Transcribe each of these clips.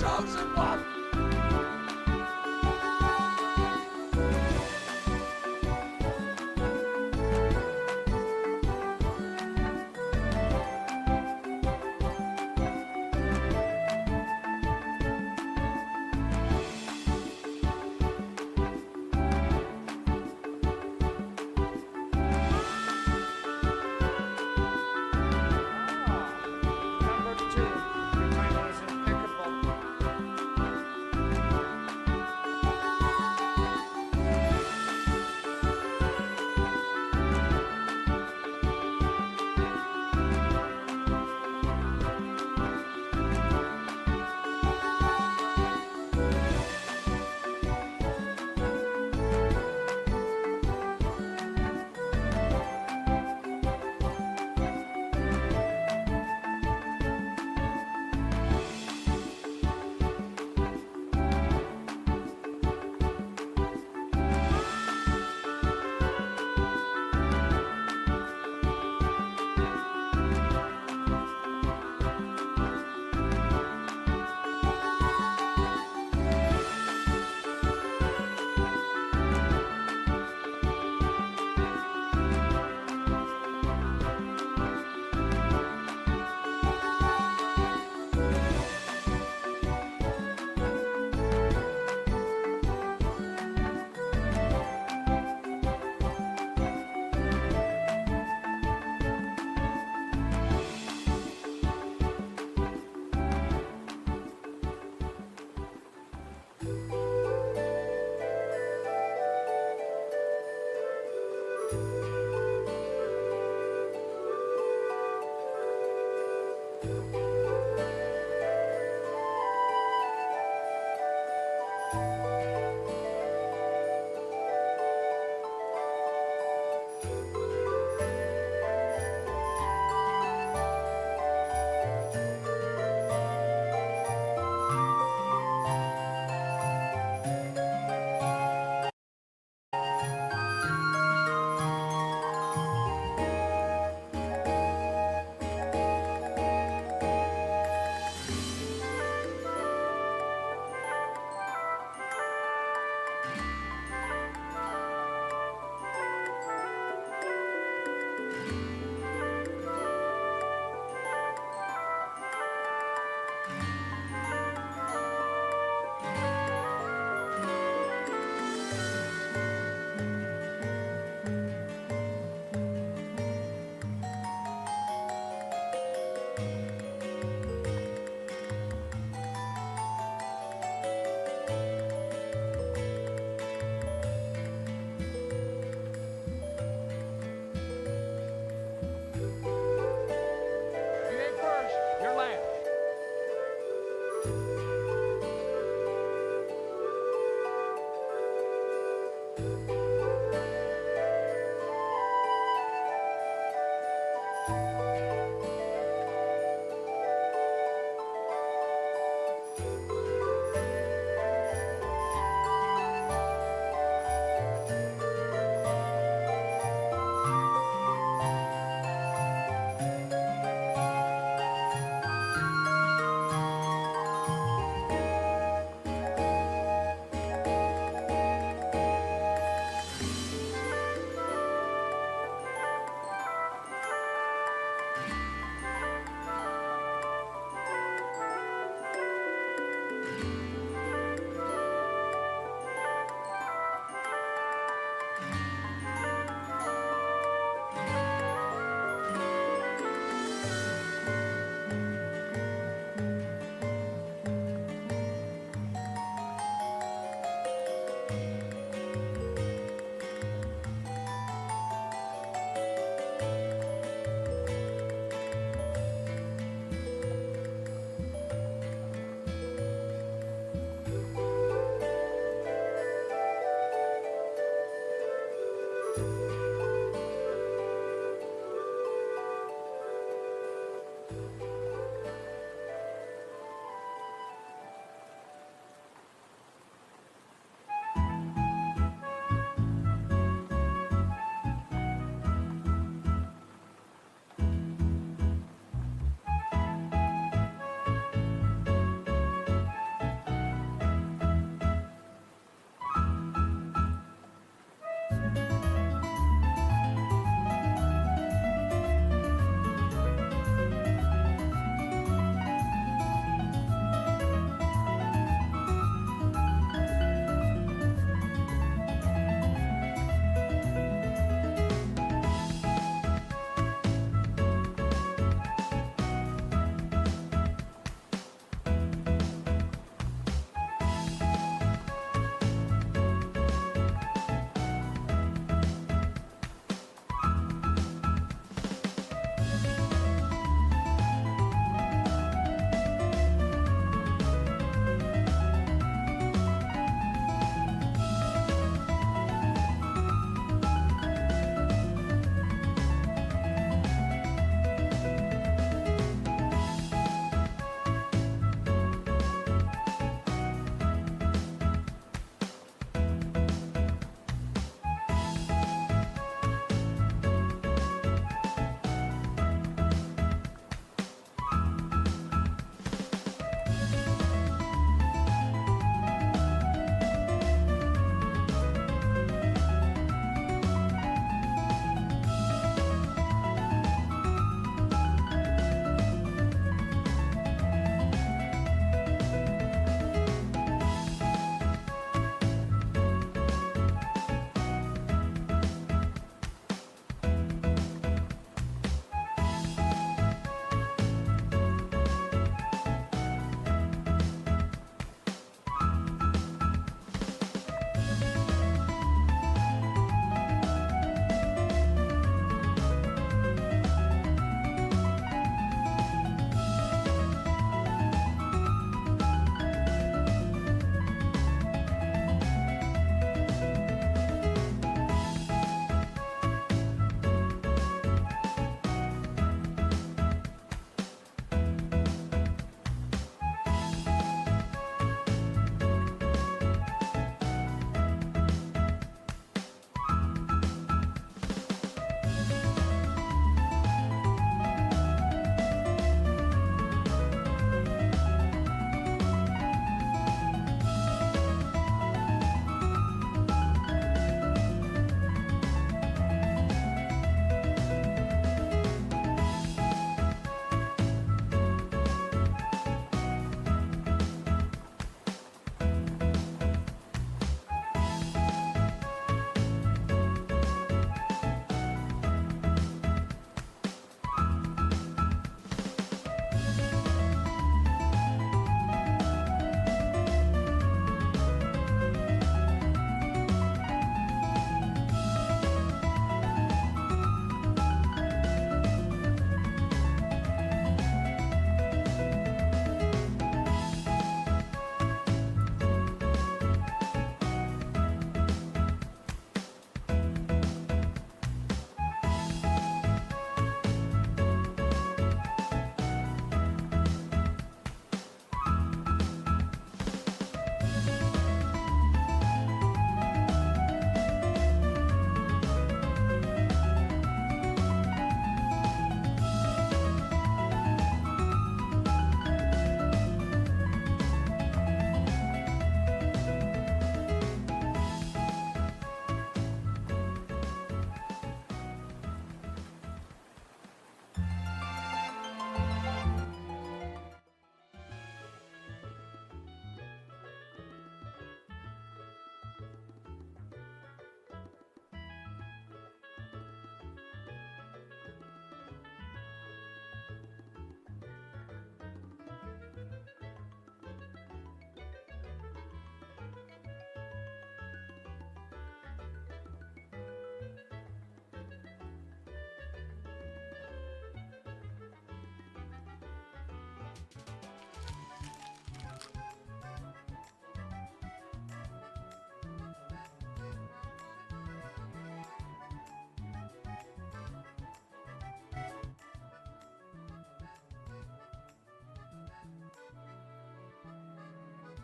chosen one. Number two, your timing is impeccable. You ain't first, you're last.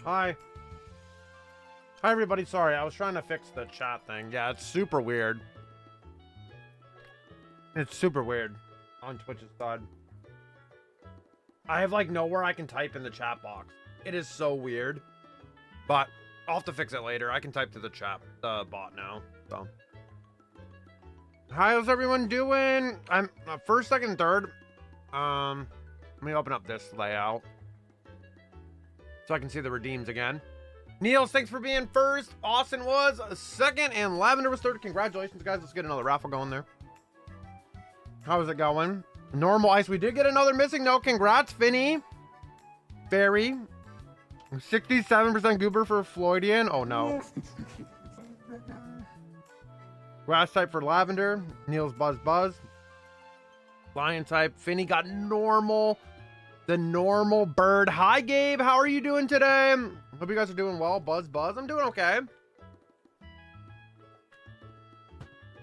Hi. Hi, everybody. Sorry, I was trying to fix the chat thing. Yeah, it's super weird. It's super weird on Twitch's side. I have, like, nowhere I can type in the chat box. It is so weird. But I'll have to fix it later. I can type to the chat bot now. So. Hi, how's everyone doing? I'm first, second, third. Let me open up this layout so I can see the redeems again. Niels, thanks for being first. Austin was second, and Lavender was third. Congratulations, guys. Let's get another raffle going there. How's it going? Normal ice. We did get another missing note. Congrats, Finny. Barry. 67% goober for Floydian. Oh, no. Grass type for Lavender. Niels Buzz. Lion type. Finny got normal. The normal bird. Hi, Gabe. How are you doing today? Hope you guys are doing well. Buzz. I'm doing okay.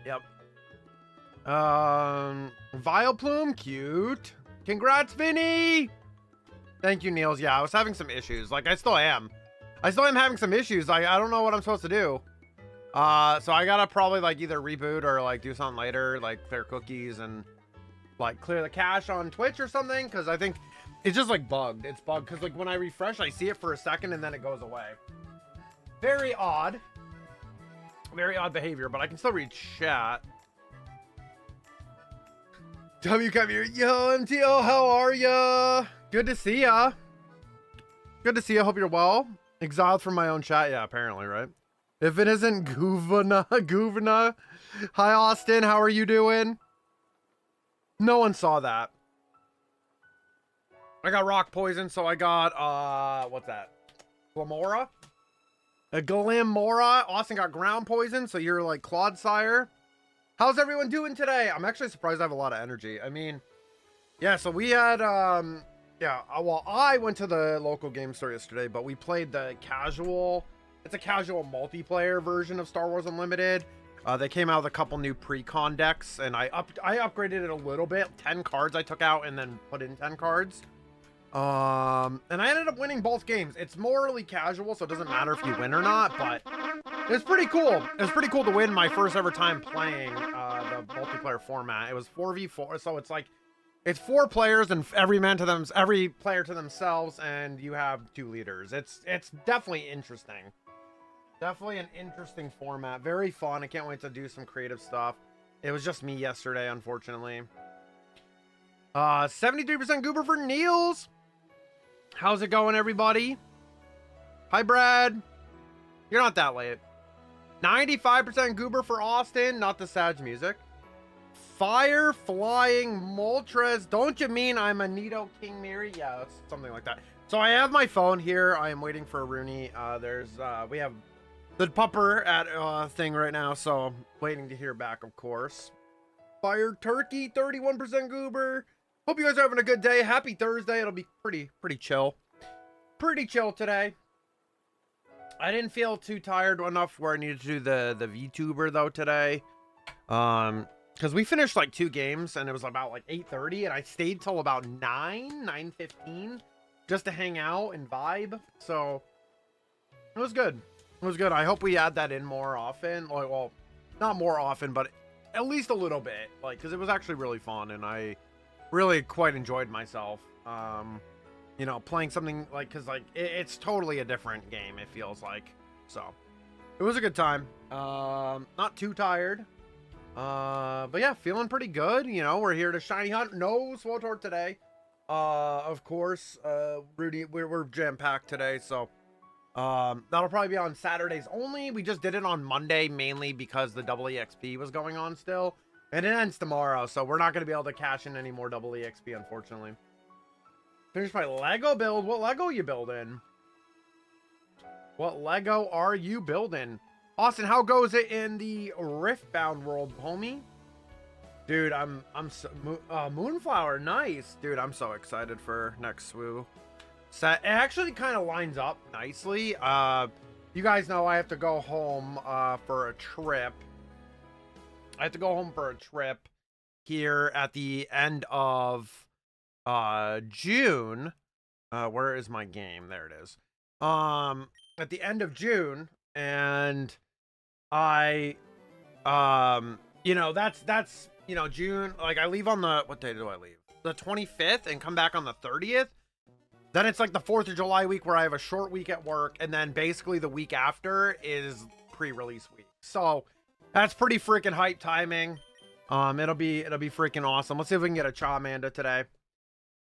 Yep. Vileplume. Cute. Congrats, Vinny. Thank you, Niels. Yeah, I was having some issues. Like, I still am having some issues. I don't know what I'm supposed to do. So I gotta probably, like, either reboot or, like, do something later, like clear cookies and, like, clear the cache on Twitch or something, because I think it's just, like, bugged. It's bugged because, like, when I refresh, I see it for a second and then it goes away. Very odd behavior, but I can still read chat. W come here. Yo, MTO, how are ya? Good to see ya. Hope you're well. Exiled from my own chat. Yeah, apparently, right? If it isn't Guvna. Hi, Austin. How are you doing? No one saw that. I got rock poison, so I got, what's that? Glamora? A Glamora. Austin got ground poison, so you're like Clodsire. How's everyone doing today? I'm actually surprised I have a lot of energy. I mean, yeah, so we had, yeah, well, I went to the local game store yesterday, but we played the casual. It's a casual multiplayer version of Star Wars Unlimited. They came out with a couple new pre-con decks, and I upgraded it a little bit. 10 cards I took out and then put in 10 cards. And I ended up winning both games. It's morally casual, so it doesn't matter if you win or not, but it's pretty cool. It was pretty cool to win my first ever time playing the multiplayer format. It was 4v4, so it's like it's 4 players and every player to themselves, and you have 2 leaders. It's definitely interesting. Definitely an interesting format. Very fun. I can't wait to do some creative stuff. It was just me yesterday, unfortunately. 73% goober for Niels. How's it going, everybody? Hi, Brad. You're not that late. 95% goober for Austin. Not the Sag music. Fire flying Moltres. Don't you mean I'm a Nito King Miri? Yeah, it's something like that. So I have my phone here. I am waiting for Rooney. We have the pupper at thing right now, so waiting to hear back, of course. Fire Turkey, 31% goober. Hope you guys are having a good day. Happy Thursday. It'll be pretty chill. Pretty chill today. I didn't feel too tired enough where I needed to do the VTuber though today. Because we finished like 2 games and it was about like 8:30 and I stayed till about 9:15 just to hang out and vibe. So it was good. It was good. I hope we add that in more often. Like, well, not more often, but at least a little bit. Like, because it was actually really fun and I really quite enjoyed myself. You know, playing something like, because like it's totally a different game, it feels like. So it was a good time. Not too tired. But yeah, feeling pretty good. You know, we're here to shiny hunt. No Swotor today. Of course, Rudy, we're jam-packed today, so that'll probably be on Saturdays only. We just did it on Monday mainly because the double EXP was going on still, and it ends tomorrow, so we're not going to be able to cash in any more double EXP, unfortunately. Finish my Lego build. What Lego are you building? What Lego are you building? Austin, how goes it in the Riftbound world, homie? Dude, Moonflower, nice. Dude, I'm so excited for next SWU set. It actually kind of lines up nicely. You guys know I have to go home for a trip. I have to go home for a trip here at the end of June. Where is my game? There it is. at the end of June, and I you know, that's you know, June, like I leave on the, what day do I leave? The 25th and come back on the 30th. Then it's like the 4th of July week where I have a short week at work, and then basically the week after is pre-release week. So that's pretty freaking hype timing. It'll be freaking awesome. Let's see if we can get a Charmander today.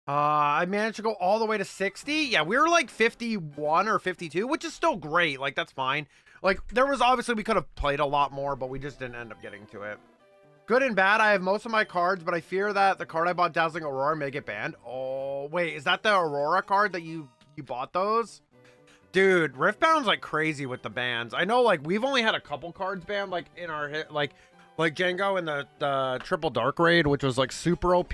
I managed to go all the way to 60. Yeah, we were like 51 or 52, which is still great. Like, that's fine. Like, there was obviously, we could have played a lot more, but we just didn't end up getting to it. Good and bad. I have most of my cards, but I fear that the card I bought, Dazzling Aurora, may get banned. Oh, wait, is that the Aurora card that you bought those? Dude, Riftbound's like crazy with the bans. I know, like, we've only had a couple cards banned, like, in our hit, like Django in the Triple Dark Raid, which was like super OP.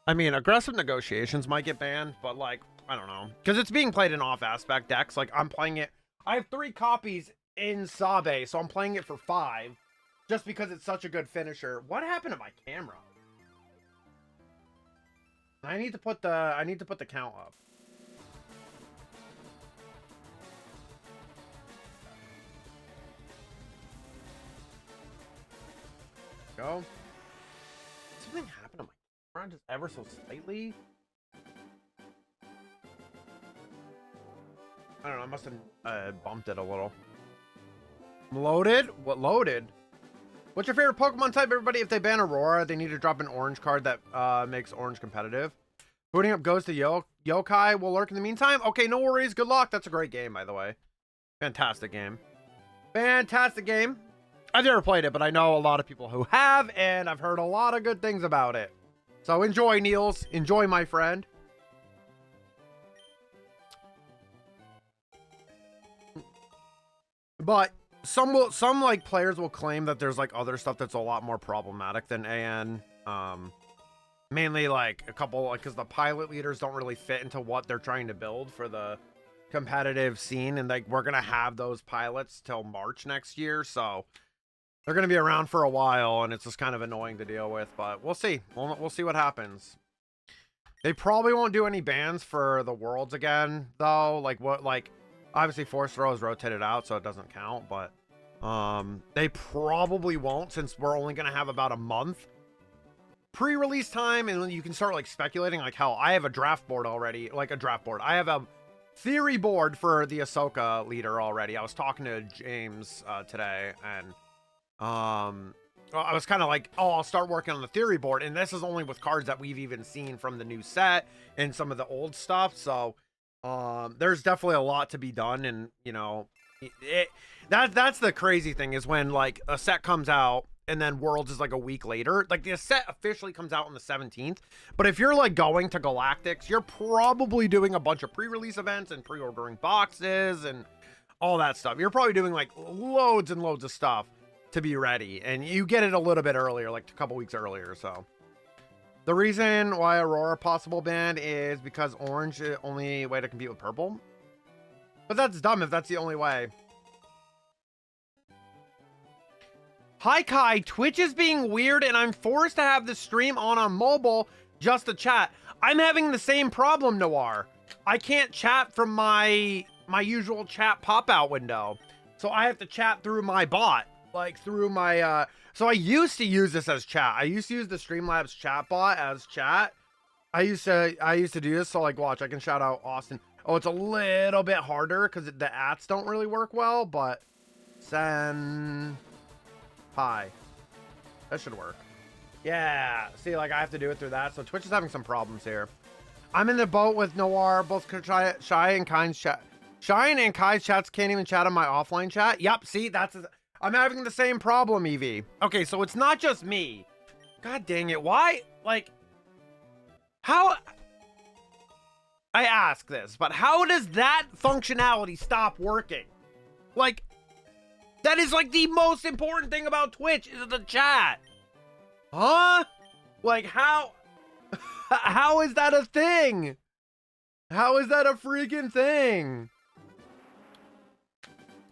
I mean, Aggressive Negotiations might get banned, but like, I don't know. Because it's being played in off aspect decks. Like, I'm playing it. I have 3 copies in Sabe, so I'm playing it for 5. Just because it's such a good finisher. What happened to my camera? I need to put the count up. Go. Something happened to my camera just ever so slightly. I don't know, I must have bumped it a little. Loaded? What loaded? What's your favorite Pokemon type, everybody? If they ban Aurora, they need to drop an orange card that makes orange competitive. Booting up goes to Yokai will lurk in the meantime. Okay, no worries. Good luck. That's a great game, by the way. Fantastic game. Fantastic game. I've never played it, but I know a lot of people who have, and I've heard a lot of good things about it. So enjoy, Niels. Enjoy, my friend. But some like players will claim that there's like other stuff that's a lot more problematic than AN. Mainly like a couple, like, because the pilot leaders don't really fit into what they're trying to build for the competitive scene, and like we're gonna have those pilots till March next year, so they're gonna be around for a while, and it's just kind of annoying to deal with. But we'll see. We'll see what happens. They probably won't do any bans for the Worlds again, though. Like what, like. Obviously, Force Throw is rotated out, so it doesn't count, but they probably won't, since we're only going to have about a month pre-release time, and then you can start, like, speculating. Like, hell, I have a draft board already, like a draft board. I have a theory board for the Ahsoka leader already. I was talking to James today, and I was kind of like, oh, I'll start working on the theory board, and this is only with cards that we've even seen from the new set and some of the old stuff, so there's definitely a lot to be done, and you know, that's the crazy thing, is when like a set comes out and then Worlds is like a week later. Like the set officially comes out on the 17th, but if you're like going to Galactics, you're probably doing a bunch of pre-release events and pre-ordering boxes and all that stuff. You're probably doing like loads and loads of stuff to be ready, and you get it a little bit earlier, like a couple weeks earlier. So the reason why Aurora possible ban is because orange is the only way to compete with purple. But that's dumb if that's the only way. Hi Kai, Twitch is being weird and I'm forced to have the stream on mobile just to chat. I'm having the same problem, Noir. I can't chat from my usual chat pop-out window. So I have to chat through my bot. Like through my so I used to use this as chat. I used to use the Streamlabs chat bot as chat. I used to do this, so like watch, I can shout out Austin. Oh, it's a little bit harder because the ats don't really work well, but Senpai. That should work. Yeah, see, like I have to do it through that, so Twitch is having some problems here. I'm in the boat with Noir, both Shy and Kai's chat. Shine and Kai's chats can't even chat on my offline chat. Yep, see, I'm having the same problem, Evie. Okay, so it's not just me. God dang it. Why? Like, how? I ask this, but how does that functionality stop working? Like, that is like the most important thing about Twitch is the chat. Huh? Like, how? How is that a thing? How is that a freaking thing?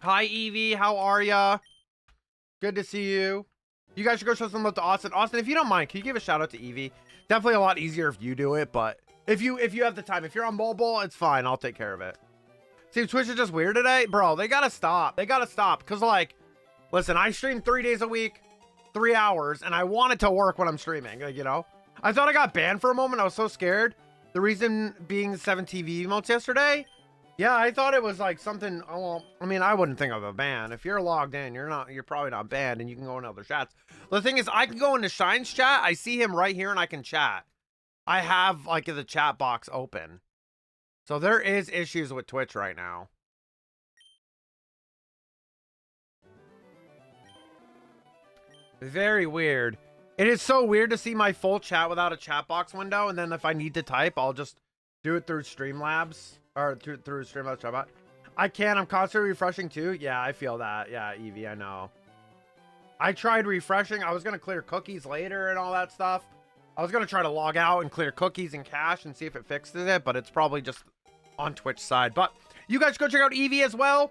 Hi, Evie. How are ya? Good to see you. You guys should go show some love to Austin. Austin, if you don't mind, can you give a shout out to Evie? Definitely a lot easier if you do it, but if you have the time, if you're on mobile, it's fine. I'll take care of it. See, Twitch is just weird today. Bro, they gotta stop. They gotta stop. Because, like, listen, I stream 3 days a week, 3 hours, and I want it to work when I'm streaming, like, you know? I thought I got banned for a moment. I was so scared. The reason being the 7 TV emotes yesterday. Yeah, I thought it was like something. Well, I mean, I wouldn't think of a ban. If you're logged in, you're probably not banned, and you can go in other chats. The thing is, I can go into Shine's chat. I see him right here, and I can chat. I have like the chat box open. So there is issues with Twitch right now. Very weird. It is so weird to see my full chat without a chat box window, and then if I need to type, I'll just do it through Streamlabs or through Streamlabs chatbot. I can. I'm constantly refreshing too. Yeah, I feel that. Yeah, Evie, I know. I tried refreshing. I was gonna clear cookies later and all that stuff. I was gonna try to log out and clear cookies and cache and see if it fixes it, but it's probably just on Twitch side. But you guys go check out Evie as well.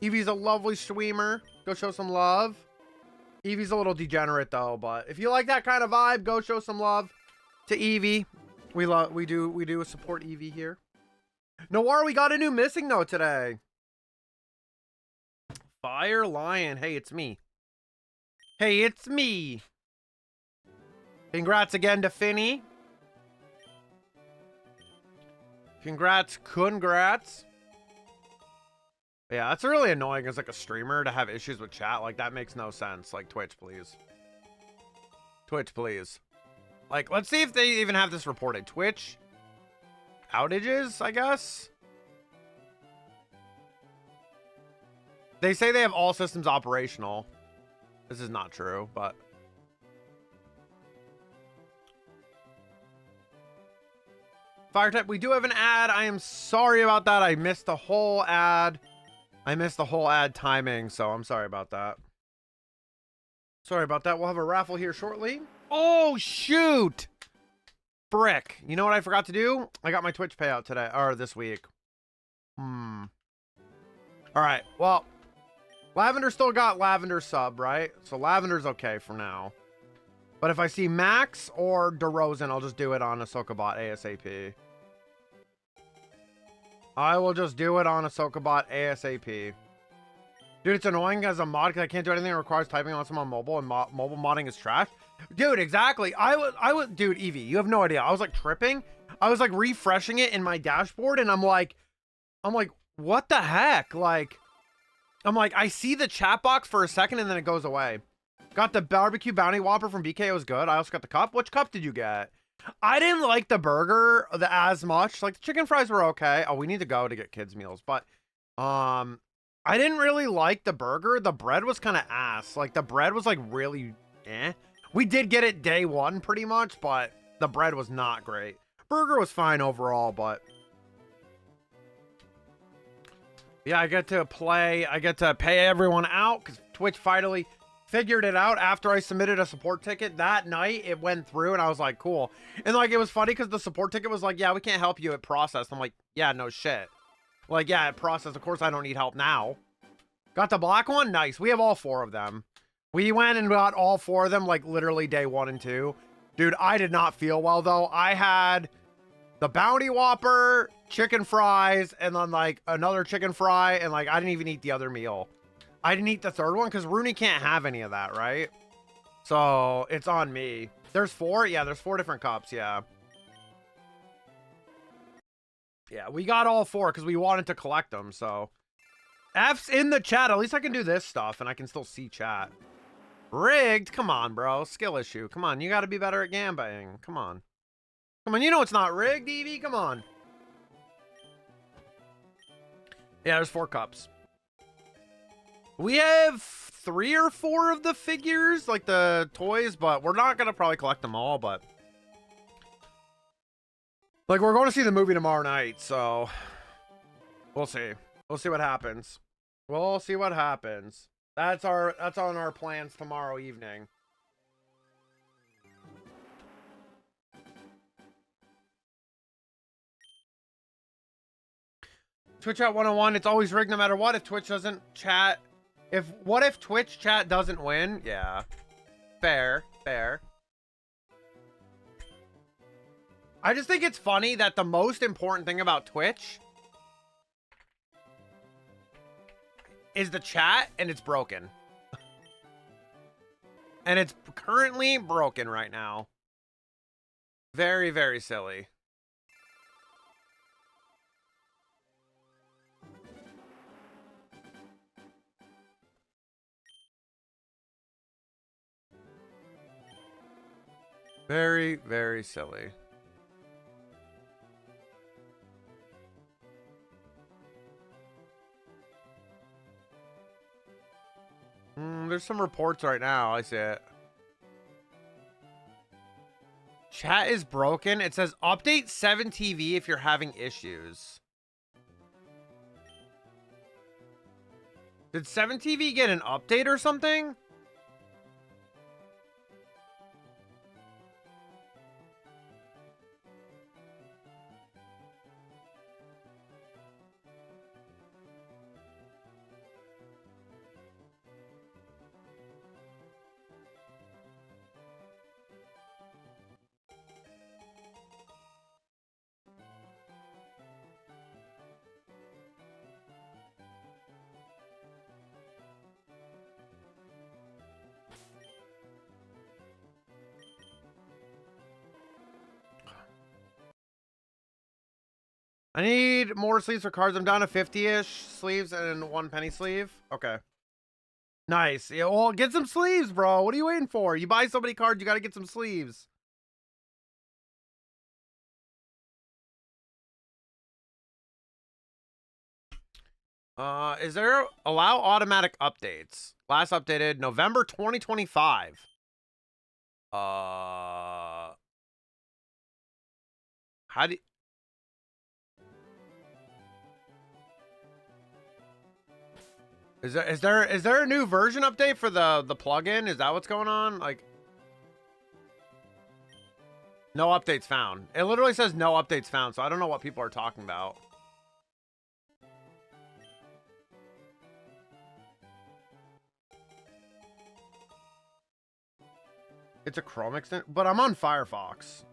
Evie's a lovely streamer. Go show some love. Evie's a little degenerate though, but if you like that kind of vibe, go show some love to Evie. We do support Evie here. Noir, we got a new missing note today. Fire Lion. Hey, it's me. Hey, it's me. Congrats again to Finny. Congrats. Yeah, that's really annoying as like a streamer to have issues with chat. Like, that makes no sense. Like, Twitch, please. Twitch, please. Like, let's see if they even have this reported. Twitch outages, I guess. They say they have all systems operational. This is not true, but... Firetype, we do have an ad. I am sorry about that. I missed the whole ad. Timing, so I'm sorry about that. Sorry about that. We'll have a raffle here shortly. Oh, shoot! Brick. You know what I forgot to do? I got my Twitch payout today, or this week. Alright, well, Lavender still got Lavender sub, right? So Lavender's okay for now. But if I see Max or DeRozan, I'll just do it on AhsokaBot ASAP. I will just do it on AhsokaBot ASAP. Dude, it's annoying as a mod because I can't do anything that requires typing on someone mobile, and mobile modding is trash. Dude, exactly. Dude, Evie, you have no idea. I was like tripping. I was like refreshing it in my dashboard, and I'm like, what the heck? Like, I'm like, I see the chat box for a second, and then it goes away. Got the barbecue bounty whopper from BK. It was good. I also got the cup. Which cup did you get? I didn't like the burger as much. Like, the chicken fries were okay. Oh, we need to go to get kids meals, but I didn't really like the burger. The bread was kind of ass. Like, the bread was like really we did get it day one pretty much, but the bread was not great. Burger was fine overall, but yeah, I get to pay everyone out because Twitch finally figured it out after I submitted a support ticket. That night it went through and I was like, cool. And like, it was funny because the support ticket was like, yeah, we can't help you, it processed. I'm like, yeah, no shit. Like, yeah, it processed. Of course I don't need help now. Got the black one? Nice. We have all 4 of them. We went and got all 4 of them like literally day 1 and 2. Dude, I did not feel well though. I had the bounty whopper, chicken fries, and then like another chicken fry, and like I didn't even eat the other meal. I didn't eat the third one because Rooney can't have any of that, right? So it's on me. There's 4? Yeah, there's 4 different cups, yeah. Yeah, we got all 4 because we wanted to collect them, so. F's in the chat. At least I can do this stuff and I can still see chat. Rigged? Come on, bro. Skill issue. Come on, you got to be better at gambling. Come on. Come on, you know it's not rigged, Evie. Come on. Yeah, there's 4 cups. We have 3 or 4 of the figures, like the toys, but we're not going to probably collect them all, but like, we're going to see the movie tomorrow night, so we'll see. We'll see what happens. We'll see what happens. That's on our plans tomorrow evening. Twitch chat 101, it's always rigged no matter what. If Twitch doesn't chat, what if Twitch chat doesn't win? Yeah. Fair. I just think it's funny that the most important thing about Twitch is the chat, and it's broken. And it's currently broken right now. Very, very silly. Very, very silly. There's some reports right now. I see it. Chat is broken. It says update 7TV if you're having issues. Did 7TV get an update or something? I need more sleeves for cards. I'm down to 50-ish sleeves and 1 penny sleeve. Okay. Nice. Yeah, well, get some sleeves, bro. What are you waiting for? You buy so many cards, you got to get some sleeves. Is there allow automatic updates? Last updated November 2025. How do you... Is there a new version update for the plugin? Is that what's going on? Like, no updates found. It literally says no updates found, so I don't know what people are talking about. It's a Chrome extension, but I'm on Firefox.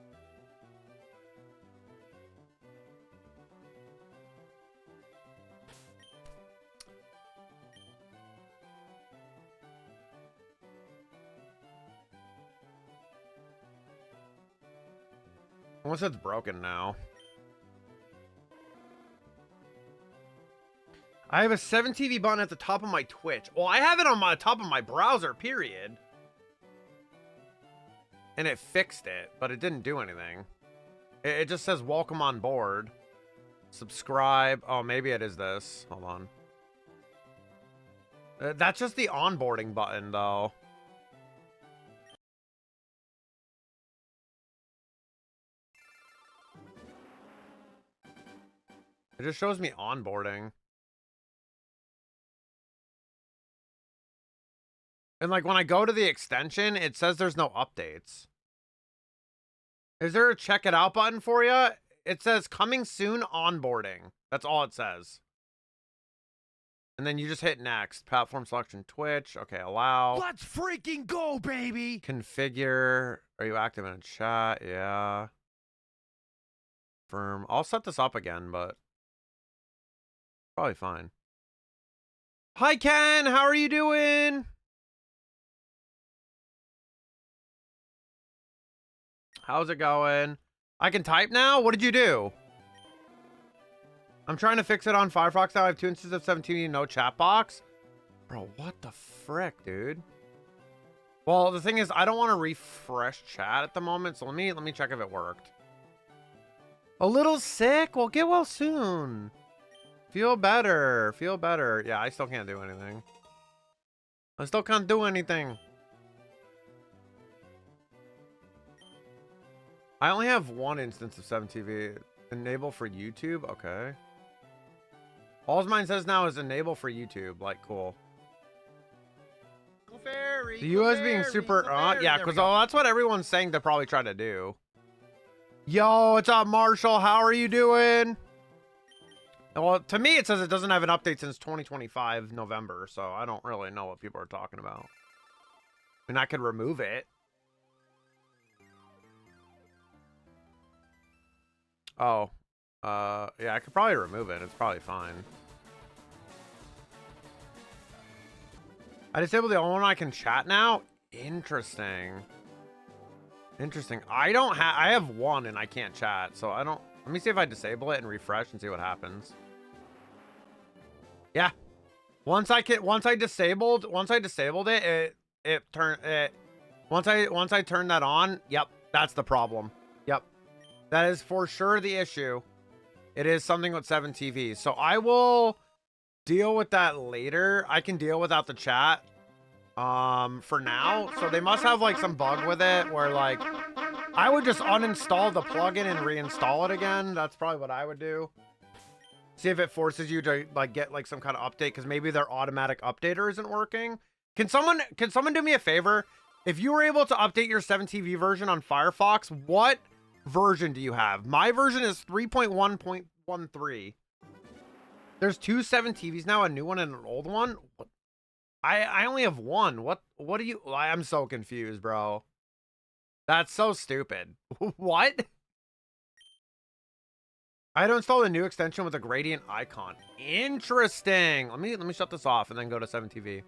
Unless it's broken now. I have a 7TV button at the top of my Twitch. Well, I have it on my top of my browser, period. And it fixed it, but it didn't do anything. It just says welcome on board. Subscribe. Oh, maybe it is this. Hold on. That's just the onboarding button, though. It just shows me onboarding. And like when I go to the extension, it says there's no updates. Is there a check it out button for you? It says coming soon onboarding. That's all it says. And then you just hit next. Platform selection, Twitch. Okay, allow. Let's freaking go, baby. Configure. Are you active in a chat? Yeah. Confirm. I'll set this up again, but probably fine. Hi, Ken. How are you doing? How's it going? I can type now? What did you do? I'm trying to fix it on Firefox now. I have 2 instances of 17, no chat box. Bro, what the frick, dude? Well, the thing is, I don't want to refresh chat at the moment, so let me check if it worked. A little sick? Well, get well soon. Feel better. Feel better. Yeah, I still can't do anything. I still can't do anything. I only have 1 instance of 7TV. Enable for YouTube? Okay. All mine says now is enable for YouTube. Like, cool. The US being super... yeah, because that's what everyone's saying to probably try to do. Yo, what's up, Marshall? How are you doing? Well, to me, it says it doesn't have an update since 2025 November, so I don't really know what people are talking about. And I could remove it. Oh. Yeah, I could probably remove it. It's probably fine. I disabled the only one I can chat now. Interesting. Interesting. I don't have. I have one and I can't chat, so I don't. Let me see if I disable it and refresh and see what happens. Yeah. Once I disabled it, once I turned that on, yep, that's the problem. Yep. That is for sure the issue. It is something with 7 TVs. So I will deal with that later. I can deal without the chat for now. So they must have like some bug with it where like I would just uninstall the plugin and reinstall it again. That's probably what I would do. See if it forces you to like get like some kind of update, because maybe their automatic updater isn't working. Can someone do me a favor? If you were able to update your 7TV version on Firefox, what version do you have? My version is 3.1.13. There's 2 7TVs now, a new one and an old one. I only have one. What do you? I'm so confused, bro. That's so stupid. What? I had to install a new extension with a gradient icon. Interesting. Let me shut this off and then go to 7TV.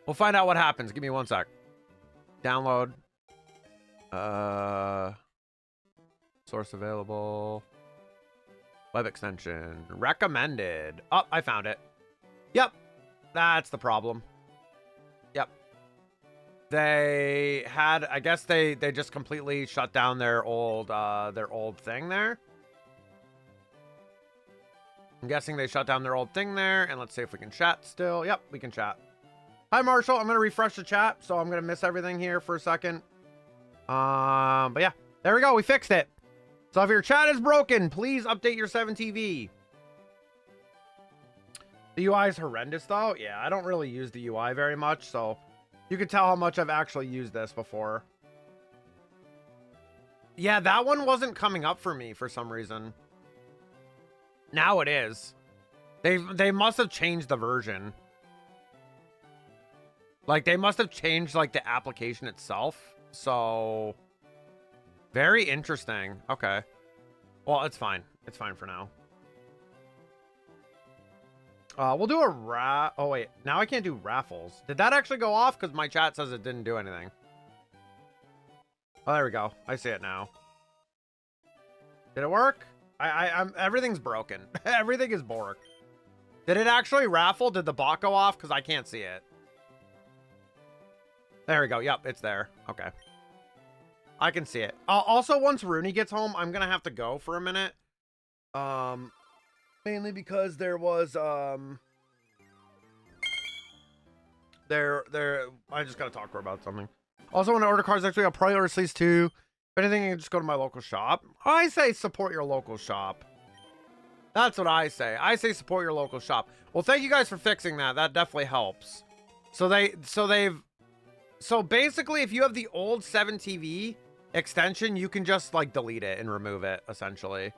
We'll find out what happens. Give me 1 sec. Download. Source available. Web extension. Recommended. Oh, I found it. Yep. That's the problem. Yep. They had, I guess they just completely shut down their old thing there. I'm guessing they shut down their old thing there, and let's see if we can chat still. Yep, we can chat. Hi, Marshall. I'm going to refresh the chat, so I'm going to miss everything here for a second. But yeah, there we go. We fixed it. So if your chat is broken, please update your 7TV. The UI is horrendous, though. Yeah, I don't really use the UI very much, so you can tell how much I've actually used this before. Yeah, that one wasn't coming up for me for some reason. Now it is. They must have changed the version. Like, they must have changed, like, the application itself. So, very interesting. Okay. Well, it's fine. It's fine for now. We'll do a oh, wait. Now I can't do raffles. Did that actually go off? Because my chat says it didn't do anything. Oh, there we go. I see it now. Did it work? I'm everything's broken. Everything is borked. Did it actually raffle? Did the bot go off? Because I can't see it. There we go. Yep, it's there. Okay. I can see it. Also, once Rooney gets home, I'm going to have to go for a minute. Mainly because there was, I just got to talk to her about something. Also, when I order cards next week, I'll probably order sleeves too. If anything, you can just go to my local shop. I say support your local shop. That's what I say. I say support your local shop. Well, thank you guys for fixing that. That definitely helps. So basically, if you have the old 7TV extension, you can just like delete it and remove it, essentially.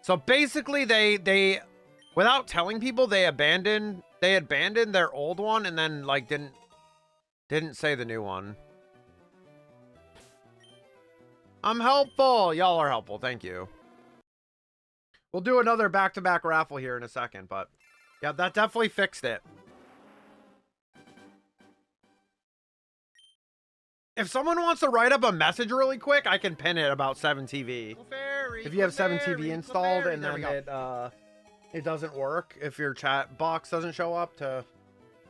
So basically, they without telling people, they abandoned their old one and then like didn't say the new one. I'm helpful. Y'all are helpful. Thank you. We'll do another back-to-back raffle here in a second, but yeah, that definitely fixed it. If someone wants to write up a message really quick, I can pin it about 7TV. If you have 7TV installed and then it doesn't work, if your chat box doesn't show up, to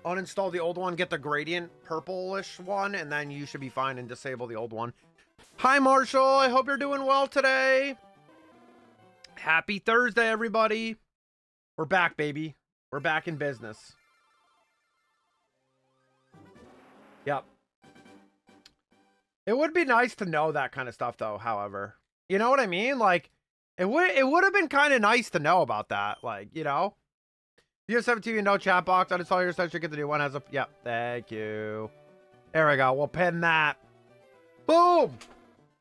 uninstall the old one, get the gradient purplish one, and then you should be fine and disable the old one. Hi, Marshall. I hope you're doing well today. Happy Thursday, everybody. We're back, baby. We're back in business. Yep. It would be nice to know that kind of stuff, though, however. You know what I mean? Like, it would have been kind of nice to know about that. Like, you know? You have 7TV and no chat box. I just saw your session. Get the new one. Has a... Yep. Thank you. There we go. We'll pin that. Boom.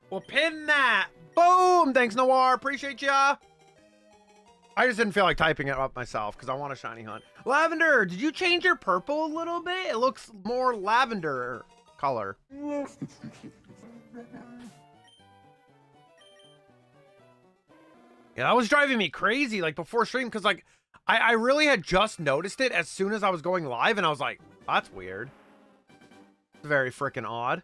We'll pin that. Boom. Thanks, Noir. Appreciate ya. I just didn't feel like typing it up myself because I want a shiny hunt. Lavender, did you change your purple a little bit? It looks more lavender color. Yeah, that was driving me crazy like before stream because like I really had just noticed it as soon as I was going live, and I was like, that's weird. Very freaking odd.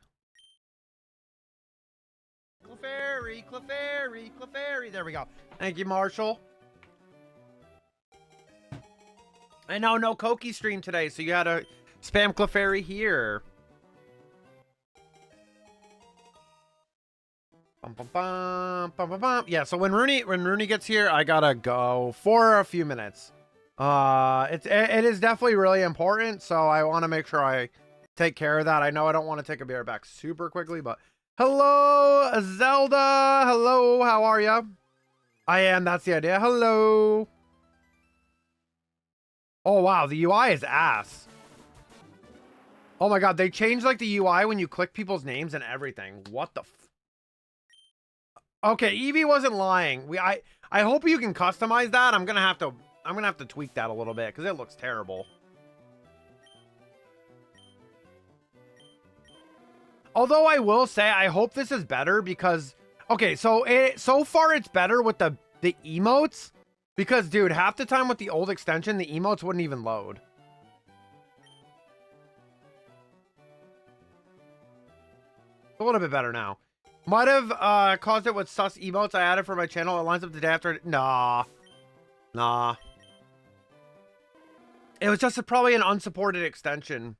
Clefairy, Clefairy, Clefairy. There we go. Thank you, Marshall. I know, no Koki stream today, so you had to spam Clefairy here. Bum, bum, bum, bum, bum, bum. Yeah, so when Rooney gets here, I gotta go for a few minutes. It is definitely really important, so I want to make sure I take care of that. I know I don't want to take a beer back super quickly, but hello, Zelda. Hello, how are you? I am. That's the idea. Hello. Oh wow, the UI is ass. Oh my god, they changed like the UI when you click people's names and everything. What the? Okay, Eevee wasn't lying. I hope you can customize that. I'm gonna have to tweak that a little bit because it looks terrible. Although I will say I hope this is better because okay, so far it's better with the emotes because dude, half the time with the old extension the emotes wouldn't even load. A little bit better now. Might have caused it with sus emotes I added for my channel. It lines up the day after. Nah. It was just probably an unsupported extension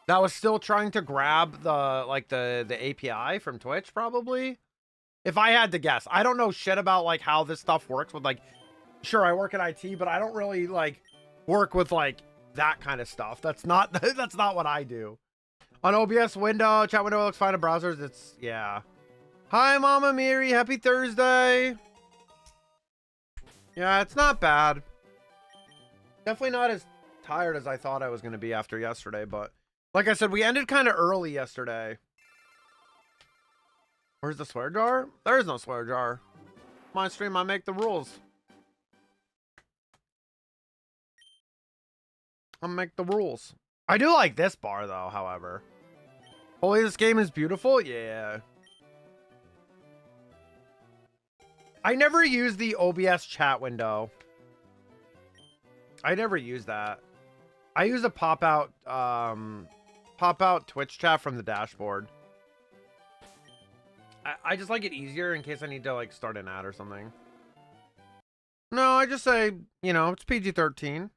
that was still trying to grab the API from Twitch, probably. If I had to guess. I don't know shit about like how this stuff works with like, sure, I work in IT, but I don't really like work with like that kind of stuff. That's not what I do. On OBS window, chat window looks fine in browsers. It's, yeah. Hi, Mama Miri. Happy Thursday. Yeah, it's not bad. Definitely not as tired as I thought I was going to be after yesterday, but like I said, we ended kind of early yesterday. Where's the swear jar? There is no swear jar. My stream, I make the rules. I make the rules. I do like this bar, though, however. Holy, this game is beautiful? Yeah. I never use the OBS chat window. I never use that. I use a pop-out Twitch chat from the dashboard. I just like it easier in case I need to, like, start an ad or something. No, I just say, you know, it's PG-13.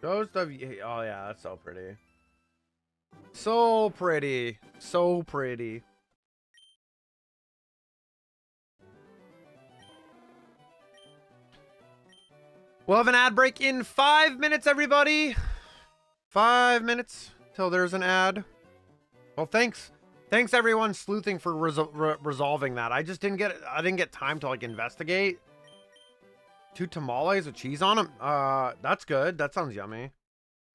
Ghost of... Oh, yeah, that's so pretty. So pretty. So pretty. We'll have an ad break in 5 minutes, everybody. 5 minutes till there's an ad. Well, thanks. Thanks, everyone, sleuthing for resolving that. I just didn't get time to, like, investigate. 2 tamales with cheese on them. That's good. That sounds yummy.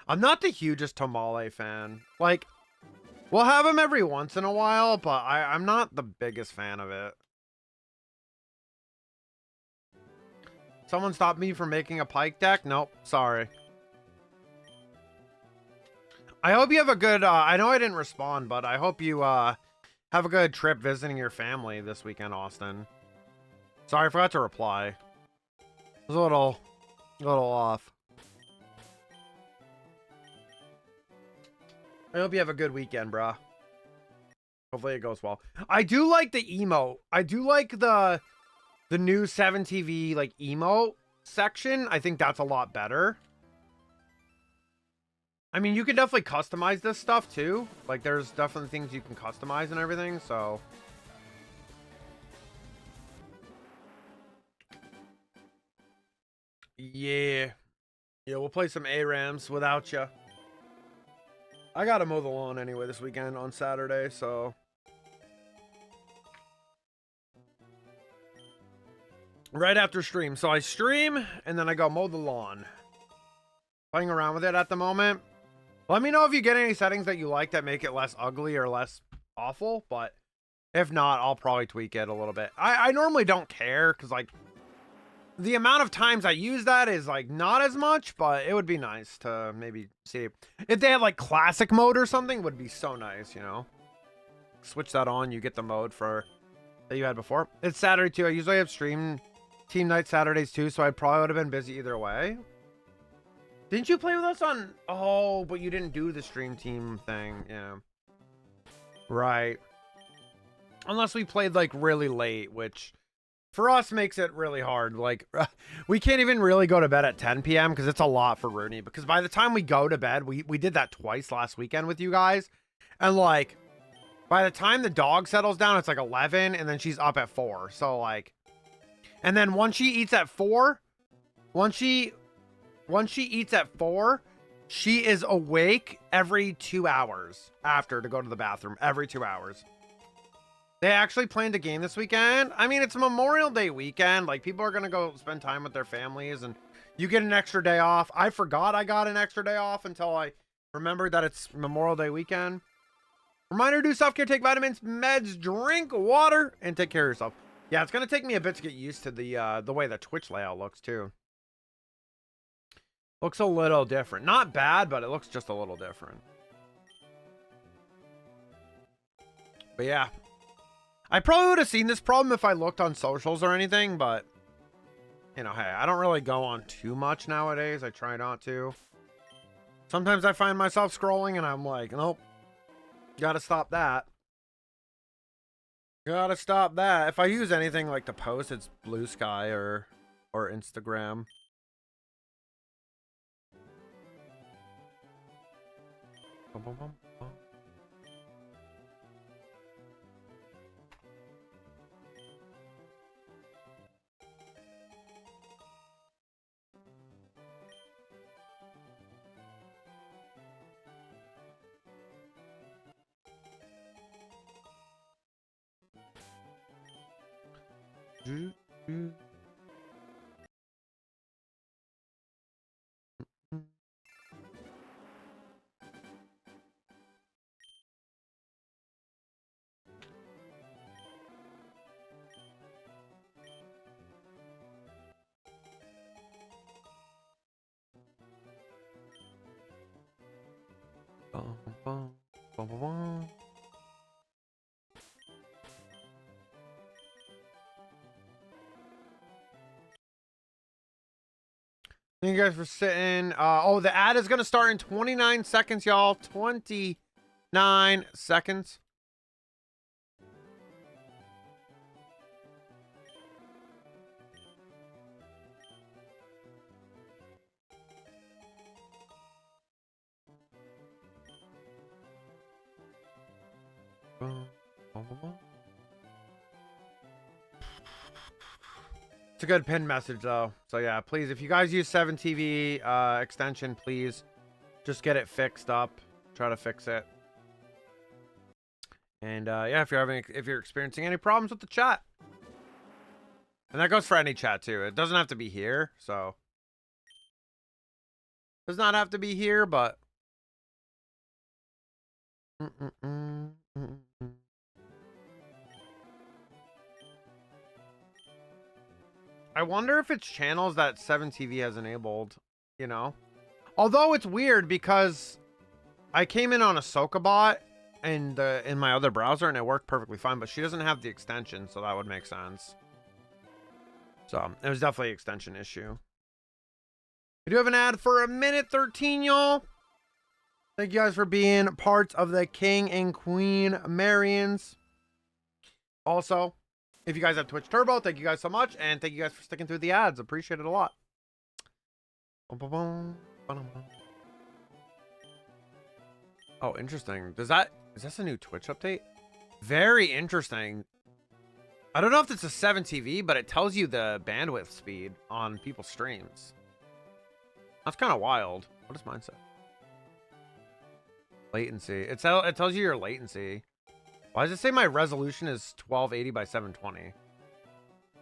I'm not the hugest tamale fan. Like, we'll have them every once in a while, but I'm not the biggest fan of it. Someone stopped me from making a pike deck? Nope. Sorry. I hope you have a good, I know I didn't respond, but I hope you, have a good trip visiting your family this weekend, Austin. Sorry, I forgot to reply. It was a little off. I hope you have a good weekend, bruh. Hopefully it goes well. I do like the emote. I do like the new 7TV, like, emote section. I think that's a lot better. I mean, you can definitely customize this stuff, too. Like, there's definitely things you can customize and everything, so... Yeah. Yeah, we'll play some ARAMs without you. I gotta mow the lawn anyway this weekend on Saturday, so... Right after stream. So I stream, and then I go mow the lawn. Playing around with it at the moment. Let me know if you get any settings that you like that make it less ugly or less awful, but if not, I'll probably tweak it a little bit. I normally don't care, because, like, the amount of times I use that is, like, not as much, but it would be nice to maybe see. If they have, like, classic mode or something, would be so nice, you know? Switch that on, you get the mode for that you had before. It's Saturday too. I usually have stream team night Saturdays too, so I probably would have been busy either way. Didn't you play with us on... Oh, but you didn't do the stream team thing. Yeah. Right. Unless we played like really late, which for us makes it really hard. Like we can't even really go to bed at 10 p.m. because it's a lot for Rooney. Because by the time we go to bed, we did that twice last weekend with you guys. And like by the time the dog settles down, it's like 11 and then she's up at 4. So like, and then once she eats at 4, once she eats at 4, she is awake every 2 hours after to go to the bathroom every 2 hours. They actually planned a game this weekend. I mean, it's Memorial Day weekend. Like, people are going to go spend time with their families, and you get an extra day off. I forgot I got an extra day off until I remembered that it's Memorial Day weekend. Reminder, do self-care, take vitamins, meds, drink water, and take care of yourself. Yeah, it's going to take me a bit to get used to the way the Twitch layout looks, too. Looks a little different. Not bad, but it looks just a little different. But yeah. I probably would have seen this problem if I looked on socials or anything, but... You know, hey, I don't really go on too much nowadays. I try not to. Sometimes I find myself scrolling and I'm like, nope. Gotta stop that. Gotta stop that. If I use anything like to post, it's Blue Sky or Instagram. Bum, bum, bum, bum. Thank you guys for sitting. Oh, the ad is going to start in 29 seconds, y'all. 29 seconds. It's a good pin message though. So yeah, please, if you guys use 7TV extension, please just get it fixed up. Try to fix it. And yeah, if you're experiencing any problems with the chat. And that goes for any chat too. It doesn't have to be here, so does not have to be here, but I wonder if it's channels that 7TV has enabled, you know? Although it's weird because I came in on a Sokabot and in my other browser and it worked perfectly fine, but she doesn't have the extension, so that would make sense. So it was definitely an extension issue. We do have an ad for 1:13, y'all. Thank you guys for being parts of the King and Queen Marians. Also, if you guys have Twitch Turbo, thank you guys so much. And thank you guys for sticking through the ads. Appreciate it a lot. Oh, interesting. Is this a new Twitch update? Very interesting. I don't know if it's a 7TV, but it tells you the bandwidth speed on people's streams. That's kind of wild. What does mine say? Latency. It tells you your latency. Why does it say my resolution is 1280 by 720?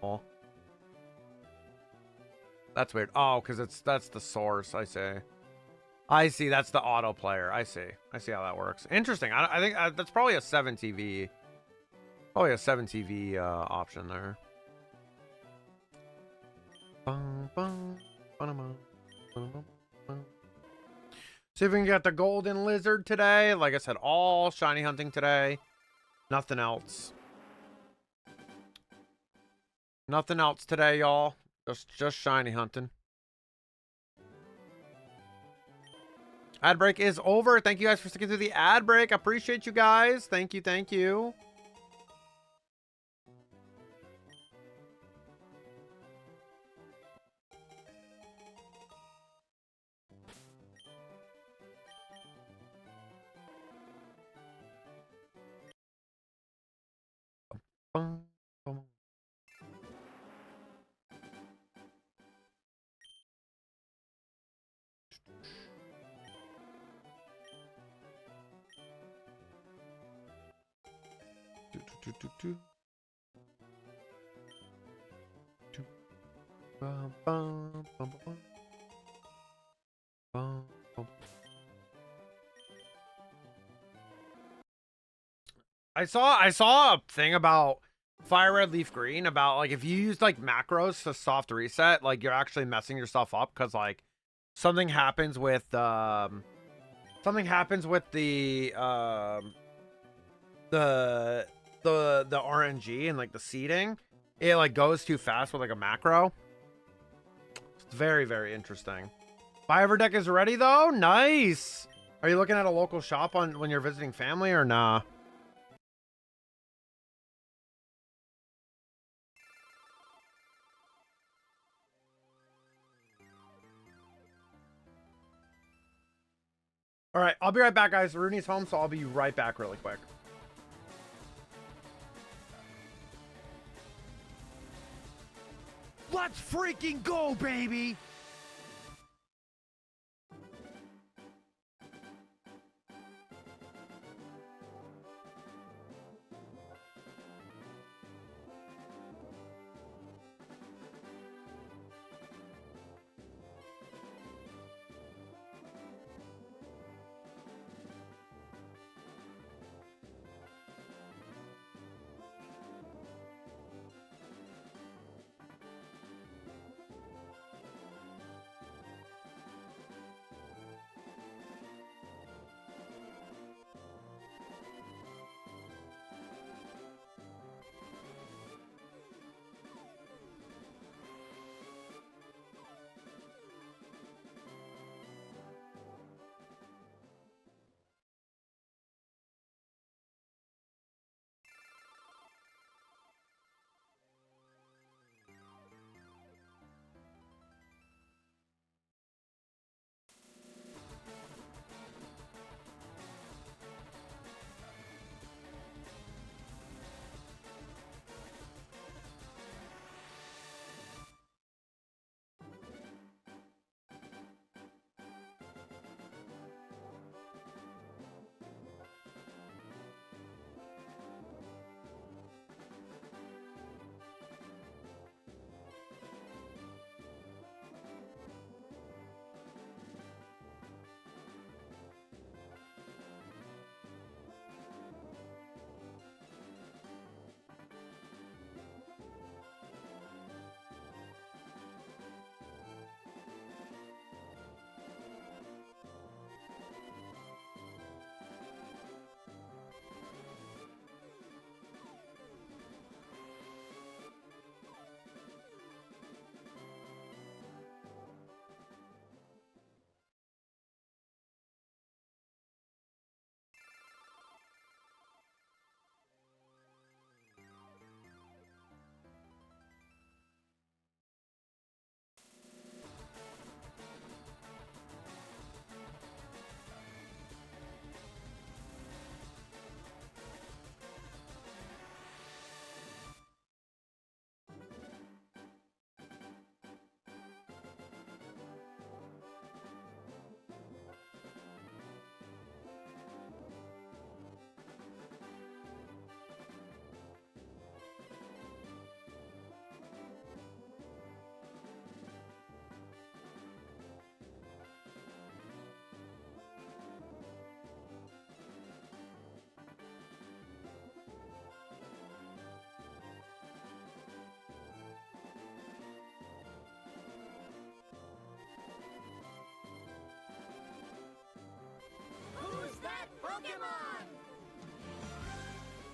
Oh. That's weird. Oh, because that's the source. I see. That's the auto player. I see how that works. Interesting. I think that's probably a 7TV. Probably a 7TV option there. See if we can get the golden lizard today. Like I said, all shiny hunting today. Nothing else. Nothing else today, y'all. Just shiny hunting. Ad break is over. Thank you guys for sticking through the ad break. I appreciate you guys. Thank you, thank you. Bum, bum. Bum, bum, bum, bum, bum, bum. I saw a thing about FireRed Leaf Green about like if you use like macros to soft reset, like you're actually messing yourself up because like something happens with the the RNG and like the seeding. It like goes too fast with like a macro. It's very, very interesting. FireRed deck is ready though. Nice. Are you looking at a local shop on when you're visiting family or nah? All right, I'll be right back, guys. Rooney's home, so I'll be right back really quick. Let's freaking go, baby!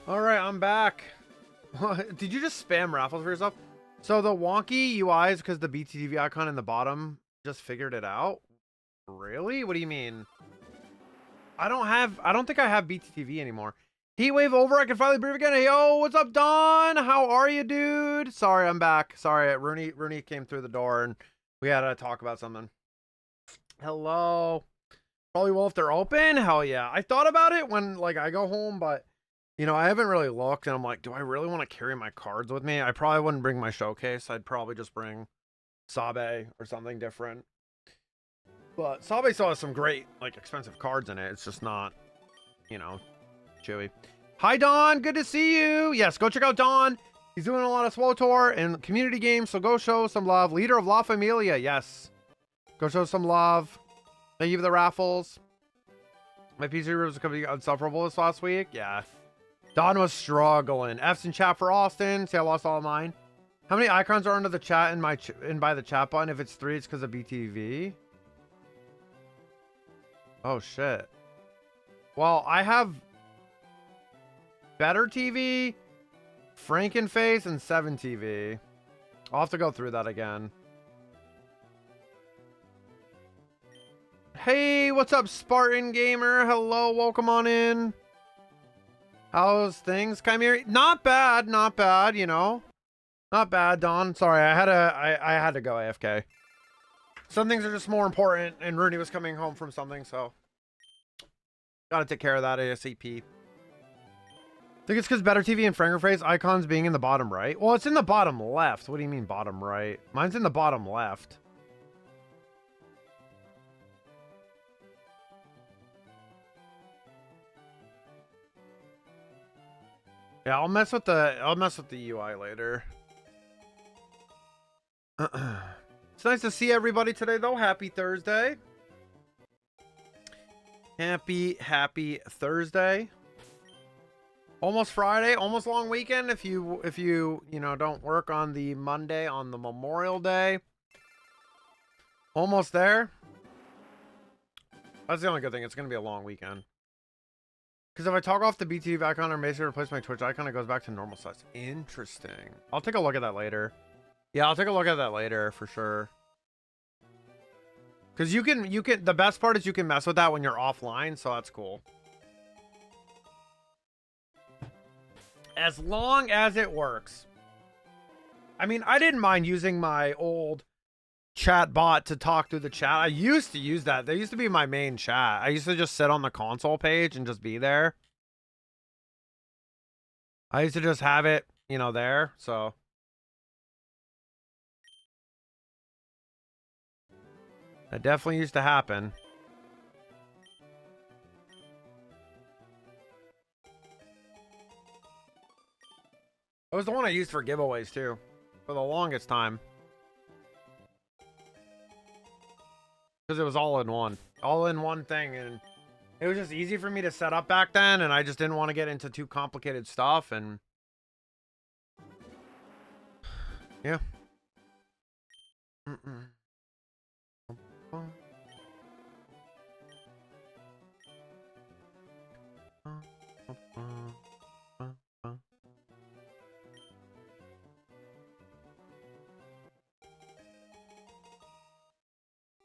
All right, I'm back. Did you just spam raffles for yourself? So the wonky UI is because the BTTV icon in the bottom just figured it out? Really? What do you mean? I don't think I have BTTV anymore. Heatwave over, I can finally breathe again. Hey, yo, what's up, Don? How are you, dude? Sorry, I'm back. Sorry, Rooney came through the door and we had to talk about something. Hello. Probably will if they're open. Hell yeah. I thought about it when like I go home, but you know, I haven't really looked and I'm like, do I really want to carry my cards with me? I probably wouldn't bring my showcase. I'd probably just bring Sabe or something different. But Sabe still has some great, like, expensive cards in it. It's just not, you know, chewy. Hi, Don. Good to see you. Yes, go check out Don. He's doing a lot of SWOTOR and community games, so go show some love. Leader of La Familia. Yes. Go show some love. Thank you for the raffles. My PC reviews could be unsufferable this last week. Yeah. Don was struggling. F's in chat for Austin. See, I lost all of mine. How many icons are under the chat and by the chat button? If it's 3, it's because of BTV. Oh, shit. Well, I have Better TV, Frankenface, and 7TV. I'll have to go through that again. Hey, what's up, Spartan Gamer? Hello, welcome on in. How's things, Chimera? Not bad, not bad, you know. Not bad, Don. Sorry, I had to go AFK. Some things are just more important, and Rooney was coming home from something, so gotta take care of that ASAP. I think it's because Better TV and Frankenface icons being in the bottom right. Well, it's in the bottom left. What do you mean bottom right? Mine's in the bottom left. Yeah, I'll mess with the UI later. It's nice to see everybody today, though. Happy Thursday. Happy Thursday. Almost Friday, almost long weekend if you know, don't work on the Monday on the Memorial Day. Almost there. That's the only good thing. It's going to be a long weekend. Because if I toggle off the BTV icon or basically replace my Twitch icon, it goes back to normal size. Interesting. I'll take a look at that later. Yeah, I'll take a look at that later for sure. Because you can, the best part is you can mess with that when you're offline, so that's cool. As long as it works. I mean, I didn't mind using my old chat bot to talk through the chat. I used to use that. That used to be my main chat. I used to just sit on the console page and just be there. I used to just have it, you know, there, so. That definitely used to happen. It was the one I used for giveaways too, for the longest time. Because it was all in one thing, and it was just easy for me to set up back then, and I just didn't want to get into too complicated stuff, and yeah.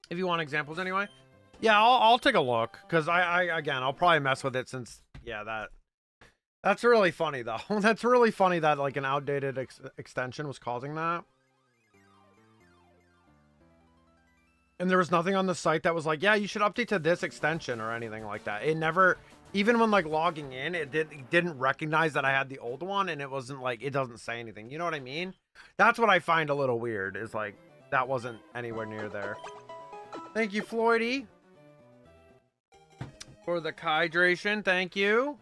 If you want examples anyway. Yeah, I'll take a look, because again, I'll probably mess with it since, yeah, that's really funny though. That's really funny that like an outdated extension was causing that. And there was nothing on the site that was like, yeah, you should update to this extension or anything like that. It never, even when like logging in, it didn't recognize that I had the old one, and it wasn't like, it doesn't say anything. You know what I mean? That's what I find a little weird, is like, that wasn't anywhere near there. Thank you, Floydy, for the hydration. Thank you.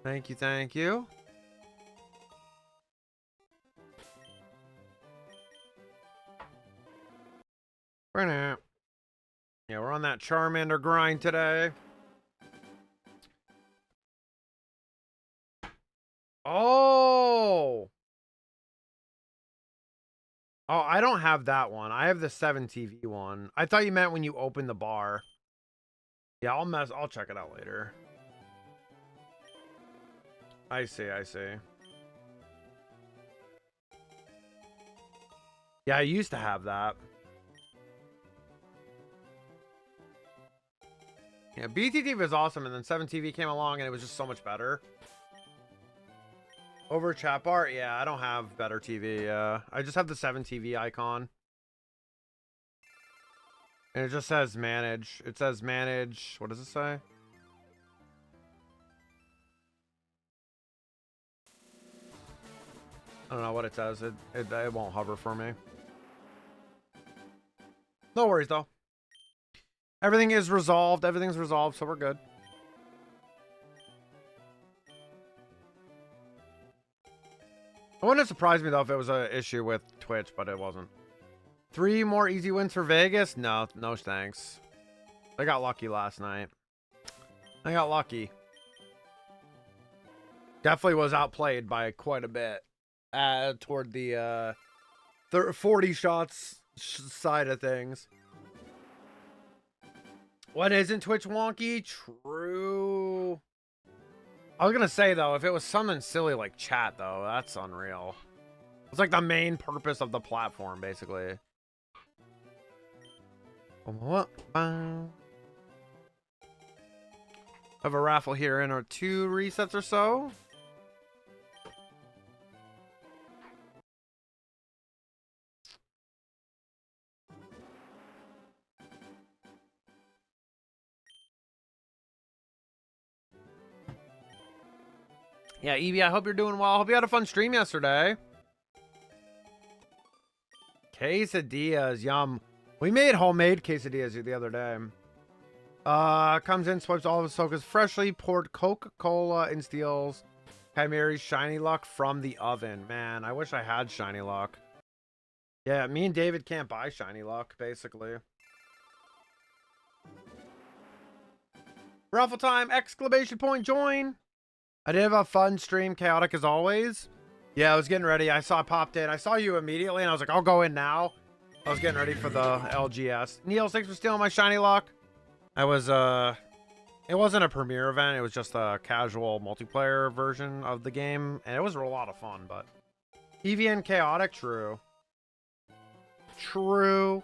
Thank you, thank you. Yeah, we're on that Charmander grind today. Oh, I don't have that one. I have the 7TV one. I thought you meant when you open the bar. Yeah, I'll check it out later. I see. Yeah, I used to have that. Yeah, BTT was awesome, and then 7TV came along, and it was just so much better. Over chat bar? Yeah, I don't have better TV. I just have the 7TV icon. And it just says manage. It says manage. What does it say? I don't know what it says. It won't hover for me. No worries, though. Everything is resolved. Everything's resolved, so we're good. It wouldn't have surprised me, though, if it was an issue with Twitch, but it wasn't. 3 more easy wins for Vegas? No, no thanks. I got lucky last night. I got lucky. Definitely was outplayed by quite a bit. Toward the 40 shots side of things. What, isn't Twitch wonky? True. I was gonna say, though, if it was something silly like chat, though, that's unreal. It's like the main purpose of the platform, basically. Have a raffle here in our 2 resets or so. Yeah, Evie, I hope you're doing well. Hope you had a fun stream yesterday. Quesadillas, yum. We made homemade quesadillas the other day. Comes in, swipes all of his sokas, freshly poured Coca-Cola, and steals Chimera's Shiny Luck from the oven. Man, I wish I had Shiny Luck. Yeah, me and David can't buy Shiny Luck, basically. Raffle time! Exclamation point, join! I did have a fun stream, chaotic as always. Yeah, I was getting ready. I popped in. I saw you immediately, and I was like, I'll go in now. I was getting ready for the LGS. Neil, thanks for stealing my Shiny Luck. I was, it wasn't a premiere event. It was just a casual multiplayer version of the game, and it was a lot of fun, but... EVN chaotic? True. True.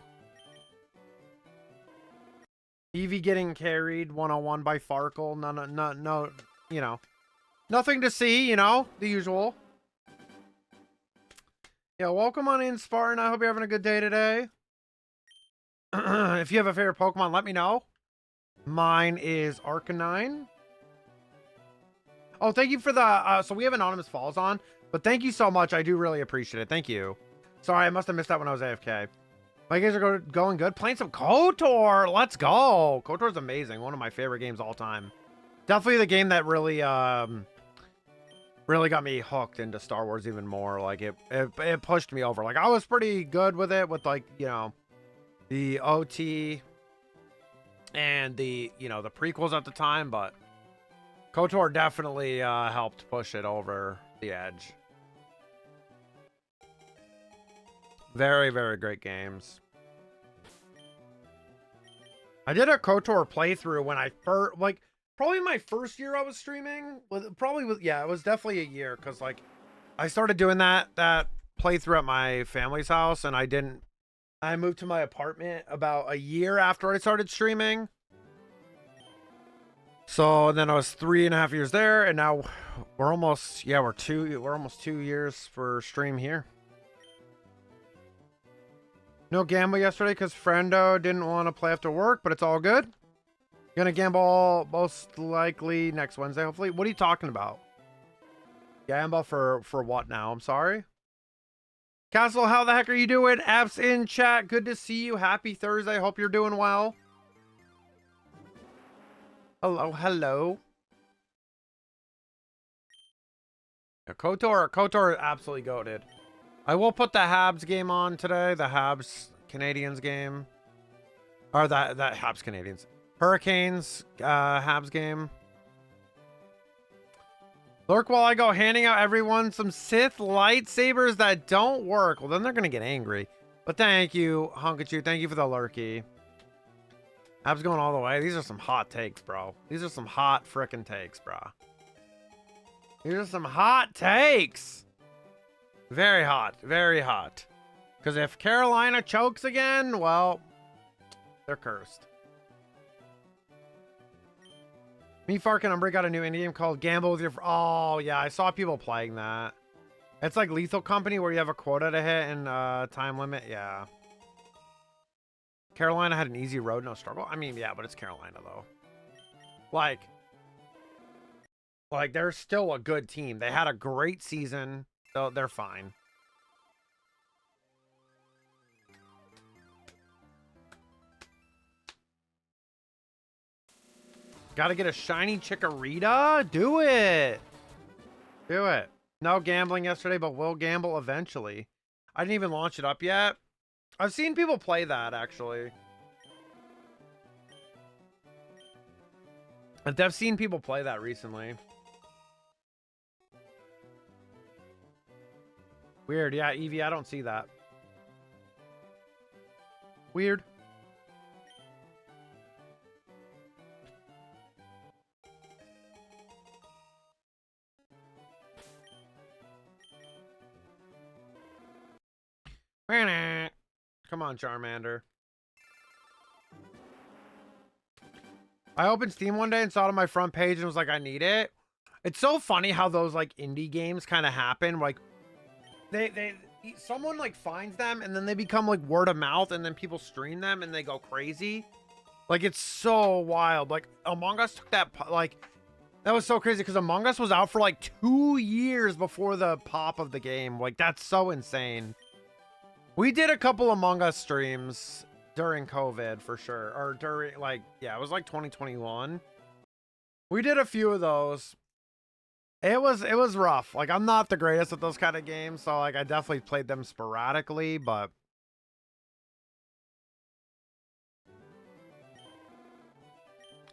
Eevee getting carried 101 by Farkle. No, you know. Nothing to see, you know, the usual. Yeah, welcome on in, Spartan. I hope you're having a good day today. If you have a favorite Pokemon, let me know. Mine is Arcanine. Oh, thank you for the... so we have Anonymous Falls on, but thank you so much. I do really appreciate it. Thank you. Sorry, I must have missed that when I was AFK. My guys are going good. Playing some KOTOR. Let's go. KOTOR's amazing. One of my favorite games all time. Definitely the game that really... really got me hooked into Star Wars even more. Like it pushed me over. Like I was pretty good with it with like, you know, the OT and the, you know, the prequels at the time, but KOTOR definitely helped push it over the edge. Very, very great games. I did a KOTOR playthrough when I first, like, probably my first year I was streaming. Yeah, it was definitely a year because like I started doing that playthrough at my family's house, and I moved to my apartment about a year after I started streaming. So then I was 3.5 years there, and now we're almost 2 years for stream here. No gamble yesterday because Frendo didn't want to play after work, but it's all good. Gonna gamble most likely next Wednesday, hopefully. What are you talking about? Gamble for what now? I'm sorry. Castle, how the heck are you doing? Apps in chat. Good to see you. Happy Thursday. Hope you're doing well. Hello, hello. Yeah, KOTOR absolutely goated. I will put the Habs game on today. The Habs Canadians game. Or that Habs Canadians. Hurricanes, Habs game. Lurk while I go handing out everyone some Sith lightsabers that don't work. Well, then they're going to get angry. But thank you, Hunkachu. Thank you for the lurky. Habs going all the way. These are some hot takes, bro. These are some hot frickin' takes, bro. These are some hot takes. Very hot. Very hot. Because if Carolina chokes again, well, they're cursed. Me, Fark, and Umbre got a new indie game called Gamble with Your... Oh, yeah, I saw people playing that. It's like Lethal Company where you have a quota to hit and time limit. Yeah. Carolina had an easy road, no struggle. I mean, yeah, but it's Carolina, though. Like, they're still a good team. They had a great season, so they're fine. Gotta get a shiny Chikorita? Do it! Do it. No gambling yesterday, but we'll gamble eventually. I didn't even launch it up yet. I've seen people play that, actually. I've seen people play that recently. Weird. Yeah, Eevee, I don't see that. Weird. Come on, Charmander. I opened Steam one day and saw it on my front page and was like, I need it. It's so funny how those like indie games kind of happen. Like someone like finds them and then they become like word of mouth and then people stream them and they go crazy. Like it's so wild. Like Among Us took that, like that was so crazy because Among Us was out for like 2 years before the pop of the game. Like that's so insane. We did a couple Among Us streams during COVID for sure. Or during like, yeah, it was like 2021. We did a few of those. It was rough. Like I'm not the greatest at those kind of games. So like I definitely played them sporadically, but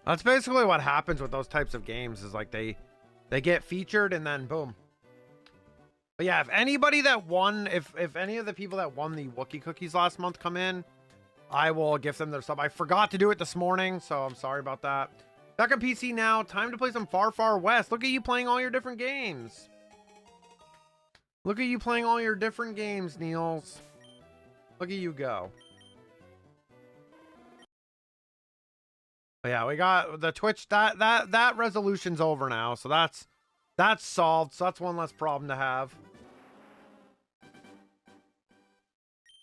that's basically what happens with those types of games is like they get featured and then boom. But yeah, if anybody that won, if any of the people that won the Wookiee cookies last month come in, I will gift them their sub. I forgot to do it this morning, so I'm sorry about that. Back on PC now. Time to play some Far Far West. Look at you playing all your different games. Look at you playing all your different games, Niels. Look at you go. But yeah, we got the Twitch. That resolution's over now, so that's solved. So that's one less problem to have.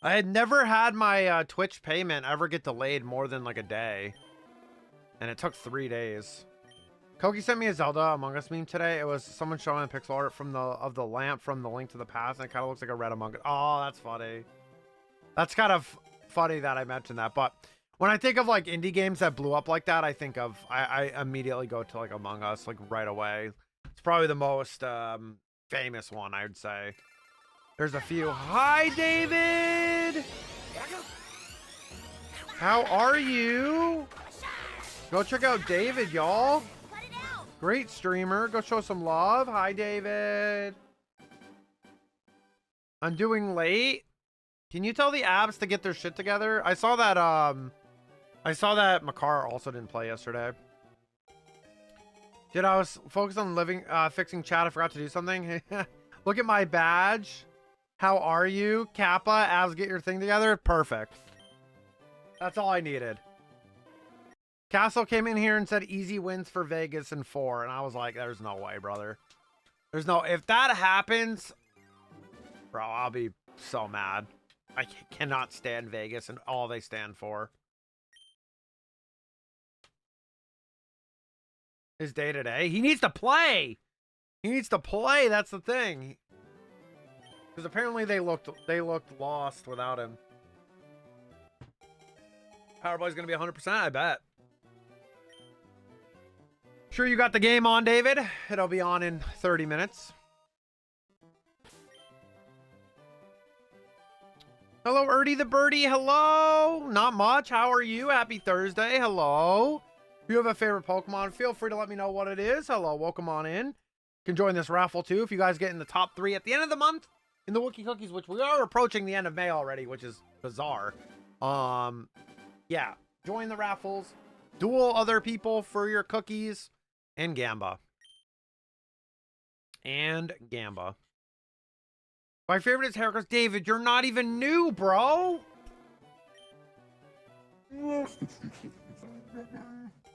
I had never had my Twitch payment ever get delayed more than like a day. And it took 3 days. Koki sent me a Zelda Among Us meme today. It was someone showing a pixel art from the lamp from the Link to the Past, and it kind of looks like a red Among Us. Oh, that's funny. That's kind of funny that I mentioned that. But when I think of like indie games that blew up like that, I think of I immediately go to like Among Us like right away. It's probably the most famous one, I would say. There's a few. Hi, David. How are you? Go check out David, y'all. Great streamer. Go show some love. Hi, David. I'm doing late. Can you tell the abs to get their shit together? I saw that Makar also didn't play yesterday. Dude, I was focused on fixing chat. I forgot to do something. Look at my badge. How are you? Kappa, abs, get your thing together. Perfect. That's all I needed. Castle came in here and said easy wins for Vegas in 4. And I was like, there's no way, brother. There's no... If that happens... Bro, I'll be so mad. I cannot stand Vegas and all they stand for. His day-to-day. He needs to play! He needs to play, that's the thing. Because apparently they looked lost without him. Powerboy's going to be 100%, I bet. Sure you got the game on, David? It'll be on in 30 minutes. Hello, Erdy the Birdie. Hello. Not much. How are you? Happy Thursday. Hello. If you have a favorite Pokemon, feel free to let me know what it is. Hello. Welcome on in. You can join this raffle too if you guys get in the top 3 at the end of the month in the Wookiee Cookies, which we are approaching the end of May already, which is bizarre. Yeah. Join the raffles. Duel other people for your cookies. And Gamba. My favorite is haircuts. David, you're not even new, bro.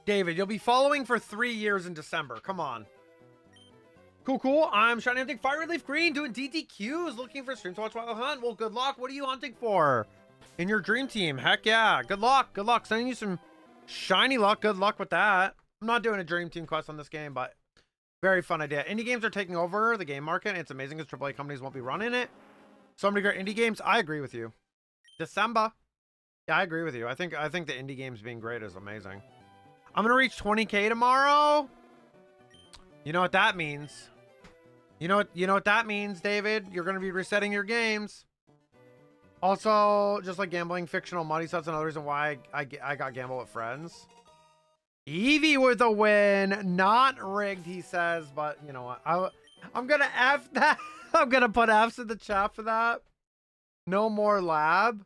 David, you'll be following for 3 years in December. Come on. Cool, cool. I'm trying to hunting FireRed Leaf Green, doing DTQs, looking for streams to watch while I hunt. Well, good luck. What are you hunting for? In your dream team. Heck yeah. Good luck. Good luck. Sending you some shiny luck. Good luck with that. I'm not doing a dream team quest on this game, but very fun idea. Indie games are taking over the game market, and it's amazing because AAA companies won't be running it. So many great indie games. I agree with you. December. Yeah, I agree with you. I think the indie games being great is amazing. I'm gonna reach 20K tomorrow. You know what that means? You know what that means, David? You're gonna be resetting your games. Also, just like gambling, fictional money, so that's another reason why I got gamble with friends. Eevee with a win, not rigged, he says, but you know what? I'm gonna F that. I'm gonna put F's in the chat for that. No more lab.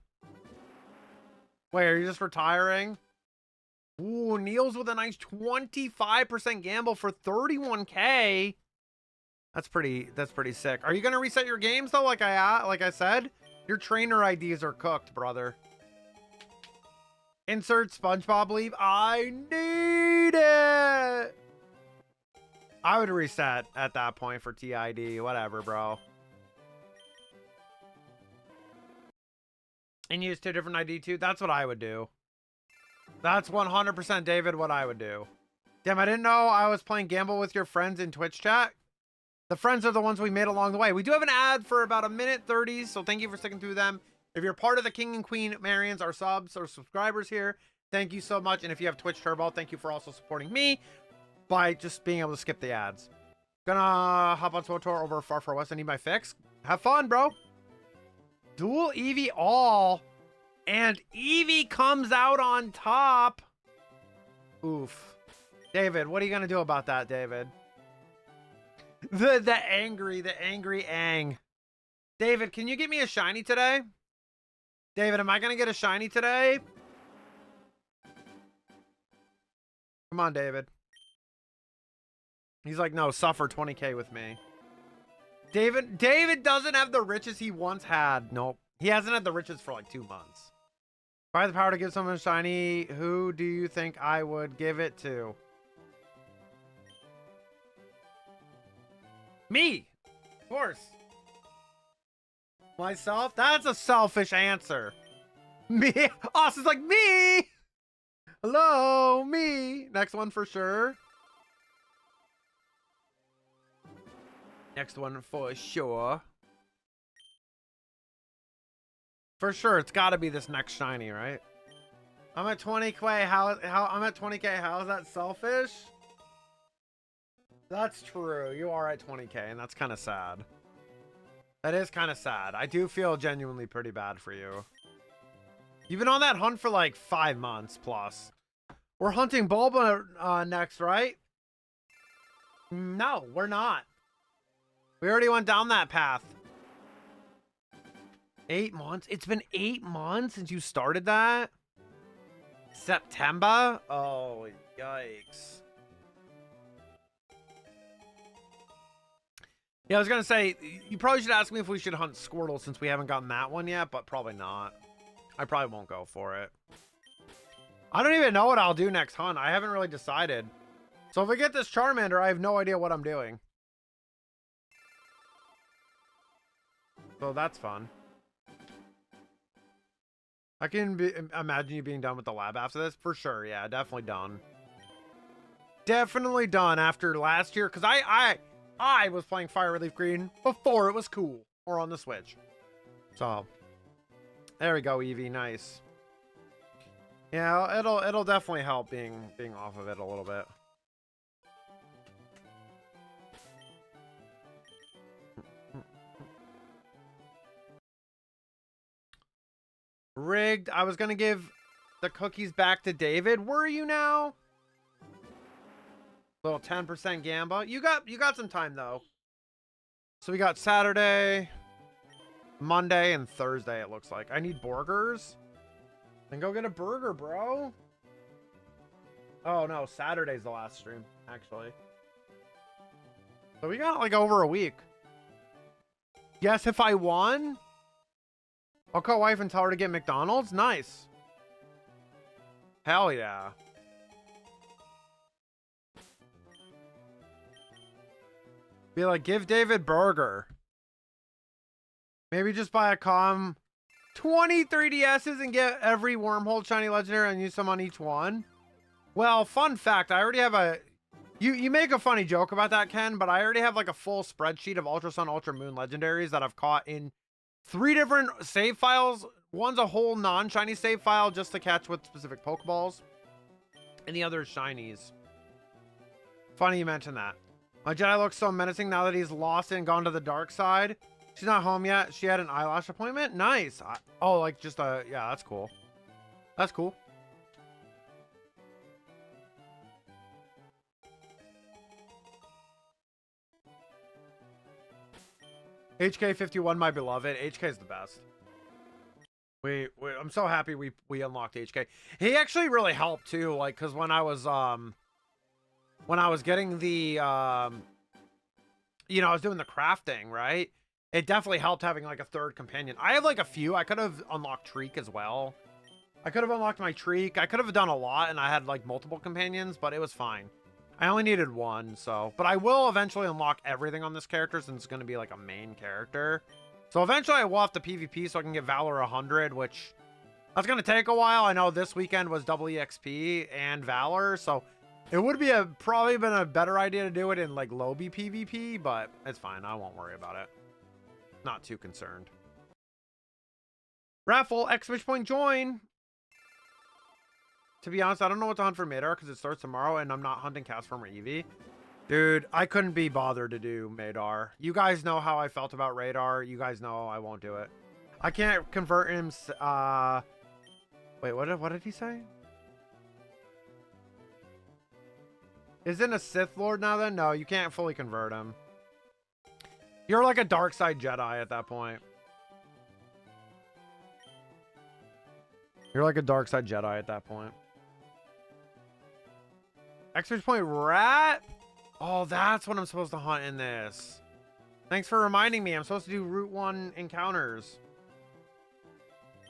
Wait, are you just retiring? Ooh, Neil's with a nice 25% gamble for 31K. That's pretty sick. Are you gonna reset your games though? Like I said, your trainer IDs are cooked, brother. Insert SpongeBob leave. I need it. I would reset at that point for TID. Whatever, bro. And use 2 different ID too. That's what I would do. That's 100% David what I would do. Damn, I didn't know I was playing Gamble with your friends in Twitch chat. The friends are the ones we made along the way. We do have an ad for about 1:30, so thank you for sticking through them. If you're part of the King and Queen Marians, our subs or subscribers here, thank you so much. And if you have Twitch Turbo, thank you for also supporting me by just being able to skip the ads. Gonna hop on SWTOR over Far Far West. I need my fix. Have fun, bro. Dual Eevee all. And Eevee comes out on top. Oof. David, what are you gonna do about that, David? The angry Ang. David, can you get me a shiny today? David, am I gonna get a shiny today? Come on, David. He's like, no, suffer 20K with me. David doesn't have the riches he once had. Nope. He hasn't had the riches for like 2 months. If I had the power to give someone a shiny, who do you think I would give it to? Me! Of course. Myself? That's a selfish answer. Me? Austin's like, me! Hello, me! Next one for sure. Next one for sure. For sure, it's got to be this next shiny, right? I'm at 20K. How I'm at 20K. How is that selfish? That's true. You are at 20K, and that's kind of sad. That is kind of sad. I do feel genuinely pretty bad for you. You've been on that hunt for like 5 months plus. We're hunting Bulba next, right? No, we're not. We already went down that path. 8 months? It's been 8 months since you started that? September? Oh, yikes. Yeah, I was going to say, you probably should ask me if we should hunt Squirtle since we haven't gotten that one yet, but probably not. I probably won't go for it. I don't even know what I'll do next hunt. I haven't really decided. So if I get this Charmander, I have no idea what I'm doing. So that's fun. I can imagine you being done with the lab after this. For sure, yeah, definitely done. Definitely done after last year. Because I was playing FireRed Leaf Green before it was cool. Or on the Switch. So, there we go, Eevee. Nice. Yeah, it'll definitely help being off of it a little bit. Rigged. I was gonna give the cookies back to David. Were you now? Little 10% gamba. You got some time though. So we got Saturday, Monday, and Thursday. It looks like I need burgers. Then go get a burger, bro. Oh no, Saturday's the last stream actually. So we got like over a week. Yes, if I won, I'll call wife and tell her to get McDonald's. Nice. Hell yeah. Be like, give David burger. Maybe just buy a com 20 3DSs and get every wormhole shiny legendary and use some on each one. Well, fun fact, I already have a... You make a funny joke about that, Ken, but I already have like a full spreadsheet of Ultra Sun, Ultra Moon legendaries that I've caught in 3 different save files. One's a whole non-shiny save file just to catch with specific Pokeballs. And the other is shinies. Funny you mentioned that. My Jedi looks so menacing now that he's lost and gone to the dark side. She's not home yet. She had an eyelash appointment. Nice. Oh, like just a... Yeah, that's cool. That's cool. HK51, my beloved. HK is the best. I'm so happy we unlocked HK. He actually really helped too, like, because when I was getting the you know, I was doing the crafting, right? It definitely helped having like a third companion. I have like a few. I could have unlocked Treek as well. I could have unlocked my Treek. I could have done a lot and I had like multiple companions, but it was fine. I only needed one, so... But I will eventually unlock everything on this character since it's going to be like a main character. So eventually I will have to PvP so I can get Valor 100, which... That's going to take a while. I know this weekend was double EXP and Valor, so... It would be probably been a better idea to do it in like lobby PvP, but it's fine. I won't worry about it. Not too concerned. Raffle, exclamation point join. To be honest, I don't know what to hunt for Madar because it starts tomorrow and I'm not hunting Castform or Eevee. Dude, I couldn't be bothered to do Madar. You guys know how I felt about Radar. You guys know I won't do it. I can't convert him. Wait, what did he say? Isn't a Sith Lord now then? No, you can't fully convert him. You're like a dark side Jedi at that point. You're like a dark side Jedi at that point. Exclamation point rat? Oh, that's what I'm supposed to hunt in this. Thanks for reminding me. I'm supposed to do Route 1 encounters.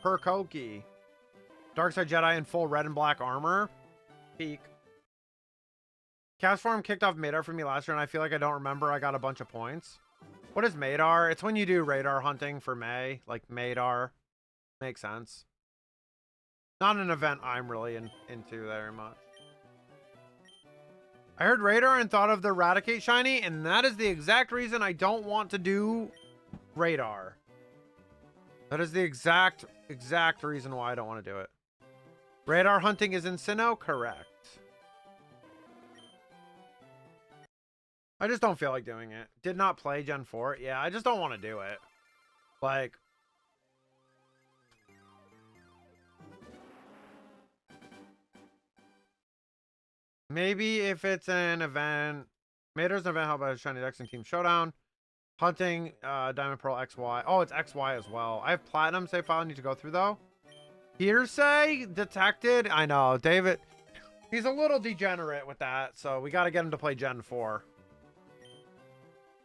Per Koki. Dark side Jedi in full red and black armor. Peak. Castform kicked off Madar for me last year, and I feel like I don't remember. I got a bunch of points. What is Madar? It's when you do radar hunting for May. Like Madar. Makes sense. Not an event I'm really into very much. I heard radar and thought of the Eradicate shiny, and that is the exact reason I don't want to do radar. That is the exact reason why I don't want to do it. Radar hunting is in Sinnoh? Correct. I just don't feel like doing it. Did not play Gen 4. Yeah, I just don't want to do it. Like... Maybe if it's an event... Mater's an event held by Shiny Dex and Team Showdown. Hunting, Diamond Pearl XY. Oh, it's XY as well. I have Platinum save file I need to go through, though. Hearsay detected. I know, David... He's a little degenerate with that, so we got to get him to play Gen 4.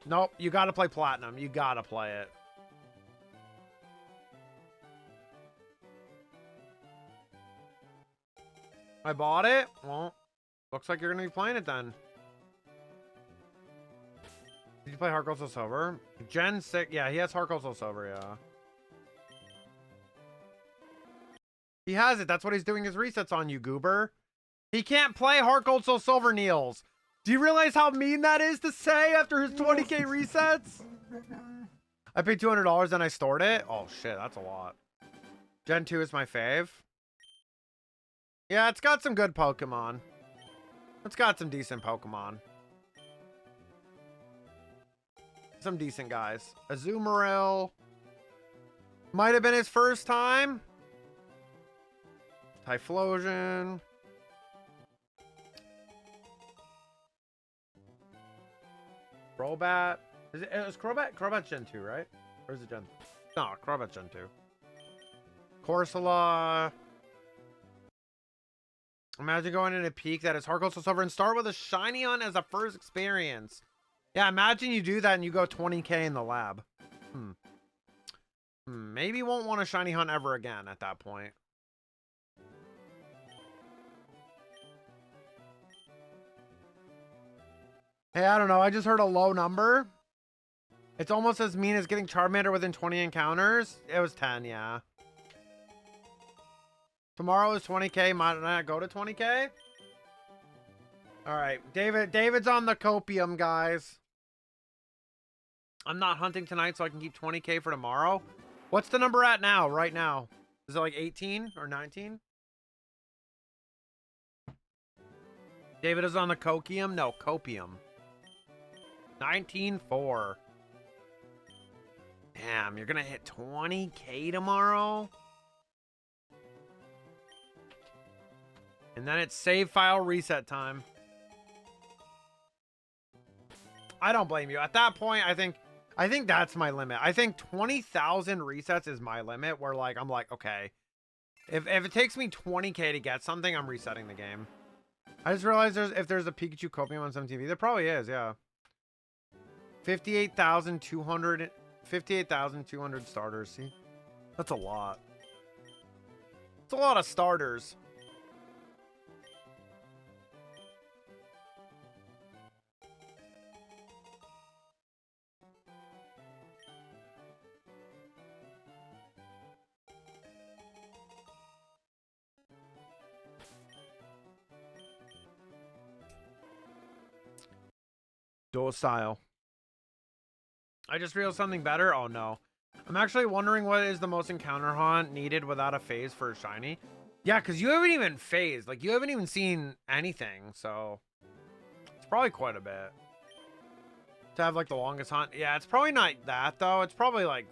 Nope, you got to play Platinum. You got to play it. I bought it? Well, looks like you're going to be playing it then. Did you play Heart Gold Soul Silver? Gen 6. Yeah, he has Heart Gold Soul Silver, yeah. He has it. That's what he's doing his resets on, you goober. He can't play Heart Gold Soul Silver, Niels. Do you realize how mean that is to say after his 20k resets? I paid $200 and I stored it. Oh shit, that's a lot. Gen 2 is my fave. Yeah, it's got some good Pokemon. It's got some decent Pokemon. Some decent guys. Azumarill. Might have been his first time. Typhlosion. Crobat. Is Crobat? Crobat's Gen 2, right? Or is it Gen... No, Crobat's Gen 2. Corsola. Imagine going in a peak that is Heart Gold Soul Silver and start with a shiny on as a first experience. Yeah, imagine you do that and you go 20k in the lab. Maybe won't want a shiny hunt ever again at that point. Hey, I don't know. I just heard a low number. It's almost as mean as getting Charmander within 20 encounters. It was 10, yeah. Tomorrow is 20k. Might not go to 20k? Alright. David's on the copium, guys. I'm not hunting tonight, so I can keep 20k for tomorrow. What's the number at now, right now? Is it like 18 or 19? David is on the copium? No, copium. 19.4. Damn, you're gonna hit 20k tomorrow? And then it's save file reset time. I don't blame you. At that point, I think that's my limit. I think 20,000 resets is my limit where like I'm like, okay. If it takes me 20k to get something, I'm resetting the game. I just realized if there's a Pikachu copium on some TV. There probably is, yeah. 58,200 starters. See? That's a lot. It's a lot of starters. Docile. I just realized something better. Oh no. I'm actually wondering what is the most encounter hunt needed without a phase for a shiny. Yeah, because you haven't even phased. Like, you haven't even seen anything. So, it's probably quite a bit. To have, like, the longest hunt. Yeah, it's probably not that, though. It's probably, like,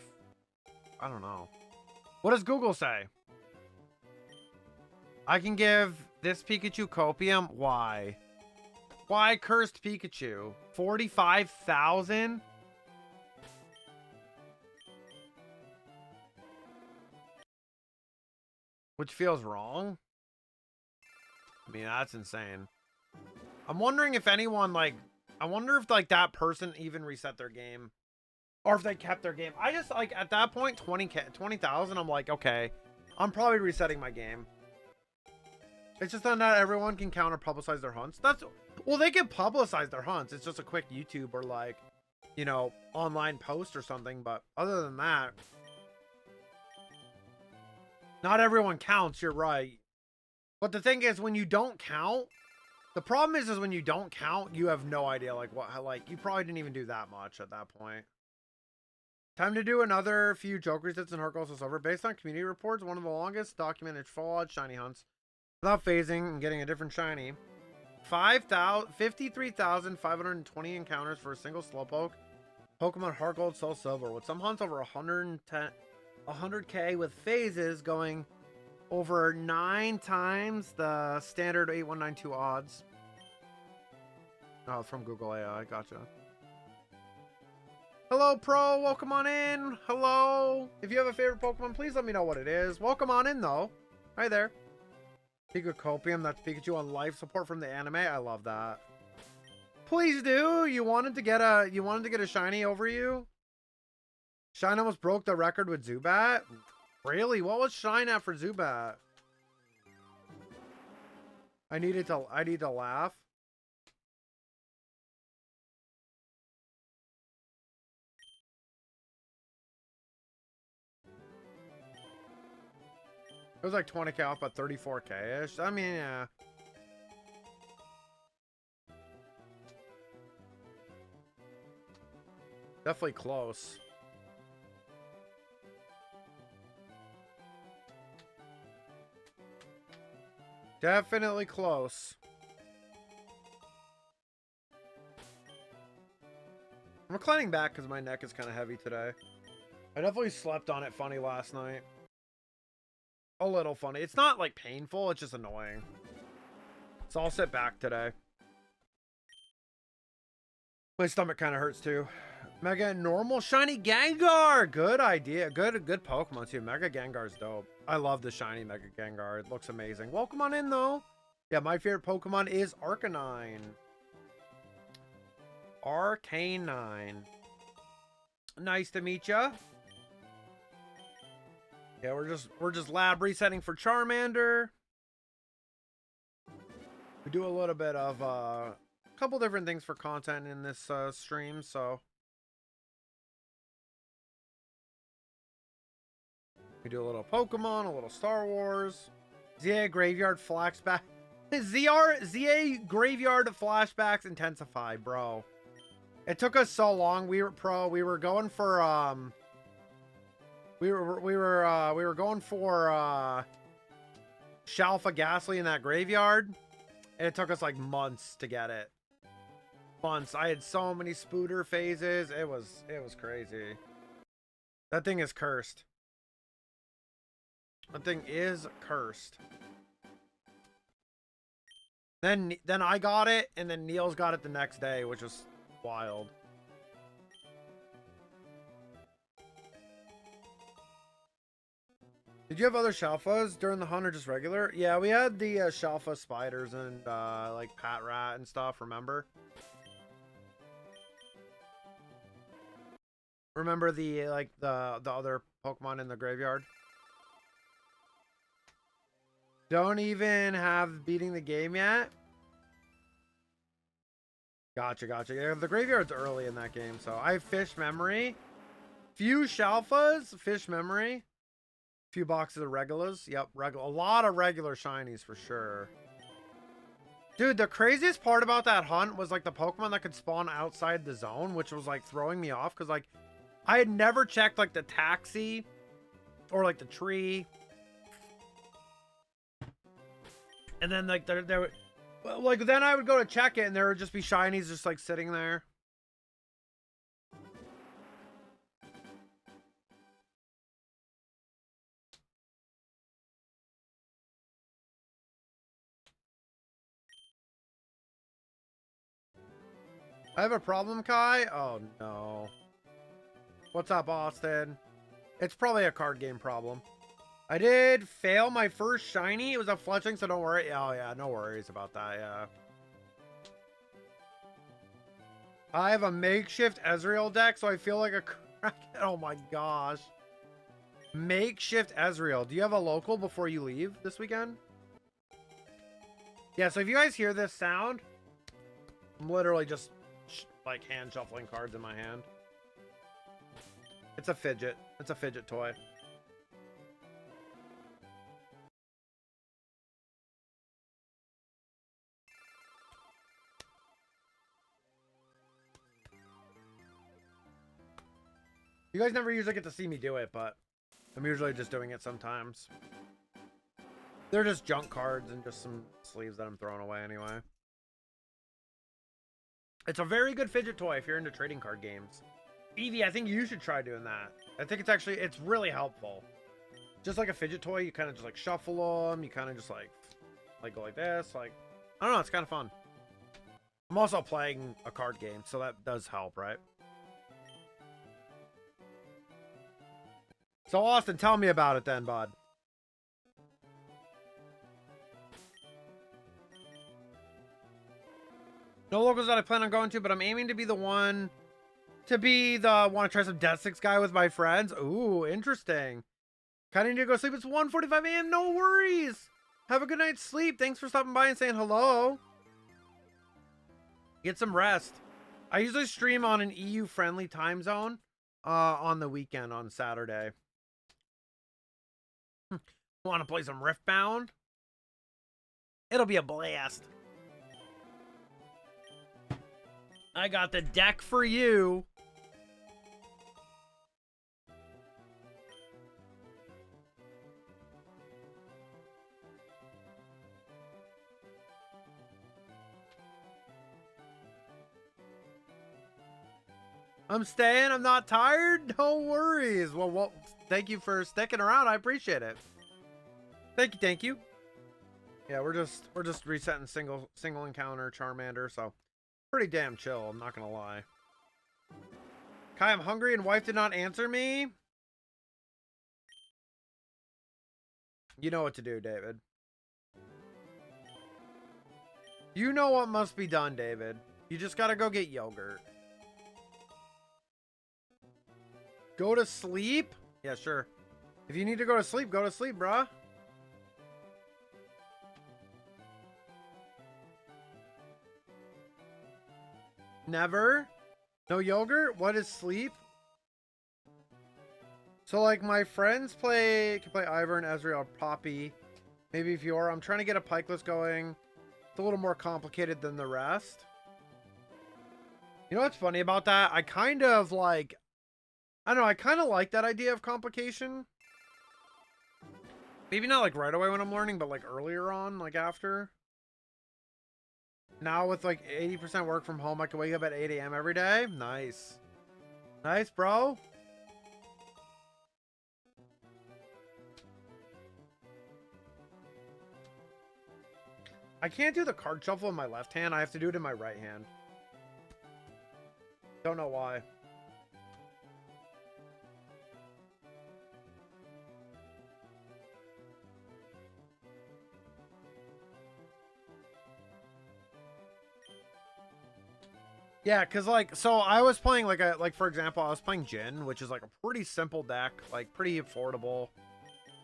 I don't know. What does Google say? I can give this Pikachu copium. Why? Why cursed Pikachu? 45,000? Which feels wrong. I mean, that's insane. I'm wondering if anyone, like... I wonder if, like, that person even reset their game. Or if they kept their game. I just, like, at that point, 20,000, I'm like, okay. I'm probably resetting my game. It's just that not everyone can counter publicize their hunts. That's... Well, they can publicize their hunts. It's just a quick YouTube or, like, you know, online post or something. But other than that... Not everyone counts, you're right. But the thing is, when you don't count, the problem is when you don't count, you have no idea, like, like, you probably didn't even do that much at that point. Time to do another few joke resets and Heart Goals is over. Based on community reports, one of the longest documented Fallout shiny hunts without phasing and getting a different shiny. 53,520 encounters for a single Slowpoke. Pokemon Heart Gold, Soul Silver. With some hunts over 100k with phases going over 9 times the standard 8192 odds. Oh, it's from Google AI. Gotcha. Hello, Pro. Welcome on in. Hello. If you have a favorite Pokemon, please let me know what it is. Welcome on in, though. Hi there. Pikacopium. That's Pikachu on life support from the anime. I love that. Please do. You wanted to get a shiny over you? Shine almost broke the record with Zubat? Really? What was Shine at for Zubat? I need to laugh. It was like 20k off, but 34k-ish. I mean, yeah. Definitely close. Definitely close. I'm reclining back because my neck is kind of heavy today. I definitely slept on it funny last night. A little funny. It's not like painful, it's just annoying. So I'll sit back today. My stomach kind of hurts too. Mega normal shiny Gengar. Good idea. Good Pokemon too. Mega Gengar's dope. I love the shiny Mega Gengar. It looks amazing. Welcome on in though. Yeah, my favorite Pokemon is Arcanine. Arcanine. Nice to meet ya. Yeah, we're just lab resetting for Charmander. We do a little bit of a couple different things for content in this stream, so we do a little Pokemon, a little Star Wars, ZA Graveyard flashback. ZA Graveyard flashbacks intensify, bro. It took us so long. We were going for we were going for Shalfa Ghastly in that graveyard, and it took us like months to get it. Months. I had so many spooter phases. It was crazy. That thing is cursed. That thing is cursed. Then I got it, and then Niels got it the next day, which was wild. Did you have other Shalfas during the hunt or just regular? Yeah, we had the Shalfa spiders and like Pat Rat and stuff, remember? Remember the like the other Pokemon in the graveyard? Don't even have beating the game yet? Gotcha. Yeah, the graveyard's early in that game, so I have Fish Memory. Few Shalfas, Fish Memory. Few boxes of regulars. Yep, a lot of regular shinies for sure. Dude, the craziest part about that hunt was like the Pokemon that could spawn outside the zone, which was like throwing me off because like I had never checked like the taxi or like the tree. And then like there like then I would go to check it and there would just be shinies just like sitting there. I have a problem, Kai? Oh no. What's up, Austin? It's probably a card game problem. I did fail my first shiny. It was a fletching, so don't worry. Oh, yeah, no worries about that, yeah. I have a makeshift Ezreal deck, so I feel like a crack. Oh my gosh. Makeshift Ezreal. Do you have a local before you leave this weekend? Yeah, so if you guys hear this sound, I'm literally just like hand shuffling cards in my hand. It's a fidget. It's a fidget toy. You guys never usually get to see me do it, but I'm usually just doing it sometimes. They're just junk cards and just some sleeves that I'm throwing away anyway. It's a very good fidget toy if you're into trading card games. Evie, I think you should try doing that. I think it's really helpful. Just like a fidget toy, you kind of just like shuffle them. You kind of just like go like this. Like, I don't know, it's kind of fun. I'm also playing a card game, so that does help, right? So Austin, tell me about it then, bud. No locals that I plan on going to, but I'm aiming to be the one to try some Death Six guy with my friends. Ooh, interesting. Kind of need to go sleep. It's 1:45 a.m. No worries. Have a good night's sleep. Thanks for stopping by and saying hello. Get some rest. I usually stream on an EU friendly time zone on the weekend on Saturday. Want to play some Riftbound? It'll be a blast. I got the deck for you. I'm staying. I'm not tired. No worries. Well, thank you for sticking around. I appreciate it. Thank you. Yeah, we're just resetting single encounter Charmander, so pretty damn chill, I'm not gonna lie. Kai, I'm hungry and wife did not answer me. You know what to do, David. You know what must be done, David. You just gotta go get yogurt. Go to sleep? Yeah, sure. If you need to go to sleep, bruh. Never? No yogurt? What is sleep? So, like, my friends can play Ivern, Ezreal, Poppy, maybe Fiora. I'm trying to get a Pikeless going. It's a little more complicated than the rest. You know what's funny about that? I kind of like, I don't know, I kind of like that idea of complication. Maybe not like right away when I'm learning, but like earlier on, like after. Now with like 80% work from home, I can wake up at 8 a.m. every day. Nice. Nice, bro. I can't do the card shuffle in my left hand. I have to do it in my right hand. Don't know why. Yeah, because like, so I was playing like for example, I was playing Jhin, which is like a pretty simple deck, like pretty affordable.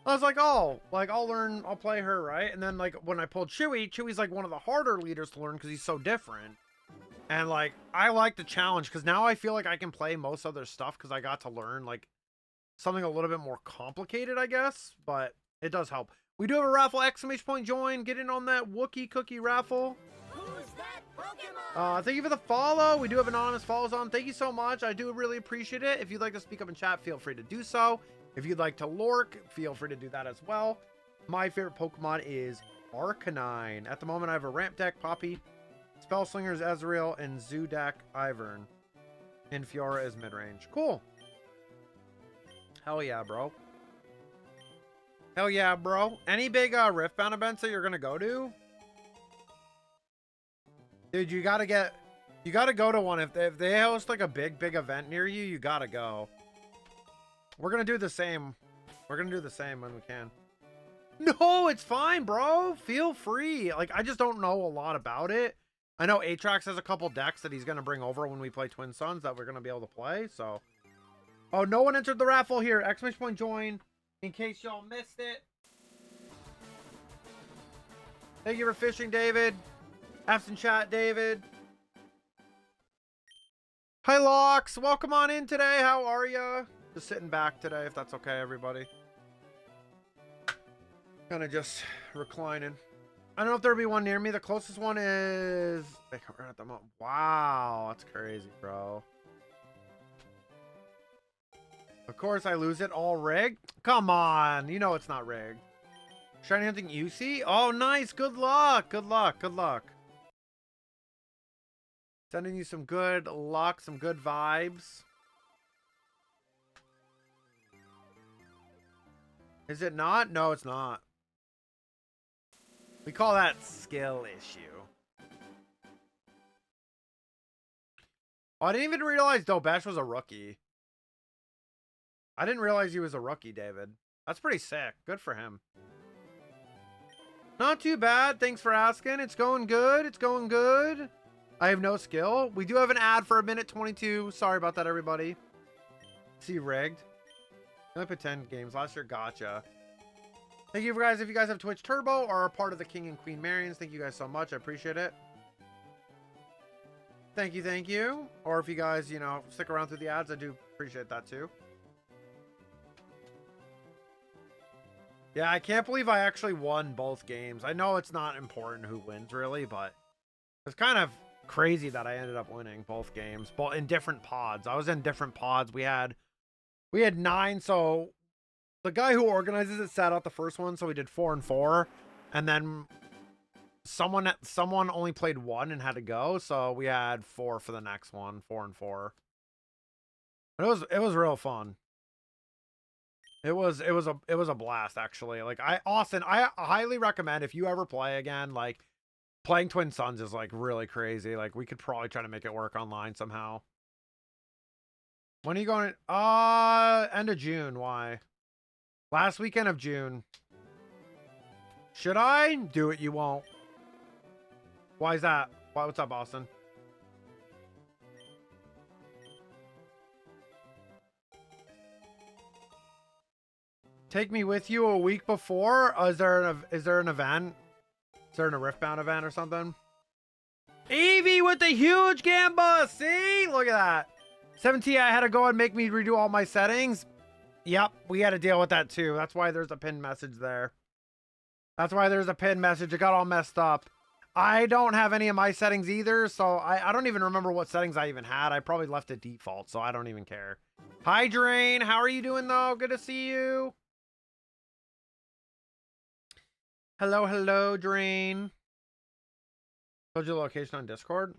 I was like, oh, like I'll play her, right? And then like when I pulled Chewy's like one of the harder leaders to learn because he's so different. And like, I like the challenge because now I feel like I can play most other stuff because I got to learn like something a little bit more complicated, I guess, but it does help. We do have a raffle, exclamation point join, get in on that Wookiee cookie raffle. Who's that Pokemon? Thank you for the follow. We do have anonymous follows on. Thank you so much. I do really appreciate it. If you'd like to speak up in chat, feel free to do so. If you'd like to lurk, feel free to do that as well. My favorite Pokemon is Arcanine. At the moment, I have a ramp deck, Poppy, Spell Slingers, Ezreal, and Zoo deck, Ivern. And Fiora is mid-range. Cool. Hell yeah, bro. Hell yeah, bro. Any big Riftbound events that you're going to go to? Dude, you gotta go to one. If they host like a big event near you, you gotta go. We're gonna do the same. We're gonna do the same when we can. No, it's fine, bro. Feel free. Like, I just don't know a lot about it. I know Aatrox has a couple decks that he's gonna bring over when we play Twin Suns that we're gonna be able to play, so. Oh, no one entered the raffle here. Exclamation point join. In case y'all missed it. Thank you for fishing, David. Absent chat, David. Hi, Locks. Welcome on in today. How are ya? Just sitting back today, if that's okay, everybody. Kind of just reclining. I don't know if there'll be one near me. The closest one is... Wow, that's crazy, bro. Of course, I lose it all rigged. Come on. You know it's not rigged. Shiny hunting UC? Oh, nice. Good luck. Good luck. Good luck. Sending you some good luck, some good vibes. Is it not? No, it's not. We call that skill issue. Oh, I didn't even realize Dobesh was a rookie. I didn't realize he was a rookie, David. That's pretty sick. Good for him. Not too bad. Thanks for asking. It's going good. It's going good. I have no skill. We do have an ad for 1:22. Sorry about that, everybody. See, rigged. I only put 10 games last year. Gotcha. Thank you, guys. If you guys have Twitch Turbo or are part of the King and Queen Marians, thank you guys so much. I appreciate it. Thank you, thank you. Or if you guys, you know, stick around through the ads, I do appreciate that too. Yeah, I can't believe I actually won both games. I know it's not important who wins, really, but it's kind of crazy that I ended up winning both games, but in different pods. I was in different pods. We had 9, so the guy who organizes it sat out the first one, so we did 4 and 4, and then someone only played 1 and had to go, so we had 4 for the next one, 4 and 4. But it was real fun. It was a blast, actually. Like, Austin, I highly recommend if you ever play again, like, playing Twin Suns is like really crazy. Like, we could probably try to make it work online somehow. When are you going? End of June. Why? Last weekend of June. Should I do it? You won't. Why is that? Why? What's up, Austin? Take me with you a week before? Is there an event? Is there an Riftbound event or something? Evie with the huge gamba. See? Look at that. 7T, I had to go and make me redo all my settings. Yep, we had to deal with that too. That's why there's a pinned message there. That's why there's a pinned message. It got all messed up. I don't have any of my settings either, so I don't even remember what settings I even had. I probably left it default, so I don't even care. Hi, Drain. How are you doing, though? Good to see you. Hello, hello, Drain. Told you the location on Discord.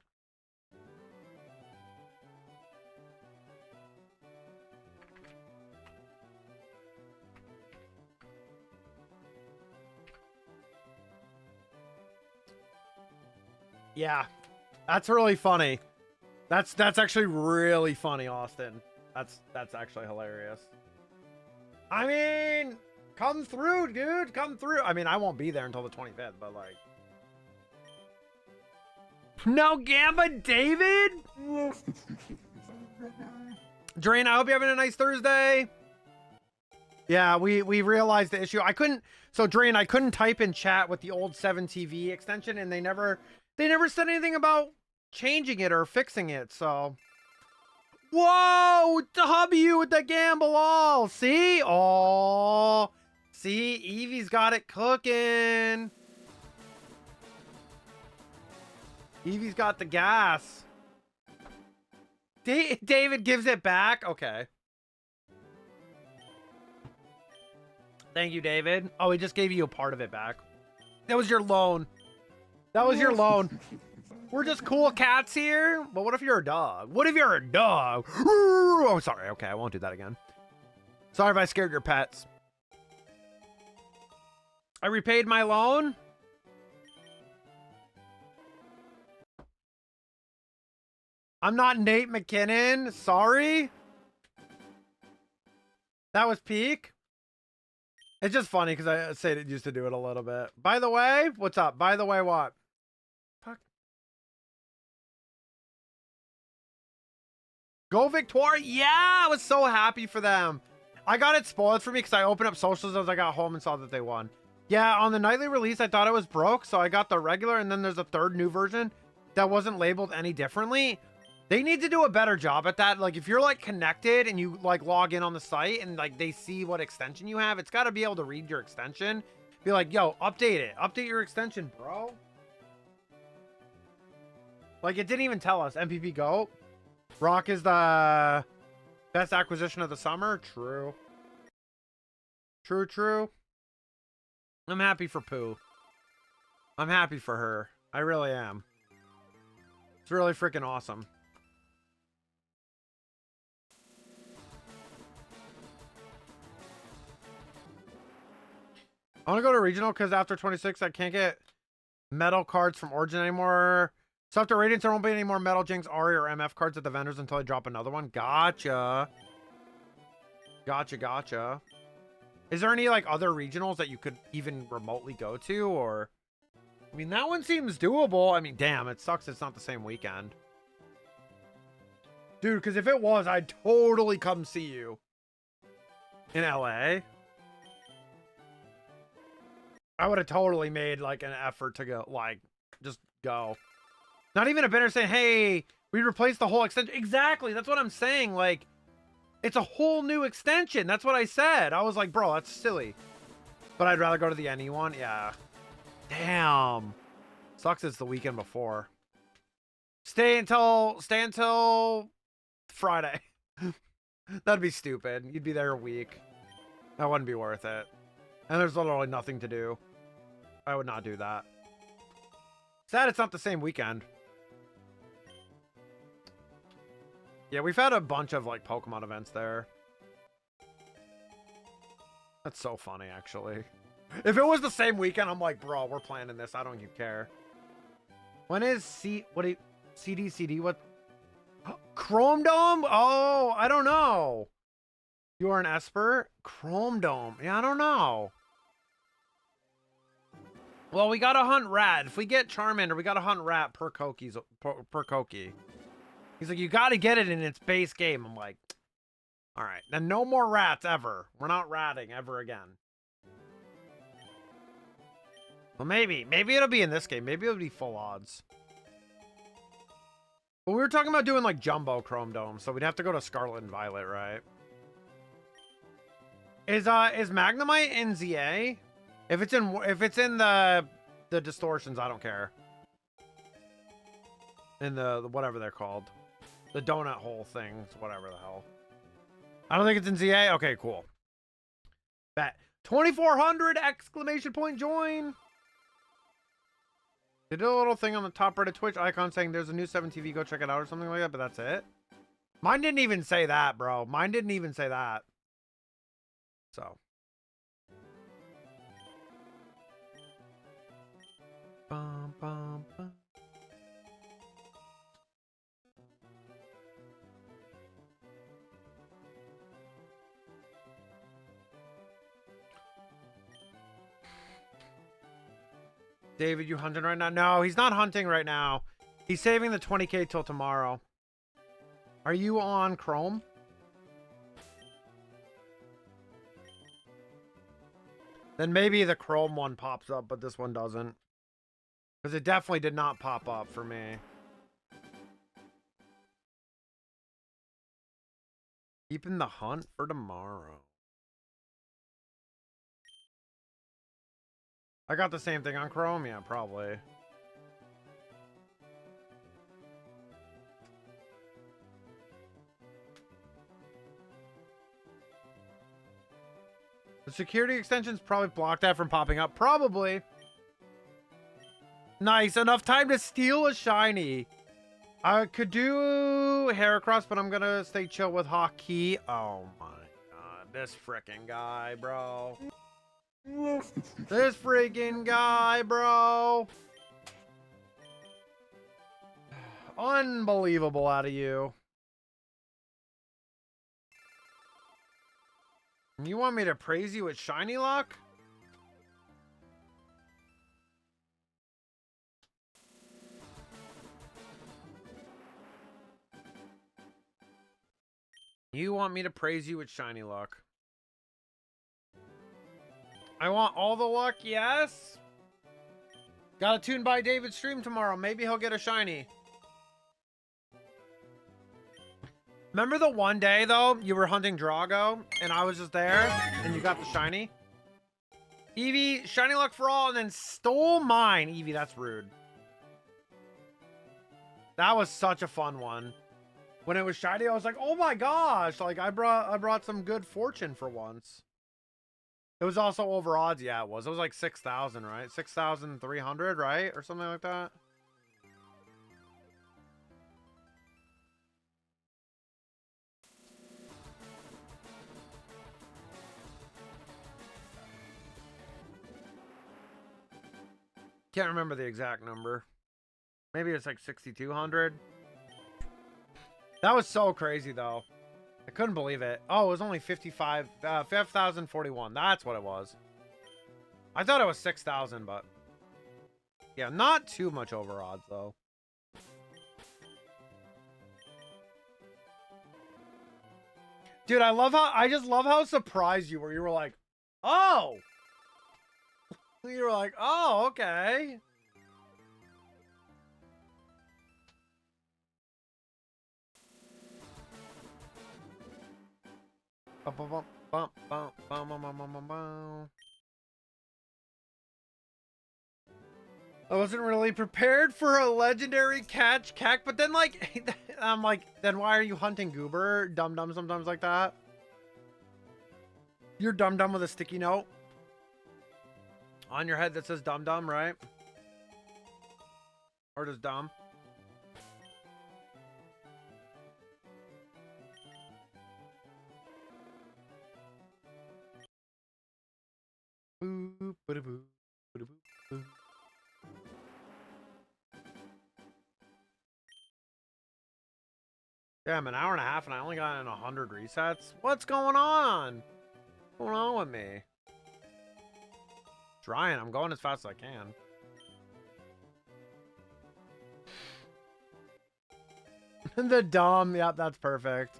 Yeah, that's really funny. That's actually really funny, Austin. That's actually hilarious. I mean, come through, dude. Come through. I mean, I won't be there until the 25th, but like, no Gamba, David. Drain, I hope you're having a nice Thursday. Yeah, we realized the issue. I couldn't. So Drain, I couldn't type in chat with the old 7TV extension, and they never said anything about changing it or fixing it. So, whoa, W with the gamble all. See? Oh, see, Evie's got it cooking. Evie's got the gas. David gives it back. Okay. Thank you, David. Oh, he just gave you a part of it back. That was your loan. That was your loan. We're just cool cats here. But what if you're a dog? What if you're a dog? Oh, sorry. Okay, I won't do that again. Sorry if I scared your pets. I repaid my loan. I'm not Nate McKinnon. Sorry. That was peak. It's just funny because I said it used to do it a little bit. By the way, what's up? By the way, what? Fuck. Go Victoria. Yeah, I was so happy for them. I got it spoiled for me because I opened up socials as I got home and saw that they won. Yeah, on the nightly release, I thought it was broke, so I got the regular, and then there's a third new version that wasn't labeled any differently. They need to do a better job at that. Like, if you're, like, connected and you, like, log in on the site and, like, they see what extension you have, it's got to be able to read your extension. Be like, yo, update it. Update your extension, bro. Like, it didn't even tell us. MPP Go. Rock is the best acquisition of the summer. True. True, true. I'm happy for Pooh. I'm happy for her. I really am. It's really freaking awesome. I want to go to regional because after 26, I can't get metal cards from Origin anymore. So after Radiance, there won't be any more Metal Jinx, Ari, or MF cards at the vendors until I drop another one. Gotcha. Gotcha, gotcha. Is there any, like, other regionals that you could even remotely go to, or... I mean, that one seems doable. I mean, damn, it sucks it's not the same weekend. Dude, because if it was, I'd totally come see you. In LA. I would have totally made, like, an effort to go, like, just go. Not even a banner saying, hey, we replaced the whole extension. Exactly, that's what I'm saying. Like, it's a whole new extension. That's what I said. I was like, bro, that's silly. But I'd rather go to the NE one. Yeah. Damn. Sucks it's the weekend before. Stay until Friday. That'd be stupid. You'd be there a week. That wouldn't be worth it. And there's literally nothing to do. I would not do that. Sad it's not the same weekend. Yeah, we've had a bunch of, like, Pokemon events there. That's so funny, actually. If it was the same weekend, I'm like, bro, we're planning this. I don't even care. When is CD? What? Chrome Dome? Oh, I don't know. You are an Esper? Chrome Dome. Yeah, I don't know. Well, we gotta hunt rat. If we get Charmander, we gotta hunt rat per Koki. He's like, you gotta get it in its base game. I'm like, All right, then no more rats ever. We're not ratting ever again. Well, maybe it'll be in this game. Maybe it'll be full odds. But we were talking about doing like jumbo chrome dome, so we'd have to go to Scarlet and Violet, right? Is Magnemite in ZA? If it's in the distortions, I don't care. In the whatever they're called, the donut hole things, whatever the hell. I don't think it's in ZA. Okay, cool. Bet 2400 exclamation point join. They did a little thing on the top right of Twitch icon saying there's a new 7TV, go check it out or something like that, but that's it. Mine didn't even say that, bro. Mine didn't even say that. So. Bum, bum, bum. David, you hunting right now? No, he's not hunting right now. He's saving the 20K till tomorrow. Are you on Chrome? Then maybe the Chrome one pops up, but this one doesn't. Because it definitely did not pop up for me. Keeping the hunt for tomorrow. I got the same thing on Chrome? Yeah, probably. The security extensions probably blocked that from popping up. Probably. Nice. Enough time to steal a shiny. I could do Heracross, but I'm going to stay chill with Hockey. Oh my god. This freaking guy, bro. This freaking guy, bro. Unbelievable out of you. You want me to praise you with shiny luck? You want me to praise you with shiny luck? I want all the luck, yes. Gotta tune by David's stream tomorrow. Maybe he'll get a shiny. Remember the one day, though, you were hunting Drago, and I was just there, and you got the shiny? Evie, shiny luck for all, and then stole mine. Evie, that's rude. That was such a fun one. When it was shiny, I was like, oh my gosh. Like, I brought some good fortune for once. It was also over odds. Yeah, it was. It was like 6,000, right? 6,300, right? Or something like that. Can't remember the exact number. Maybe it's like 6,200. That was so crazy, though. I couldn't believe it. Oh, it was only 5,041. That's what it was. I thought it was 6,000, but yeah, not too much over odds, though. Dude, I just love how surprised you were. You were like, oh! You were like, oh, okay. I wasn't really prepared for a legendary catch cack, but then like I'm like, then why are you hunting Goober? Dum dum sometimes like that. You're dum dum with a sticky note on your head that says dum dum, right? Or just dumb. Boop, ba-da-boop, ba-da-boop, boop. Yeah, I'm an hour and a half and I only got in 100 resets. What's going on? What's going on with me? Trying. I'm going as fast as I can. The dumb. Yep, that's perfect.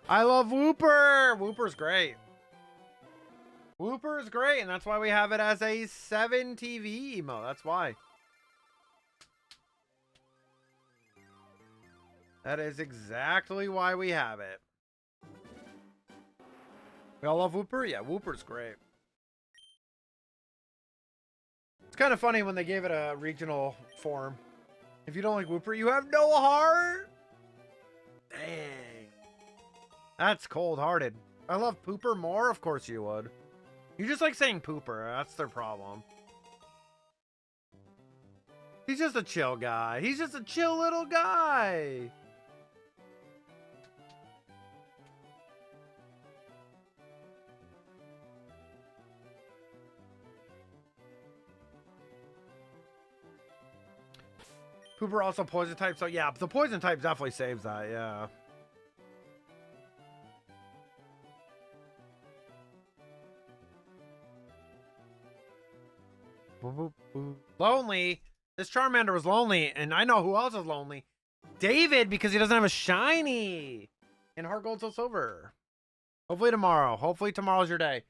I love Whooper. Whooper's great. Whooper's great, and that's why we have it as a 7 TV emo. That's why. That is exactly why we have it. We all love Whooper? Yeah, Whooper's great. It's kind of funny when they gave it a regional form. If you don't like Whooper, you have no heart? Dang. That's cold-hearted. I love Pooper more? Of course you would. You just like saying Pooper. That's their problem. He's just a chill guy. He's just a chill little guy. Pooper also poison type, so yeah, the poison type definitely saves that, yeah. Lonely. This Charmander was lonely, and I know who else is lonely. David, because he doesn't have a shiny. And Heart Gold Soul Silver. Hopefully tomorrow. Hopefully tomorrow's your day.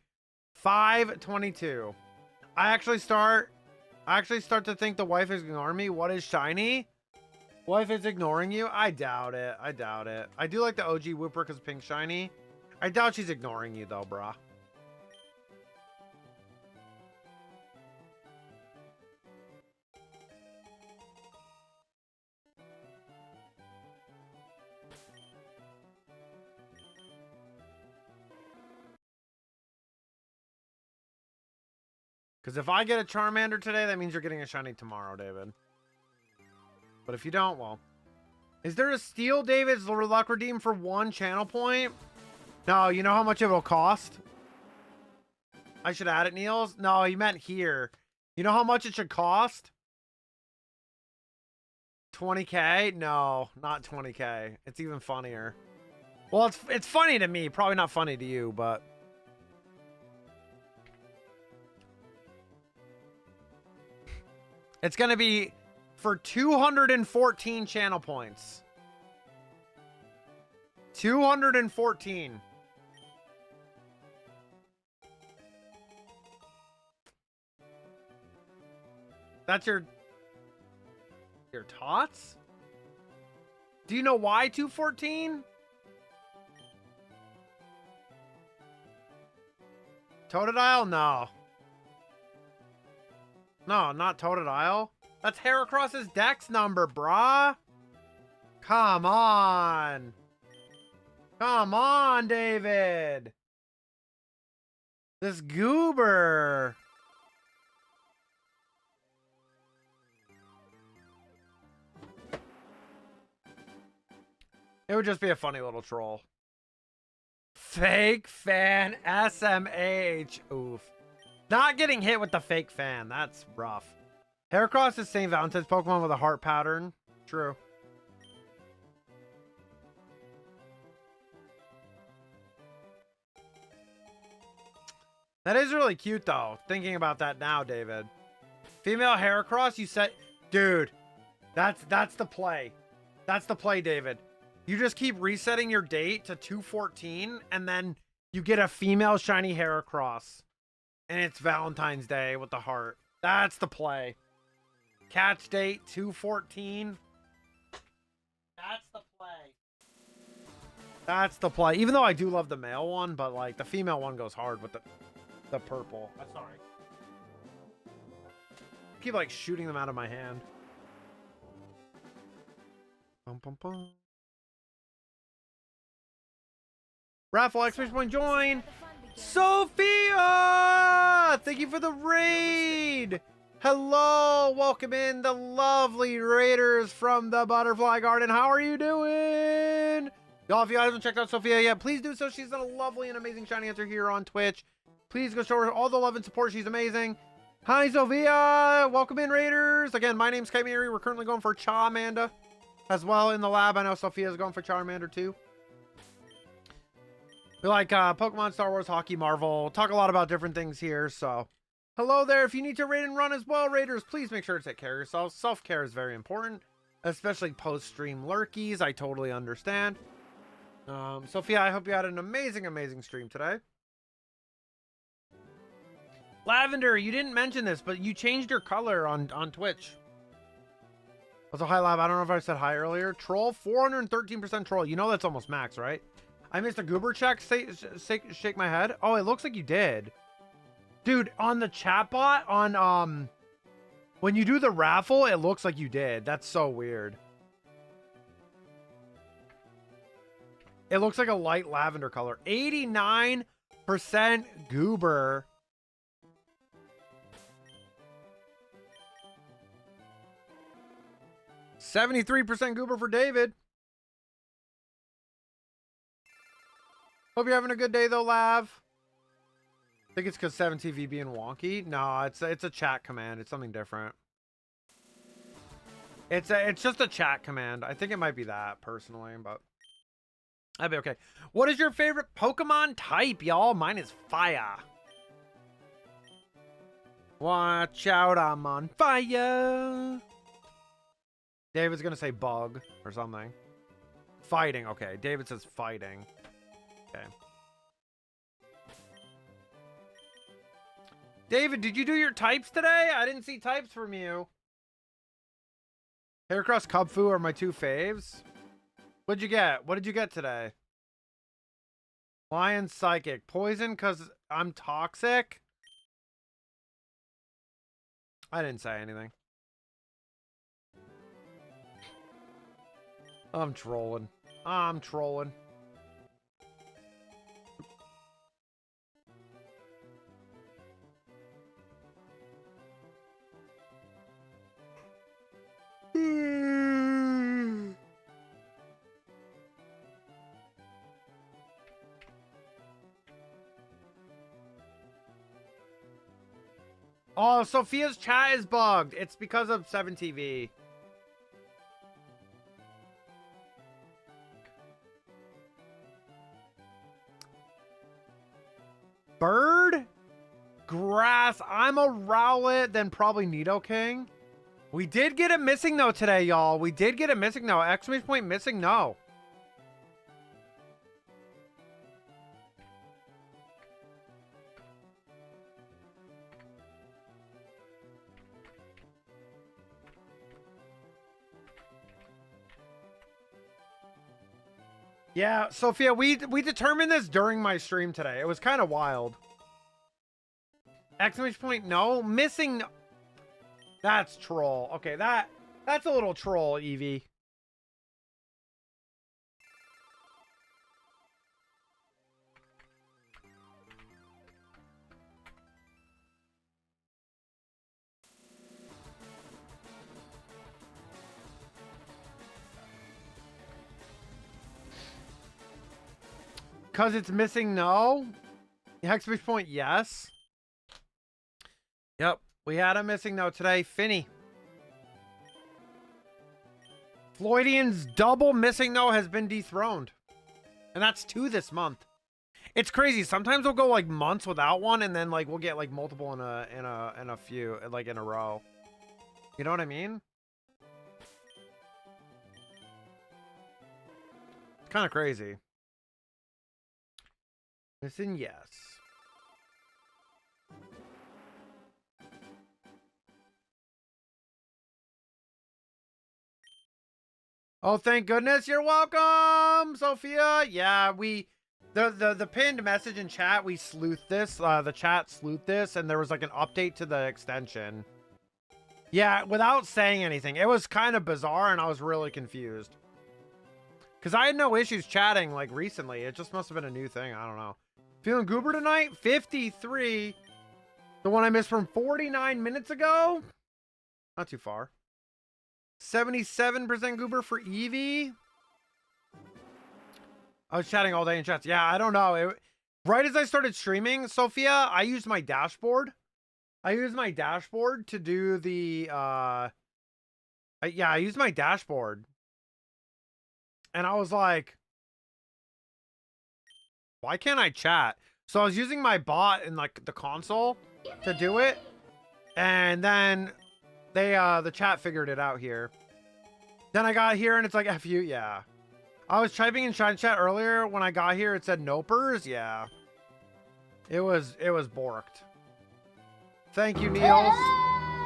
5:22. I actually start to think the wife is ignoring me. What is shiny? Wife is ignoring you? I doubt it. I doubt it. I do like the OG Whooper because pink shiny. I doubt she's ignoring you though, brah. Because if I get a Charmander today, that means you're getting a shiny tomorrow, David. But if you don't, well. Is there a steal, David's luck redeem for 1 channel point? No, you know how much it will cost? I should add it, Niels? No, he meant here. You know how much it should cost? 20K? No, not 20K. It's even funnier. Well, it's funny to me. Probably not funny to you, but... It's going to be for 214 channel points. 214. That's your tots? Do you know why 214? Totodile? No. No, not Totodile. That's Heracross's dex number, brah. Come on. Come on, David. This goober. It would just be a funny little troll. Fake fan SMH. Oof. Not getting hit with the fake fan. That's rough. Heracross is St. Valentine's Pokemon with a heart pattern. True. That is really cute, though. Thinking about that now, David. Female Heracross, you said... Dude, that's the play. That's the play, David. You just keep resetting your date to 214, and then you get a female shiny Heracross. And it's Valentine's Day with the heart. That's the play. Catch date 214. That's the play. That's the play. Even though I do love the male one, but like the female one goes hard with the purple. I'm sorry. I keep like shooting them out of my hand. Bum, bum, bum. Raffle exclamation point join. Sophia! Thank you for the raid! Hello! Welcome in the lovely raiders from the Butterfly Garden. How are you doing? Y'all, if you guys haven't checked out Sophia yet, please do so. She's a lovely and amazing shiny answer here on Twitch. Please go show her all the love and support. She's amazing. Hi, Sophia! Welcome in, raiders! Again, my name's Chimera. We're currently going for Charmander as well in the lab. I know Sophia's going for Charmander too. We like Pokemon, Star Wars, hockey, Marvel. Talk a lot about different things here, so. Hello there. If you need to raid and run as well, raiders, please make sure to take care of yourself. Self-care is very important, especially post-stream lurkies. I totally understand. Sophia, I hope you had an amazing, amazing stream today. Lavender, you didn't mention this, but you changed your color on Twitch. Also, hi, Lav. I don't know if I said hi earlier. Troll, 413% troll. You know that's almost max, right? I missed a goober check. Shake my head. Oh, it looks like you did. Dude, on the chatbot, on, when you do the raffle, it looks like you did. That's so weird. It looks like a light lavender color. 89% goober. $73% goober for David. Hope you're having a good day though, Lav. I think it's because 7TV being wonky. No, it's a chat command. It's something different. It's just a chat command. I think it might be that personally, but I'd be okay. What is your favorite Pokemon type, y'all? Mine is fire. Watch out, I'm on fire. David's gonna say bug or something. Fighting. Okay, David says fighting. Okay. David, did you do your types today? I didn't see types from you. Haircross, Cubfu are my two faves. What'd you get? What did you get today? Lion, Psychic. Poison because I'm toxic? I didn't say anything. I'm trolling. I'm trolling. Oh, Sophia's chat is bugged. It's because of 7TV. Bird? Grass. I'm a Rowlet, then probably Nidoking. We did get a missing no today, y'all. We did get a missing no. Exclamation point missing no. Yeah, Sophia, we determined this during my stream today. It was kind of wild. Exclamation point no. Missing no. That's troll. Okay, that's a little troll, Evie. Because it's missing no. Exclamation point yes. Yep. We had a missing no today. Finny. Floydian's double missing no has been dethroned. And that's 2 this month. It's crazy. Sometimes we'll go like months without one, and then like we'll get like multiple in a few, like in a row. You know what I mean? It's kind of crazy. Missing yes. Oh, thank goodness. You're welcome, Sophia. Yeah, the pinned message in chat, we sleuthed this. The chat sleuthed this, and there was like an update to the extension. Yeah, without saying anything. It was kind of bizarre, and I was really confused. Because I had no issues chatting like recently. It just must have been a new thing. I don't know. Feeling goober tonight? 53. The one I missed from 49 minutes ago? Not too far. 77% goober for Eevee. I was chatting all day in chats. Yeah, I don't know. Right as I started streaming, Sophia, I used my dashboard. I used my dashboard to do the... I used my dashboard. And I was like... Why can't I chat? So I was using my bot in like the console to do it. And then they the chat figured it out here. Then I got here and it's like F you, yeah. I was typing in Shine Chat earlier. When I got here, it said Nopers. Yeah. It was borked. Thank you, Niels.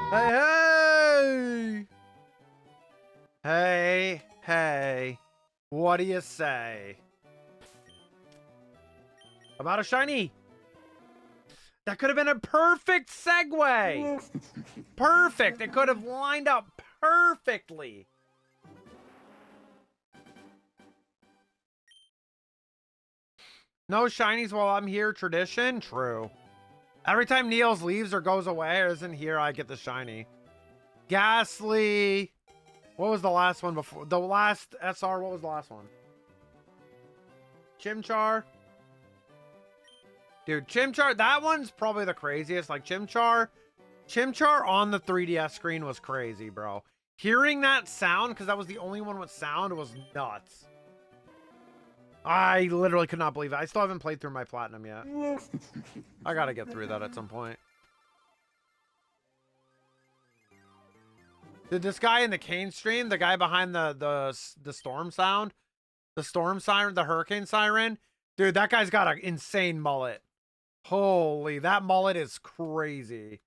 Hey, hey! Hey, hey. What do you say? About a shiny. That could have been a perfect segue. Perfect. It could have lined up perfectly. No shinies while I'm here. Tradition? True. Every time Niels leaves or goes away or isn't here, I get the shiny. Ghastly. What was the last one before? The last SR, what was the last one? Chimchar. Dude, Chimchar, that one's probably the craziest. Like, Chimchar on the 3DS screen was crazy, bro. Hearing that sound, because that was the only one with sound, was nuts. I literally could not believe it. I still haven't played through my Platinum yet. I gotta get through that at some point. Did this guy in the Kane stream, the guy behind the storm sound, the storm siren, the hurricane siren, dude, that guy's got an insane mullet. Holy, that mullet is crazy.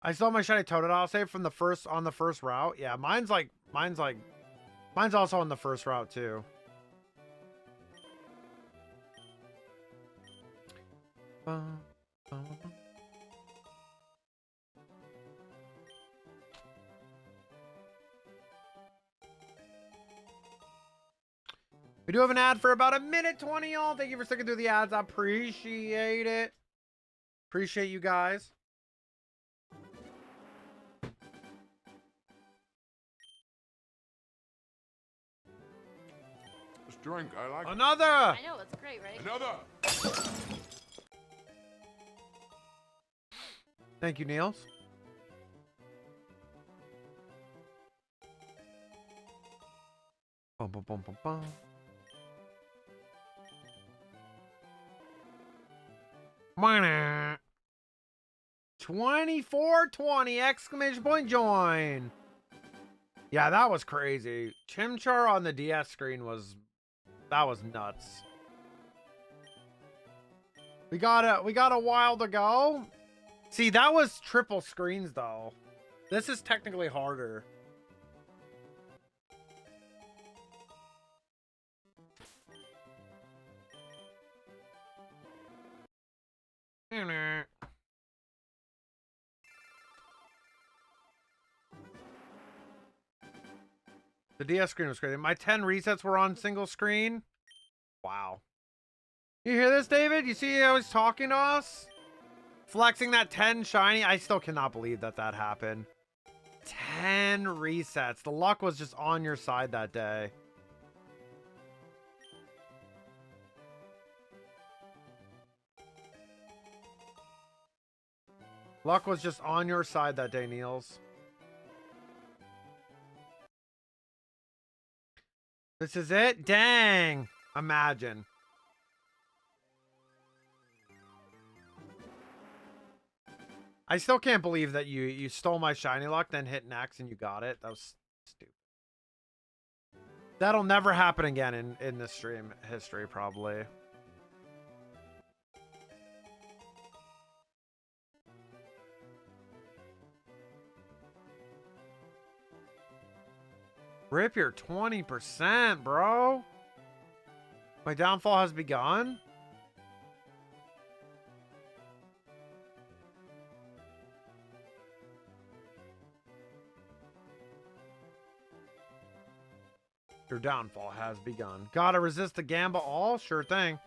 I saw my shiny Totodile save from the first route. Yeah, mine's also on the first route too. We do have an ad for about a minute 20, y'all. Thank you for sticking through the ads. I appreciate it. Appreciate you guys. This drink, I like it. Another. I know, it's great, right? Another. Thank you, Niels. Bum, bum, bum, bum, bum. 2420 exclamation point join. Yeah, that was crazy. Chimchar on the DS screen was nuts. We got a while to go. See, that was triple screens though. This is technically harder. The DS screen was crazy. My 10 resets were on single screen. Wow. You hear this, David? You see how he's talking to us? Flexing that 10 shiny. I still cannot believe that happened. 10 resets. The luck was just on your side that day. Luck was just on your side that day, Niels. This is it? Dang. Imagine. I still can't believe that you stole my shiny luck, then hit next and you got it. That was stupid. That'll never happen again in this stream history, probably. Rip your 20%, bro. My downfall has begun. Your downfall has begun. Gotta resist the gamble all? Sure thing.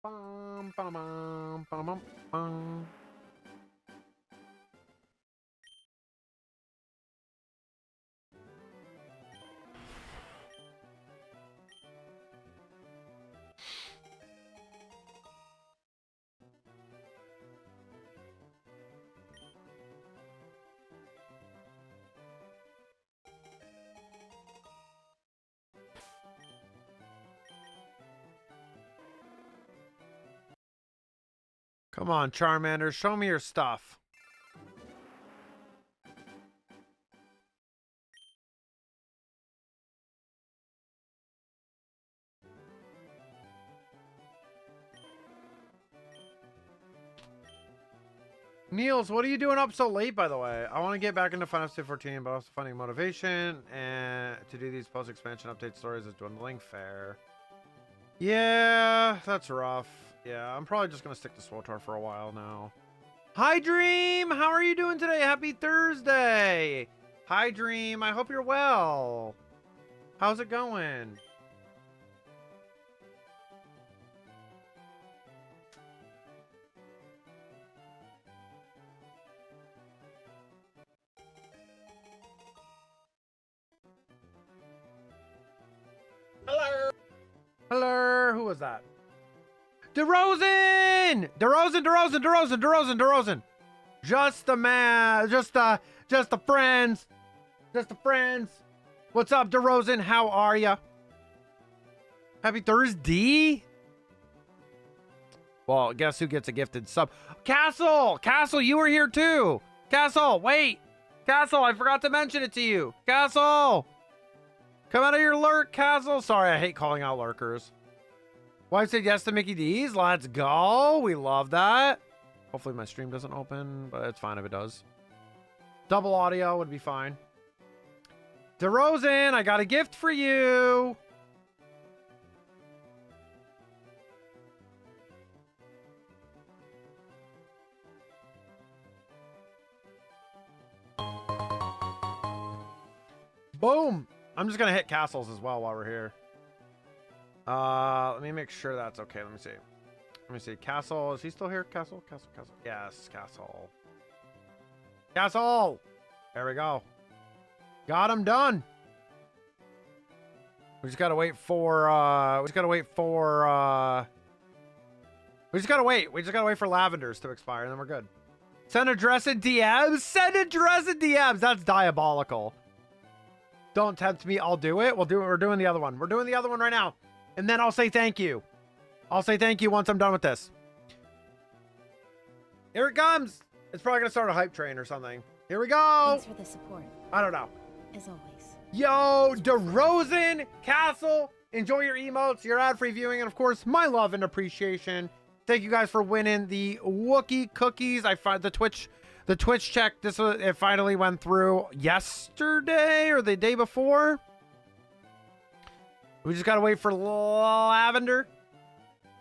Bum, bum, bum, bum, bum, bum. Come on, Charmander, show me your stuff. Niels, what are you doing up so late, by the way? I want to get back into Final Fantasy 14, but also finding motivation and to do these post-expansion update stories is dwindling. Fair. Yeah, that's rough. Yeah, I'm probably just going to stick to SWTOR for a while now. Hi, Dream! How are you doing today? Happy Thursday! Hi, Dream. I hope you're well. How's it going? Hello. Hello. Who was that? DeRozan! DeRozan! Just the man. Just the friends. Just the friends. What's up, DeRozan? How are ya? Happy Thursday. Well, guess who gets a gifted sub? Castle! Castle, you were here too. Castle, wait. Castle, I forgot to mention it to you. Castle! Come out of your lurk, Castle. Sorry, I hate calling out lurkers. Wife said yes to Mickey D's. Let's go. We love that. Hopefully my stream doesn't open, but it's fine if it does. Double audio would be fine. DeRozan, I got a gift for you. Boom. I'm just going to hit castles as well while we're here. Let me make sure that's okay. Let me see. Let me see. Castle. Is he still here? Castle? Castle? Castle? Yes, Castle. Castle! There we go. Got him done. We just gotta wait for, we just gotta wait for Lavenders to expire, and then we're good. Send address in DMs? Send address in DMs! That's diabolical. Don't tempt me. I'll do it. We're doing the other one. We're doing the other one right now. And then I'll say thank you. I'll say thank you once I'm done with this. Here it comes. It's probably going to start a hype train or something. Here we go. Thanks for the support. I don't know. As always. Yo, DeRozan, Castle. Enjoy your emotes, your ad-free viewing, and of course, my love and appreciation. Thank you guys for winning the Wookiee cookies. I find the Twitch check. It finally went through yesterday or the day before. We just gotta wait for Lavender.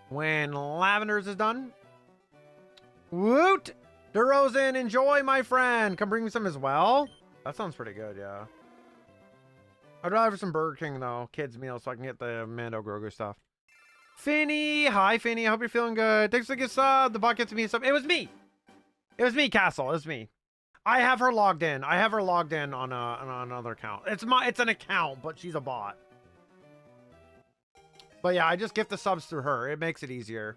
When Lavender's is done, woot! DeRozan, enjoy, my friend. Come bring me some as well. That sounds pretty good, yeah. I'd rather have some Burger King though, kids meal, so I can get the Mando Grogu stuff. Finny, hi Finny. I hope you're feeling good. Thanks for the gift sub. The bot gets me some. It was me. It was me, Castle. It was me. I have her logged in. I have her logged in on another account. It's an account, but she's a bot. But yeah, I just gift the subs through her. It makes it easier.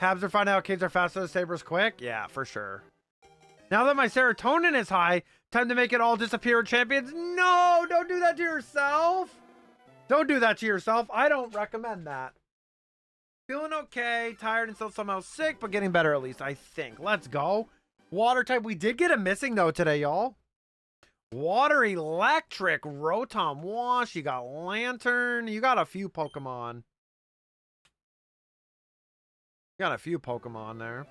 Habs are finding out kids are faster than sabers quick. Yeah, for sure. Now that my serotonin is high, time to make it all disappear, champions. No, don't do that to yourself. Don't do that to yourself. I don't recommend that. Feeling okay, tired and still somehow sick, but getting better at least, I think. Let's go. Water type. We did get a missing though today, y'all. Water electric. Rotom Wash. You got Lantern. You got a few Pokemon. You got a few Pokemon there.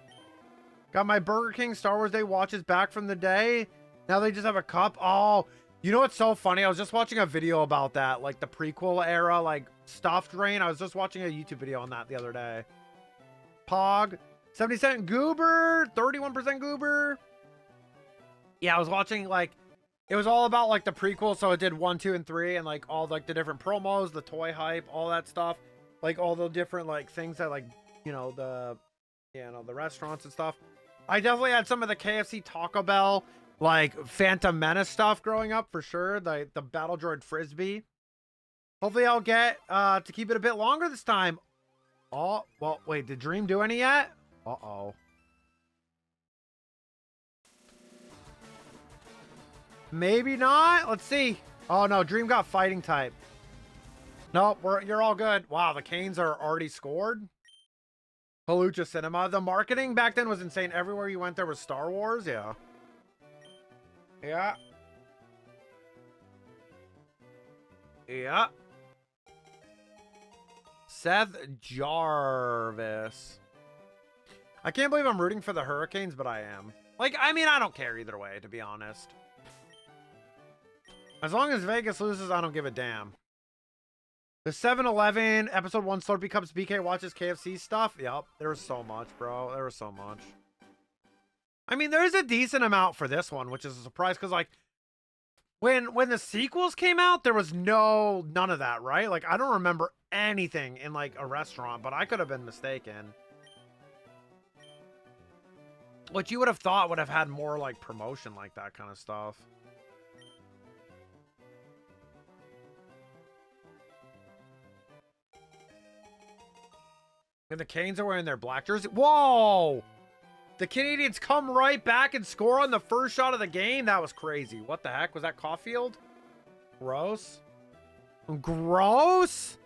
Got my Burger King Star Wars Day watches back from the day. Now they just have a cup. Oh, you know what's so funny? I was just watching a video about that. Like the prequel era, like stuff drain. I was just watching a YouTube video on that the other day. Pog. 70% Goober. 31% Goober. Yeah, I was watching like... It was all about like the prequel, so it did 1, 2, and 3, and like all like the different promos, the toy hype, all that stuff, like all the different like things that like, you know, the restaurants and stuff. I definitely had some of the KFC, Taco Bell, like Phantom Menace stuff growing up for sure. The Battle Droid Frisbee. Hopefully I'll get to keep it a bit longer this time. Oh, well, wait, did Dream do any yet? Uh-oh. Maybe not. Let's see. Oh no, Dream got fighting type. Nope, you're all good. Wow, the Canes are already scored. Halucha Cinema. The marketing back then was insane. Everywhere you went there was Star Wars. Yeah. Yeah. Yeah. Seth Jarvis. I can't believe I'm rooting for the Hurricanes, but I am. Like, I mean, I don't care either way, to be honest. As long as Vegas loses, I don't give a damn. The 7-Eleven, episode 1, Slurpee Cups, BK watches KFC stuff. Yep, there was so much, bro. There was so much. I mean, there's a decent amount for this one, which is a surprise, because, like, when the sequels came out, there was none of that, right? Like, I don't remember anything in, like, a restaurant, but I could have been mistaken. What you would have thought would have had more, like, promotion like that kind of stuff. And the Canes are wearing their black jersey. Whoa! The Canadians come right back and score on the first shot of the game. That was crazy. What the heck? Was that Caulfield? Gross. Gross?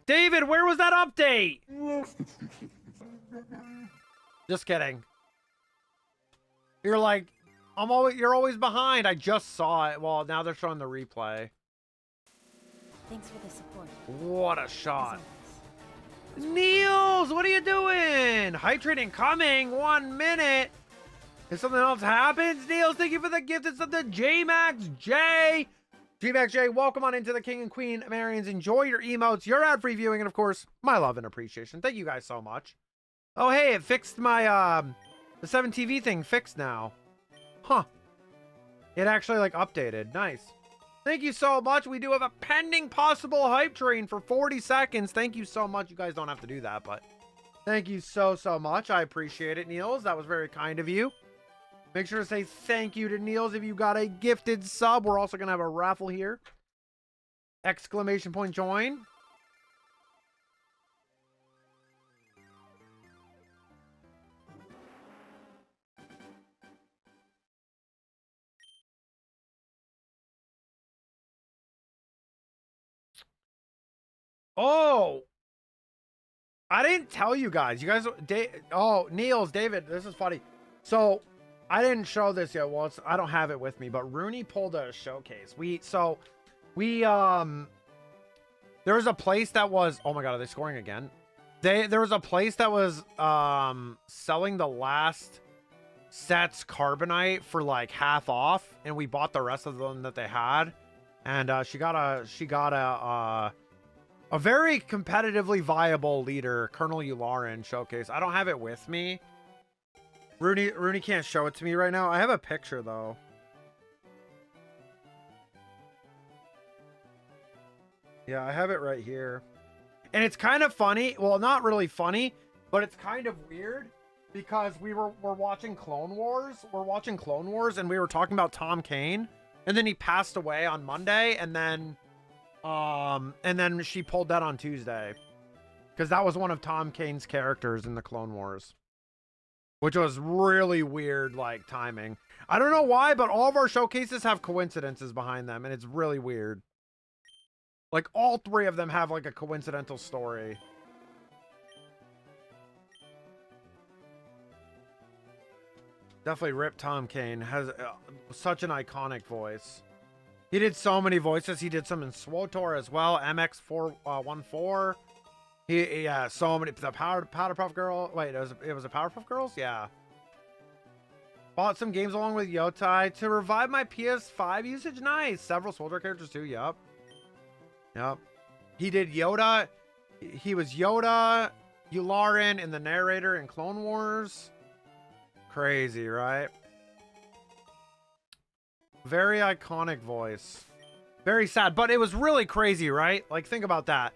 David, where was that update? Just kidding. You're like, you're always behind. I just saw it. Well, now they're showing the replay. Thanks for the support. What a shot. Niels, what are you doing? Hype train incoming. 1 minute. If something else happens, Niels, thank you for the gift. It's the J-Max J. J-Max J, welcome on into the King and Queen Marians. Enjoy your emotes, your ad-free viewing, and of course, my love and appreciation. Thank you guys so much. Oh, hey, it fixed my, the 7TV thing fixed now. Huh. It actually, like, updated. Nice. Thank you so much. We do have a pending possible hype train for 40 seconds. Thank you so much. You guys don't have to do that, but thank you so much. I appreciate it, Niels. That was very kind of you. Make sure to say thank you to Niels if you got a gifted sub. We're also going to have a raffle here. Exclamation point join. Oh, I didn't tell you guys. You guys, oh, Niels, David, this is funny. So, I didn't show this yet. Well, I don't have it with me, but Rooney pulled a showcase. There was a place that was, oh my God, are they scoring again? There was a place that was, selling the last sets Carbonite for like half off, and we bought the rest of them that they had. And, she got a very competitively viable leader, Colonel Yularen showcase. I don't have it with me. Rooney can't show it to me right now. I have a picture, though. Yeah, I have it right here. And it's kind of funny. Well, not really funny, but it's kind of weird because we're watching Clone Wars. We're watching Clone Wars, and we were talking about Tom Kane. And then he passed away on Monday, and then she pulled that on Tuesday. Because that was one of Tom Kane's characters in the Clone Wars. Which was really weird, like, timing. I don't know why, but all of our showcases have coincidences behind them, and it's really weird. Like, all three of them have, like, a coincidental story. Definitely rip Tom Kane. Has such an iconic voice. He did so many voices. He did some in SWOTOR as well. MX414. Yeah, so many. The Powderpuff Girl. Wait, it was a Powerpuff Girls? Yeah. Bought some games along with Yotai to revive my PS5 usage. Nice. Several SWOTOR characters too. Yep. He did Yoda. He was Yoda, Yularen, and the narrator in Clone Wars. Crazy, right? Very iconic voice. Very sad, but it was really crazy, right? Like, think about that.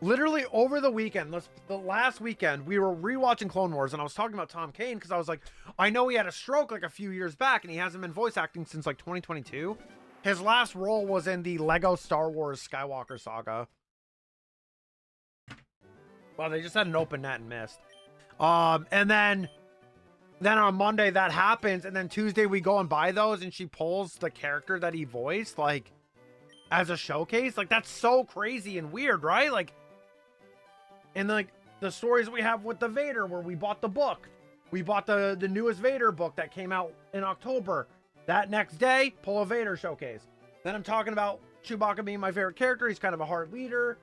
Literally over the weekend, the last weekend, we were rewatching Clone Wars, and I was talking about Tom Kane because I was like, I know he had a stroke like a few years back, and he hasn't been voice acting since like 2022. His last role was in the Lego Star Wars Skywalker Saga. Well, they just had an open net and missed. And then on Monday that happens, and then Tuesday we go and buy those, and she pulls the character that he voiced, like, as a showcase. Like, that's so crazy and weird, right? Like, and like the stories we have with the Vader, where we bought the book. We bought the newest Vader book that came out in October. That next day, pull a Vader showcase. Then I'm talking about Chewbacca being my favorite character. He's kind of a hard leader.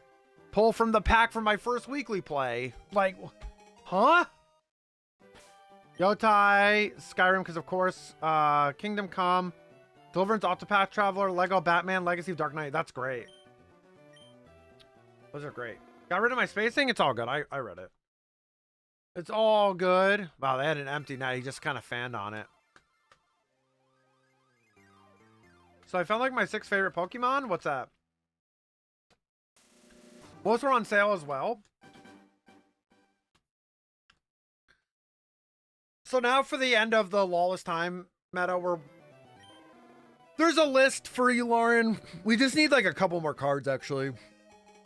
Pull from the pack from my first weekly play. Like, huh? Yotai, Skyrim, because of course, Kingdom Come, Deliverance, Octopath Traveler, Lego Batman, Legacy of Dark Knight. That's great. Those are great. Got rid of my spacing? It's all good. I read it. It's all good. Wow, they had an empty net. He just kind of fanned on it. So I found like my 6 favorite Pokemon. What's that? Most were on sale as well. So now for the end of the Lawless Time meta, there's a list for you, Lauren. We just need like a couple more cards, actually.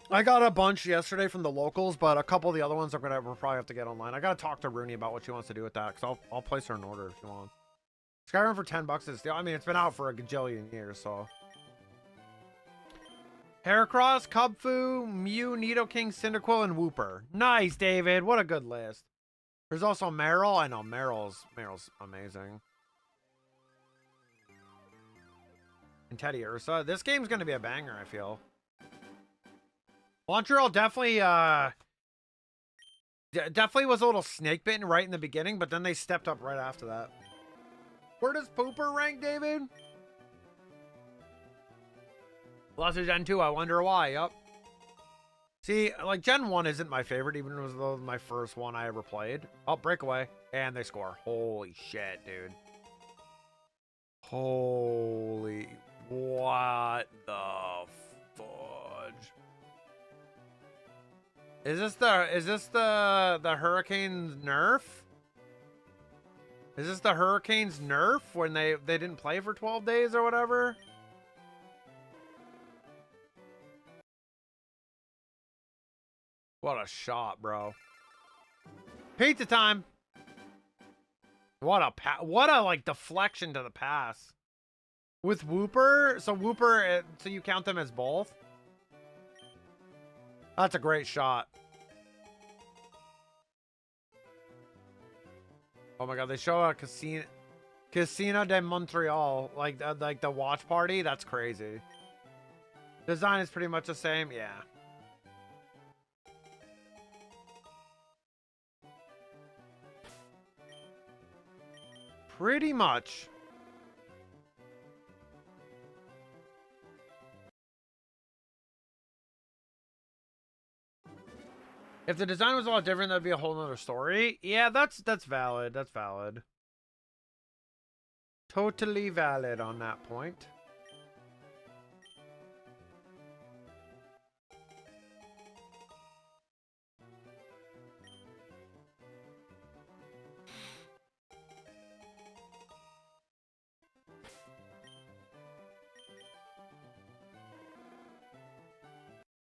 I got a bunch yesterday from the locals, but a couple of the other ones we'll probably have to get online. I gotta talk to Rooney about what she wants to do with that, because I'll place her an order if she wants. Skyrim for $10 is still, I mean, it's been out for a gajillion years, so. Heracross, Cubfu, Mew, Nidoking, Cyndaquil, and Wooper. Nice, David. What a good list. There's also Meryl. I know Meryl's amazing. And Teddy Ursa. This game's gonna be a banger, I feel. Montreal definitely was a little snake bitten right in the beginning, but then they stepped up right after that. Where does Pooper rank, David? Lost to Gen 2, I wonder why. Yup. See, like Gen 1 isn't my favorite, even though it was my first one I ever played. Oh, breakaway. And they score. Holy shit, dude. Holy, what the fudge? Is this the Hurricanes nerf? Is this the Hurricanes nerf when they didn't play for 12 days or whatever? What a shot, bro. Pizza time. What a like deflection to the pass. With Wooper, so Wooper, so you count them as both? That's a great shot. Oh my god, they show a Casino de Montreal, like the watch party. That's crazy. Design is pretty much the same, yeah. Pretty much. If the design was a lot different, that'd be a whole nother story. Yeah, that's valid. That's valid. Totally valid on that point.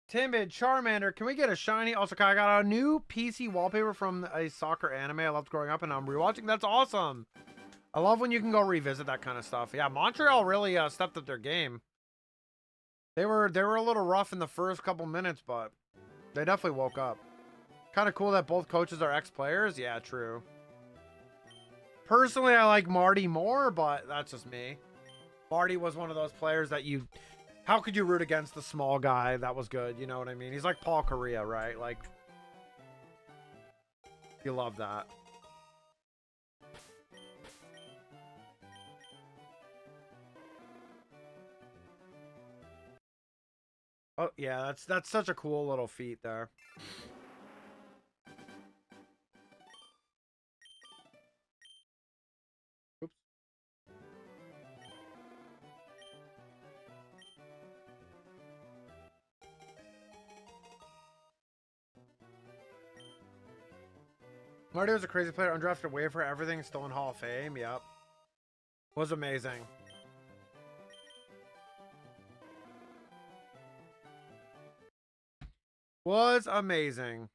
Timid, Charmander, can we get a shiny? Also, I got a new PC wallpaper from a soccer anime I loved growing up, and I'm rewatching. That's awesome. I love when you can go revisit that kind of stuff. Yeah, Montreal really stepped up their game. They were a little rough in the first couple minutes, but they definitely woke up. Kind of cool that both coaches are ex-players. Yeah, true. Personally, I like Marty more, but that's just me. Marty was one of those players that you... How could you root against the small guy that was good? You know what I mean? He's like Paul Correa, right? Like, you love that. Oh, yeah, that's such a cool little feat there. Oops. Marty was a crazy player, undrafted waiver, everything, still in Hall of Fame. Yep. Was amazing. Was amazing.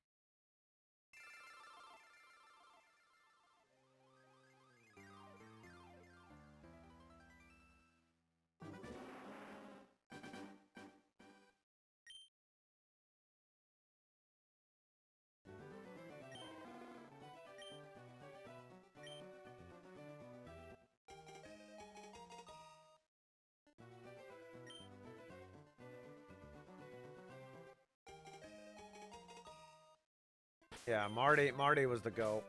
Yeah, Marty was the GOAT.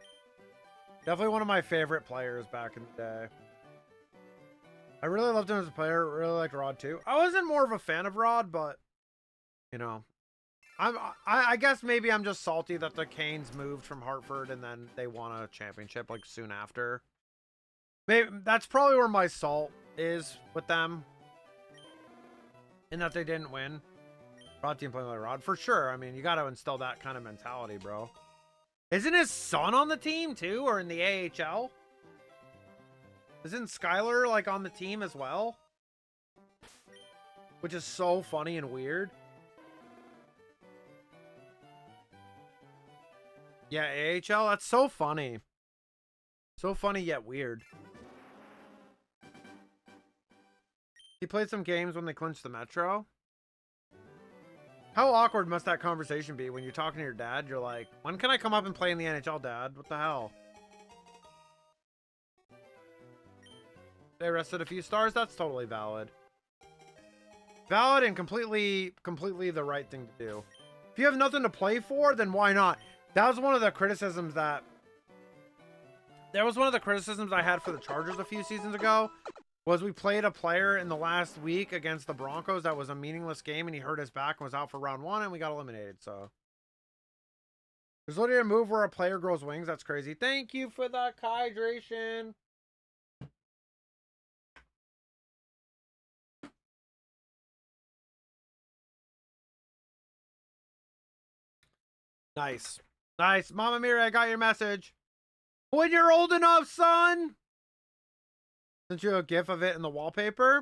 Definitely one of my favorite players back in the day. I really loved him as a player. Really liked Rod too. I wasn't more of a fan of Rod, but you know, I guess maybe I'm just salty that the Canes moved from Hartford and then they won a championship like soon after. Maybe that's probably where my salt is with them, in that they didn't win. Rod team playing like Rod for sure. I mean, you got to instill that kind of mentality, bro. Isn't his son on the team too, or in the AHL? Isn't Skylar like on the team as well? Which is so funny and weird. Yeah, AHL. That's so funny. So funny yet weird. He played some games when they clinched the Metro. How awkward must that conversation be when you're talking to your dad? You're like, when can I come up and play in the NHL, Dad? What the hell? They rested a few stars. That's totally valid. Valid and completely the right thing to do. If you have nothing to play for, then why not? That was one of the criticisms I had for the Chargers a few seasons ago. Was we played a player in the last week against the Broncos that was a meaningless game, and he hurt his back and was out for round 1, and we got eliminated. So there's literally a move where a player grows wings. That's crazy. Thank you for that hydration. Nice. Nice. Mama Mira, I got your message. When you're old enough, son. Sent you a gif of it in the wallpaper.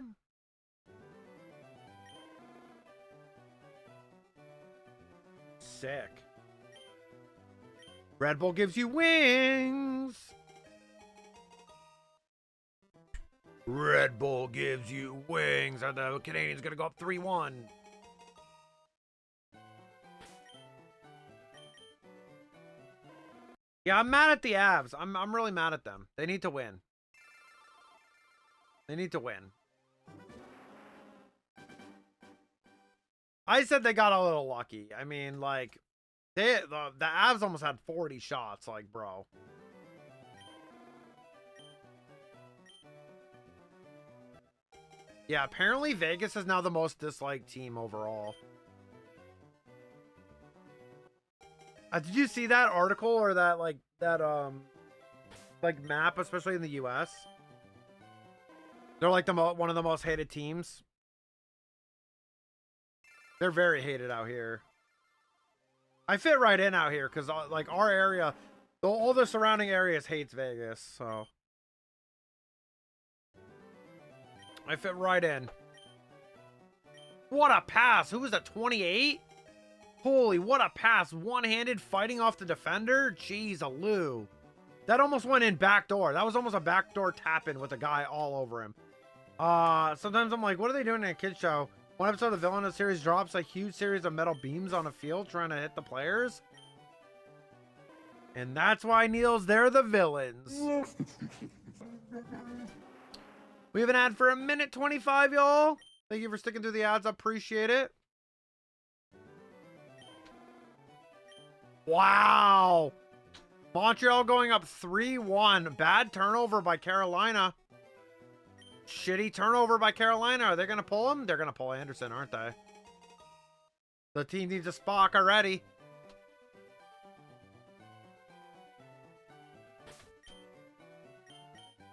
Sick. Red Bull gives you wings. Red Bull gives you wings. Are the Canadians going to go up 3-1? Yeah, I'm mad at the Avs. I'm really mad at them. They need to win. They need to win. I said they got a little lucky. I mean, like, the Avs almost had 40 shots. Like, bro. Yeah, apparently Vegas is now the most disliked team overall. Did you see that article or that like map, especially in the US? They're like one of the most hated teams. They're very hated out here. I fit right in out here because like our area, all the surrounding areas hates Vegas, so I fit right in. What a pass! Who was that? 28? Holy, what a pass! One-handed fighting off the defender. Jeez, Aloo. That almost went in backdoor. That was almost a backdoor tap-in with a guy all over him. Sometimes I'm like, what are they doing in a kid's show? One episode of the Villainous series drops a huge series of metal beams on a field trying to hit the players. And that's why, Niels, they're the villains. We have an ad for a minute 25, y'all. Thank you for sticking through the ads. I appreciate it. Wow. Montreal going up 3-1. Bad turnover by Carolina. Shitty turnover by Carolina. Are they going to pull him? They're going to pull Anderson, aren't they? The team needs a Spock already.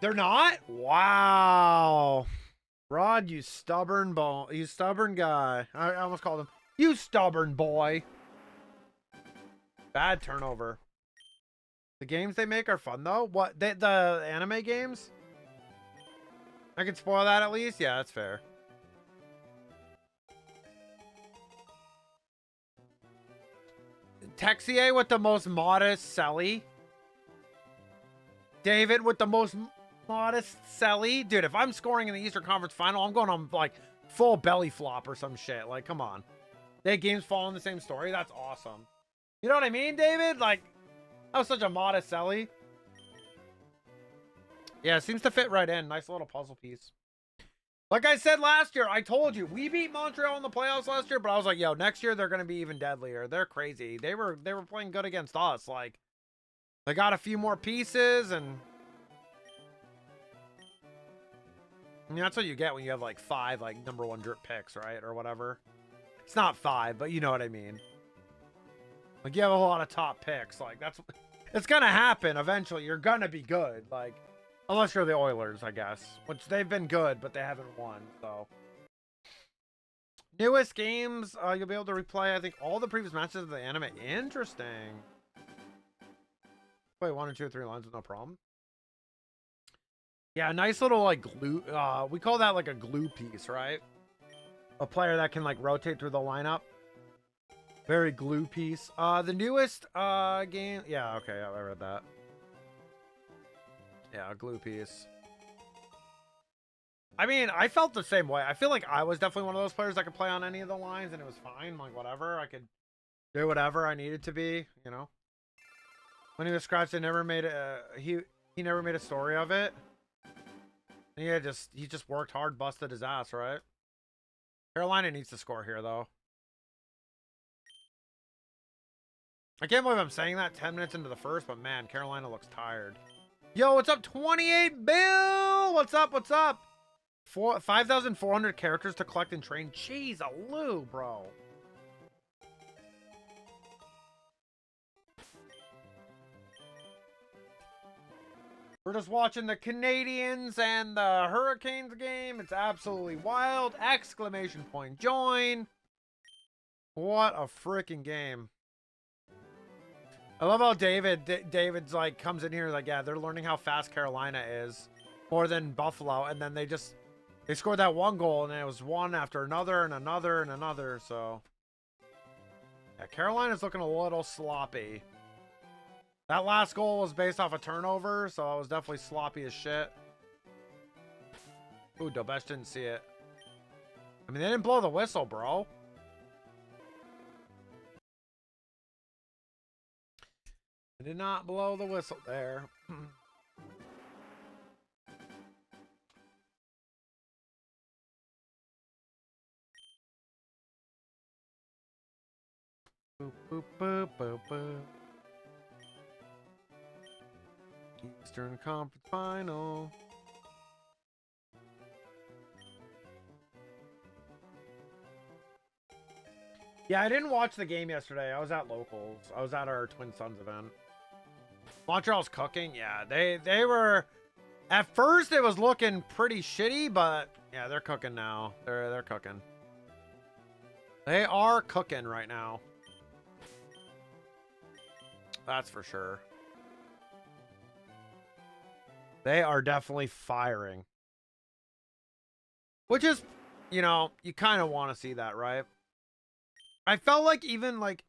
They're not? Wow. Rod, you stubborn you stubborn guy. I almost called him. You stubborn boy. Bad turnover. The games they make are fun though. What? The anime games? I can spoil that at least? Yeah, that's fair. Texier with the most modest Selly. David with the most modest Selly. Dude, if I'm scoring in the Eastern Conference Final, I'm going on like full belly flop or some shit. Like, come on. They games follow in the same story. That's awesome. You know what I mean, David? Like, that was such a modest Selly. Yeah, it seems to fit right in. Nice little puzzle piece. Like I said last year, I told you, we beat Montreal in the playoffs last year, but I was like, yo, next year they're going to be even deadlier. They're crazy. They were playing good against us. Like, They got a few more pieces, and that's what you get when you have like 5 like #1 drip picks, right? Or whatever. It's not 5, but you know what I mean. Like you have a lot of top picks. Like that's it's gonna happen eventually. You're gonna be good. Like unless you're the Oilers, I guess. Which they've been good, but they haven't won, so. Newest games, you'll be able to replay, I think, all the previous matches of the anime. Interesting. Wait, 1 or 2 or 3 lines with no problem. Yeah, nice little like glue. We call that like a glue piece, right? A player that can like rotate through the lineup. Very glue piece. The newest game. Yeah, okay, I read that. Yeah, a glue piece. I mean, I felt the same way. I feel like I was definitely one of those players that could play on any of the lines and it was fine. Like whatever, I could do whatever I needed to be. You know. When he was scratched, they never made a he never made a story of it. And he just worked hard, busted his ass, right? Carolina needs to score here though. I can't believe I'm saying that 10 minutes into the first, but man, Carolina looks tired. Yo, what's up, 28 Bill? What's up? What's up? 5,400 characters to collect and train. Jeez, a loo, bro. We're just watching the Canadians and the Hurricanes game. It's absolutely wild. Exclamation point. Join. What a freaking game. I love how David's like comes in here like, yeah, they're learning how fast Carolina is more than Buffalo. And then they scored that 1 goal and it was one after another and another and another. So yeah, Carolina's looking a little sloppy. That last goal was based off a turnover, so it was definitely sloppy as shit. Ooh, Dobesh didn't see it. I mean, they didn't blow the whistle, bro. They did not blow the whistle there. Boop, boop, boop, boop, boop. Eastern Conference Final. Yeah, I didn't watch the game yesterday. I was at locals. I was at our Twin Sons event. Montreal's cooking. Yeah, they were. At first, it was looking pretty shitty, but yeah, they're cooking now. They're cooking. They are cooking right now. That's for sure. They are definitely firing. Which is, you know, you kind of want to see that, right? I felt like even like,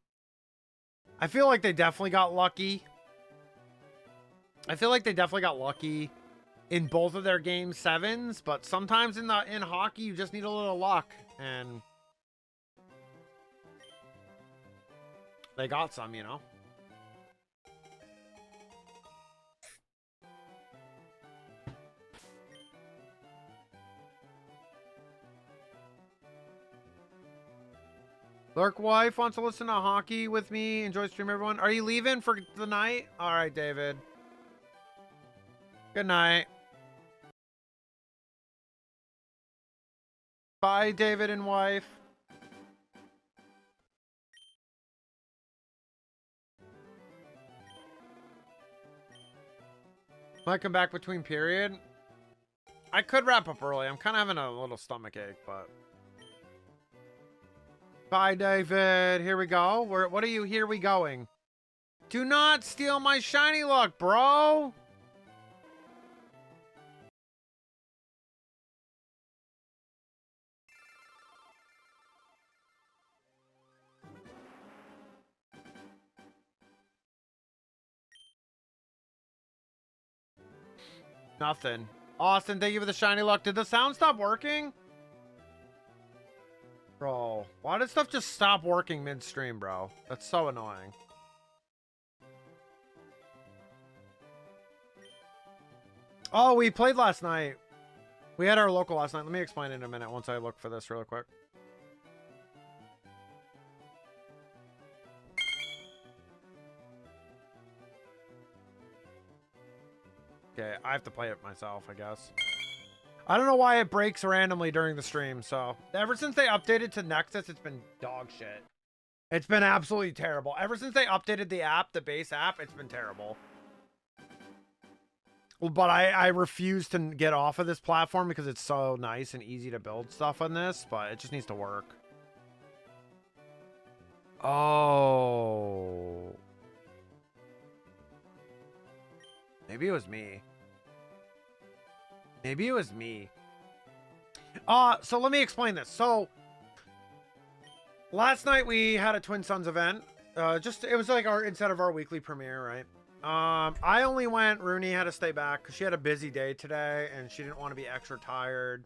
I feel like they definitely got lucky. I feel like they definitely got lucky in both of their game 7s, but sometimes in hockey you just need a little luck, and they got some, you know. Lurk wife wants to listen to hockey with me. Enjoy stream, everyone. Are you leaving for the night? All right, David. Good night. Bye, David and wife. Might come back between period. I could wrap up early. I'm kind of having a little stomach ache, but... Bye, David. Here we go. What are you? Here we going. Do not steal my shiny luck, bro. Nothing. Austin, thank you for the shiny luck. Did the sound stop working? Bro, why did stuff just stop working midstream, bro? That's so annoying. Oh, we played last night. We had our local last night. Let me explain it in a minute once I look for this real quick. Okay, I have to play it myself, I guess. I don't know why it breaks randomly during the stream, so... Ever since they updated to Nexus, it's been dog shit. It's been absolutely terrible. Ever since they updated the app, the base app, it's been terrible. But I refuse to get off of this platform because it's so nice and easy to build stuff on this, but it just needs to work. Oh. Maybe it was me. Maybe it was me. So let me explain this. So last night we had a Twin Sons event. It was like instead of our weekly premiere, right? I only went. Rooney had to stay back because she had a busy day today and she didn't want to be extra tired.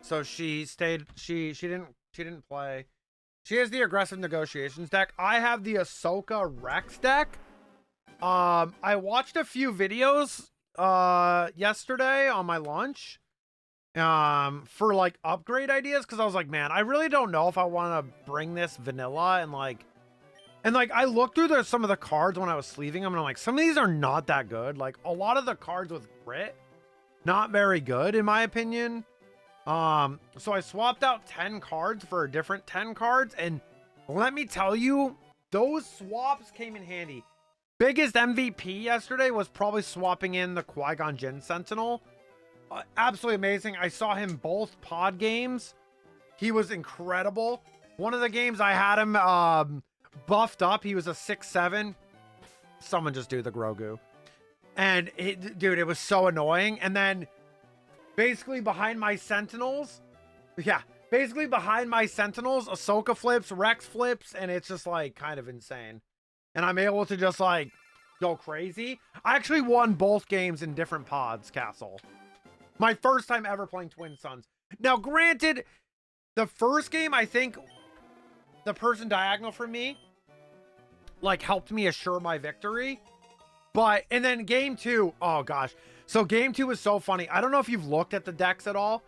So she stayed. She didn't play. She has the aggressive negotiations deck. I have the Ahsoka Rex deck. I watched a few videos yesterday on my lunch for like upgrade ideas because I was like, man, I really don't know if I want to bring this vanilla and like I looked through some of the cards when I was sleeving them and I'm like, some of these are not that good. Like a lot of the cards with grit, not very good in my opinion. So I swapped out 10 cards for a different 10 cards and let me tell you, those swaps came in handy. Biggest MVP yesterday was probably swapping in the Qui-Gon Jinn Sentinel. Absolutely amazing. I saw him both pod games. He was incredible. One of the games I had him buffed up. He was a 6/7. Someone just do the Grogu. And dude, it was so annoying. And then basically behind my Sentinels, Ahsoka flips, Rex flips, and it's just like kind of insane. And I'm able to just like go crazy. I actually won both games in different pods, Castle. My first time ever playing Twin Sons. Now, granted, the first game, I think the person diagonal from me like helped me assure my victory. And then game 2, oh gosh. So game 2 was so funny. I don't know if you've looked at the decks at all.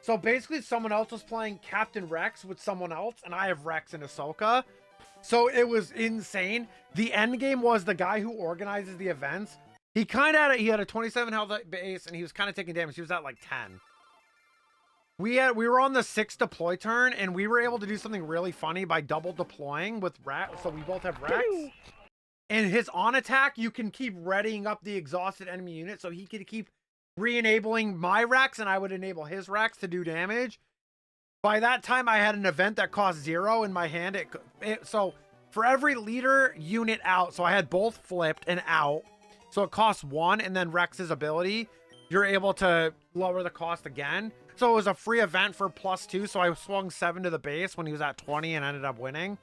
So basically someone else was playing Captain Rex with someone else and I have Rex and Ahsoka. So it was insane. The end game was the guy who organizes the events. He kind of had a 27 health base and he was kind of taking damage. He was at like 10. We were on the 6th deploy turn and we were able to do something really funny by double deploying with Rex. So we both have Rex. And his on attack, you can keep readying up the exhausted enemy unit. So he could keep re-enabling my Rex and I would enable his Rex to do damage. By that time, I had an event that cost 0 in my hand. So for every leader unit out, so I had both flipped and out. So it costs 1 and then Rex's ability, you're able to lower the cost again. So it was a free event for +2. So I swung 7 to the base when he was at 20 and ended up winning.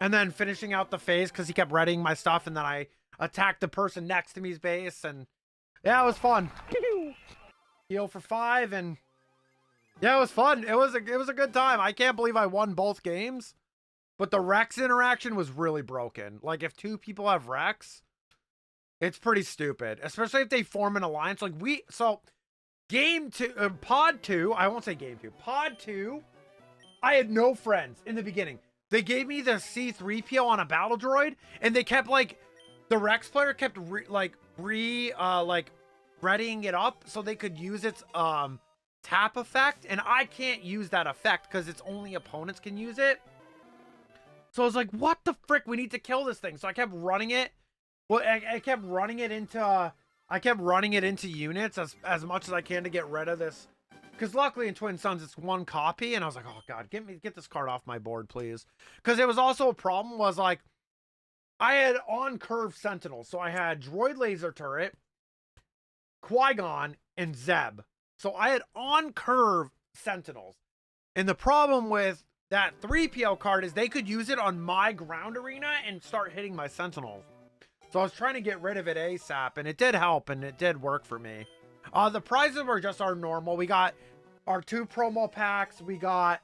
And then finishing out the phase because he kept readying my stuff. And then I attacked the person next to me's base. And yeah, it was fun. Heal for 5 and yeah, it was fun. It was a good time. I can't believe I won both games. But the Rex interaction was really broken. Like if 2 people have Rex, it's pretty stupid. Especially if they form an alliance. Like game 2, pod 2, I won't say game 2. Pod 2, I had no friends in the beginning. They gave me the C-3PO on a battle droid, and they kept like, the Rex player kept readying it up so they could use its tap effect, and I can't use that effect because it's only opponents can use it. So I was like, what the frick? We need to kill this thing. So I kept running it. Well, I kept running it into units as much as I can to get rid of this. Because luckily in Twin Sons, it's 1 copy. And I was like, oh God, get this card off my board, please. Because it was also a problem was like, I had on-curve Sentinels. So I had Droid Laser Turret, Qui-Gon, and Zeb. So I had on-curve Sentinels. And the problem with that 3PO card is they could use it on my ground arena and start hitting my Sentinels. So I was trying to get rid of it ASAP, and it did help, and it did work for me. The prizes were just our normal. We got our 2 promo packs. We got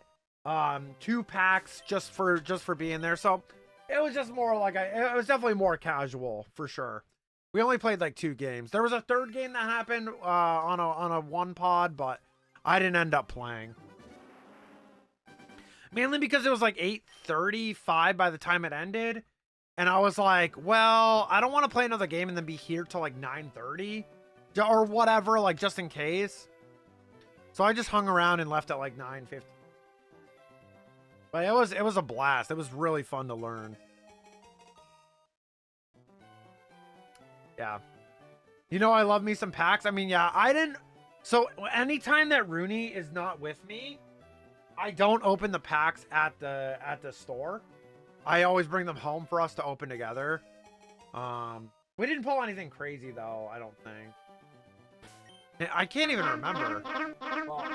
2 packs just for being there. So it was just more like it was definitely more casual for sure. We only played like 2 games. There was a 3rd game that happened on a 1 pod, but I didn't end up playing. Mainly because it was like 8:35 by the time it ended. And I was like, well, I don't want to play another game and then be here till like 9:30 or whatever, like just in case. So I just hung around and left at like 9:50. But it was a blast. It was really fun to learn. Yeah. You know, I love me some packs. I mean, yeah, I didn't. So anytime that Rooney is not with me, I don't open the packs at the store. I always bring them home for us to open together. We didn't pull anything crazy though, I don't think. I can't even remember. Well,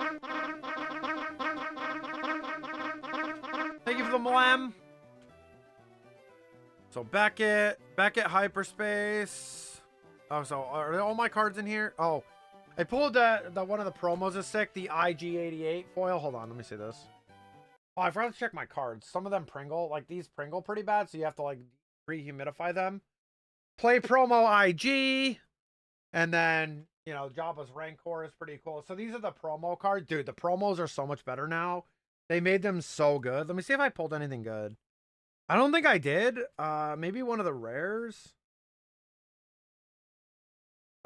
thank you for the Mlem. So Beckett Hyperspace. Oh, so are all my cards in here? Oh, I pulled the one of the promos is sick, the IG88 foil. Hold on, let me see this. Oh, I forgot to check my cards. Some of them Pringle, like these Pringle pretty bad, so you have to like rehumidify them. Play promo IG, and then, you know, Jabba's Rancor is pretty cool. So these are the promo cards. Dude, the promos are so much better now. They made them so good. Let me see if I pulled anything good. I don't think I did. Maybe one of the rares.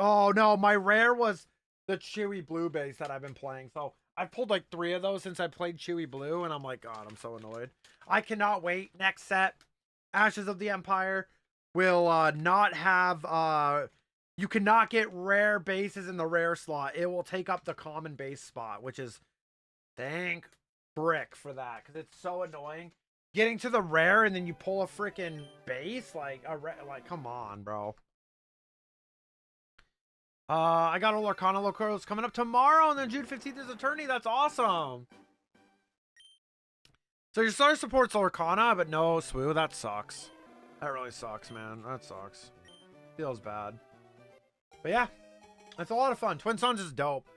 Oh, no, my rare was the Chewy Blue base that I've been playing. So I pulled like 3 of those since I played Chewy Blue, and I'm like, God, I'm so annoyed. I cannot wait. Next set, Ashes of the Empire, will not have... you cannot get rare bases in the rare slot. It will take up the common base spot, which is... Thank brick for that, because it's so annoying. Getting to the rare, and then you pull a freaking base? Like, come on, bro. I got all Arcana locals coming up tomorrow, and then June 15th is Attorney. That's awesome. So your star supports Arcana, but no Swoo. That sucks. That really sucks, man. That sucks. Feels bad. But yeah, it's a lot of fun. Twin Suns is dope.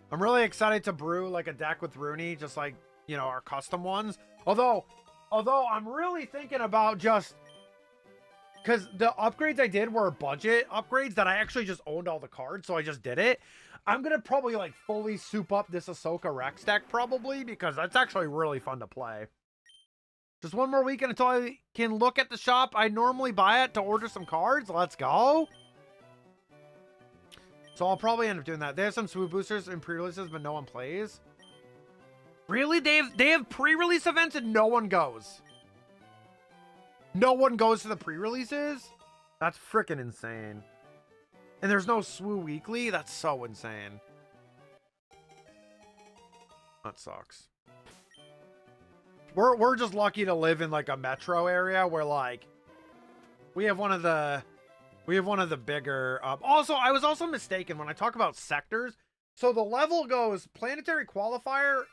I'm really excited to brew like a deck with Rooney, just like, you know, our custom ones. Although I'm really thinking about just... Because the upgrades I did were budget upgrades that I actually just owned all the cards, so I just did it. I'm going to probably, like, fully soup up this Ahsoka Rex deck, probably, because that's actually really fun to play. Just one more weekend until I can look at the shop I normally buy it to order some cards. Let's go. So I'll probably end up doing that. They have some swoop boosters and pre-releases, but no one plays. Really? They have pre-release events and no one goes? No one goes to the pre-releases? That's freaking insane. And there's no SWU weekly? That's so insane. That sucks. We're just lucky to live in like a metro area where like we have one of the bigger also I was also mistaken when I talk about sectors. So the level goes planetary qualifier,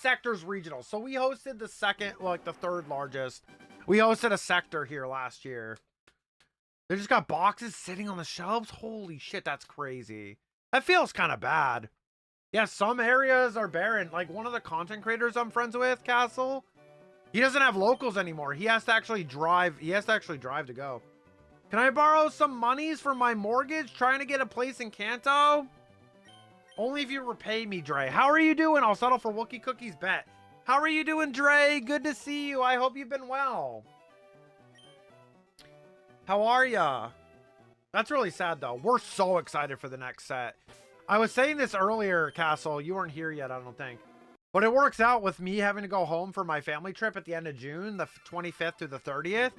sectors regional. So we hosted the second, like the third largest. We hosted a sector here last year. They just got boxes sitting on the shelves. Holy shit, that's crazy. That feels kind of bad. Yeah, some areas are barren. Like one of the content creators I'm friends with, Castle, he doesn't have locals anymore. He has to actually drive. He has to actually drive to go. Can I borrow some monies for my mortgage? Trying to get a place in Kanto? Only if you repay me, Dre. How are you doing? I'll settle for Wookie Cookies bet. How are you doing, Dre? Good to see you. I hope you've been well. How are ya? That's really sad, though. We're so excited for the next set. I was saying this earlier, Castle. You weren't here yet, I don't think. But it works out with me having to go home for my family trip at the end of June, the 25th through the 30th.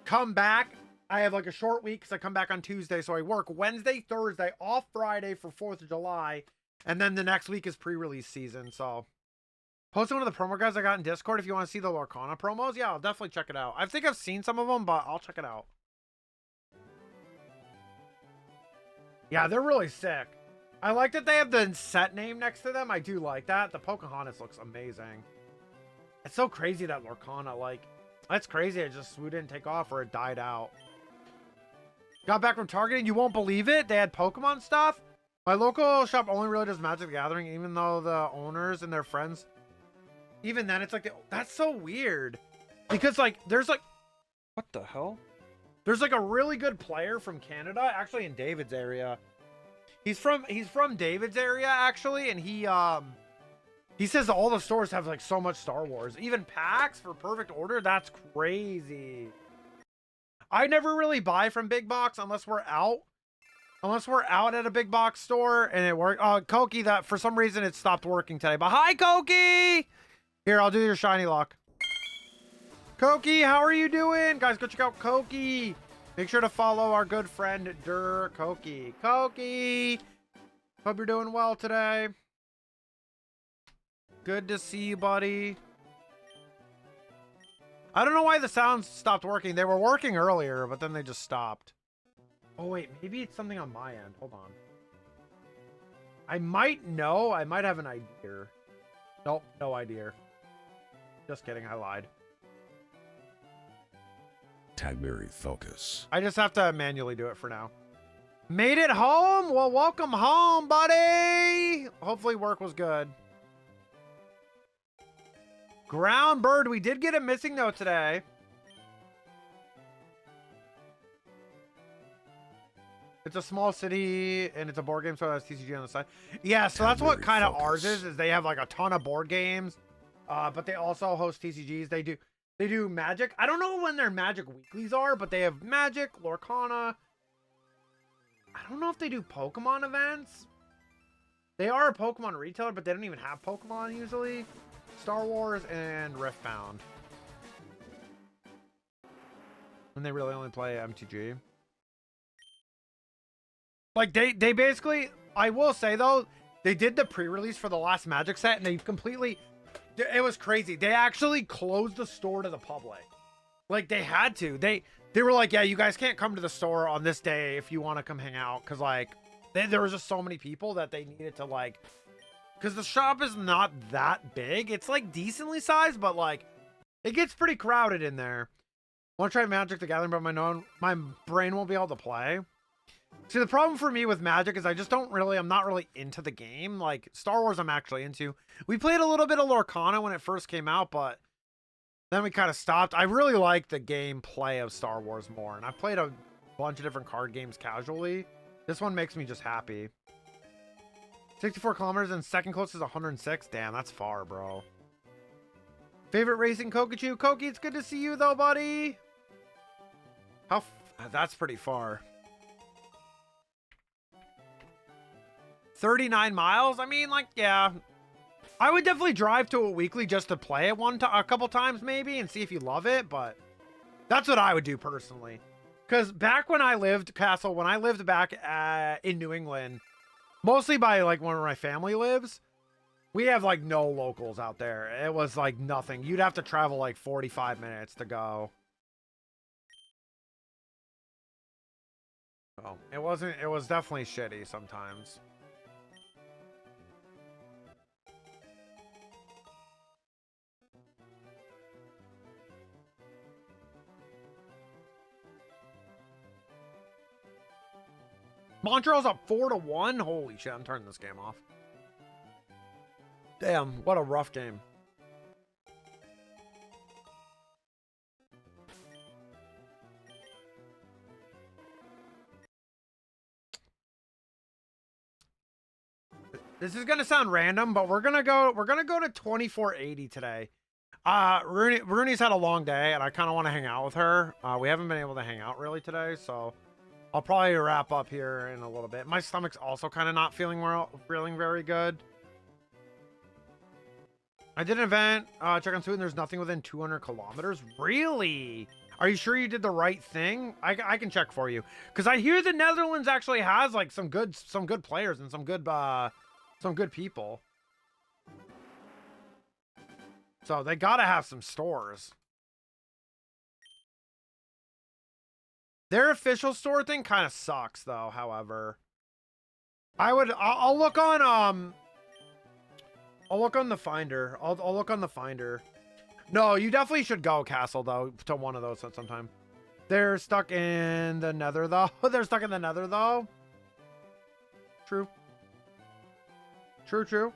Come back. I have like a short week because I come back on Tuesday. So I work Wednesday, Thursday, off Friday for 4th of July. And then the next week is pre-release season, so... Posting one of the promo guys I got in Discord if you want to see the Lorcana promos. Yeah, I'll definitely check it out. I think I've seen some of them, but I'll check it out. Yeah, they're really sick. I like that they have the set name next to them. I do like that. The Pocahontas looks amazing. It's so crazy that Lorcana, like... That's crazy. It just didn't take off or it died out. Got back from Target and you won't believe it. They had Pokemon stuff. My local shop only really does Magic the Gathering, even though the owners and their friends... Even then, it's like, that's so weird. Because, like, there's, like... What the hell? There's, like, a really good player from Canada, actually in David's area. He's from David's area, actually, and he says all the stores have, like, so much Star Wars. Even PAX for Perfect Order? That's crazy. I never really buy from big box unless we're out. Unless we're out at a big box store and it works. Oh, Koki, that for some reason it stopped working today. But hi, Koki! Here, I'll do your shiny lock. Koki, how are you doing? Guys, go check out Koki. Make sure to follow our good friend, Koki. Koki! Hope you're doing well today. Good to see you, buddy. I don't know why the sounds stopped working. They were working earlier, but then they just stopped. Oh, wait. Maybe it's something on my end. Hold on. I might know. I might have an idea. Nope. No idea. Just kidding. I lied. Tagberry focus. I just have to manually do it for now. Made it home? Well, welcome home, buddy. Hopefully work was good. Ground bird. We did get a missing note today. It's a small city and it's a board game, so it has TCG on the side. Yeah, so that's what kind of ours is they have like a ton of board games, but they also host TCGs. They do Magic. I don't know when their Magic weeklies are, but they have Magic, Lorcana. I don't know if they do Pokemon events. They are a Pokemon retailer, but they don't even have Pokemon usually. Star Wars and Riftbound. And they really only play MTG. Like, they basically, I will say, though, they did the pre-release for the last Magic set, and they completely, it was crazy. They actually closed the store to the public. Like, they had to. They were like, yeah, you guys can't come to the store on this day if you want to come hang out, because, like, there was just so many people that they needed to, like, because the shop is not that big. It's, like, decently sized, but, like, it gets pretty crowded in there. I want to try Magic the Gathering, but my brain won't be able to play. See, the problem for me with Magic is I'm not really into the game. Like, Star Wars I'm actually into. We played a little bit of Lorcana when it first came out, but then we kind of stopped. I really like the gameplay of Star Wars more, and I've played a bunch of different card games casually. This one makes me just happy. 64 kilometers and second closest is 106. Damn, that's far, bro. Favorite racing Kokichu? Koki, it's good to see you, though, buddy. That's pretty far. 39 miles? I mean, like, yeah. I would definitely drive to it weekly just to play it a couple times maybe and see if you love it, but that's what I would do personally. Because back when I lived, Castle, when I lived back in New England, mostly by, like, where my family lives, we have, like, no locals out there. It was, like, nothing. You'd have to travel, like, 45 minutes to go. Oh, it was definitely shitty sometimes. Montreal's up 4-1. Holy shit, I'm turning this game off. Damn, what a rough game. This is gonna sound random, but we're gonna go to 2480 today. Rooney's had a long day and I kinda wanna hang out with her. We haven't been able to hang out really today, so I'll probably wrap up here in a little bit. My stomach's also kind of not feeling very good. I did an event, check on Sweden. There's nothing within 200 kilometers. Really? Are you sure you did the right thing? I can check for you. Because I hear the Netherlands actually has like some good players and some good people. So they gotta have some stores. Their official store thing kind of sucks though, however. I'll look on the Finder. I'll look on the Finder. No, you definitely should go, Castle, though, to one of those at some time. They're stuck in the Nether, though. They're stuck in the Nether, though. True. True.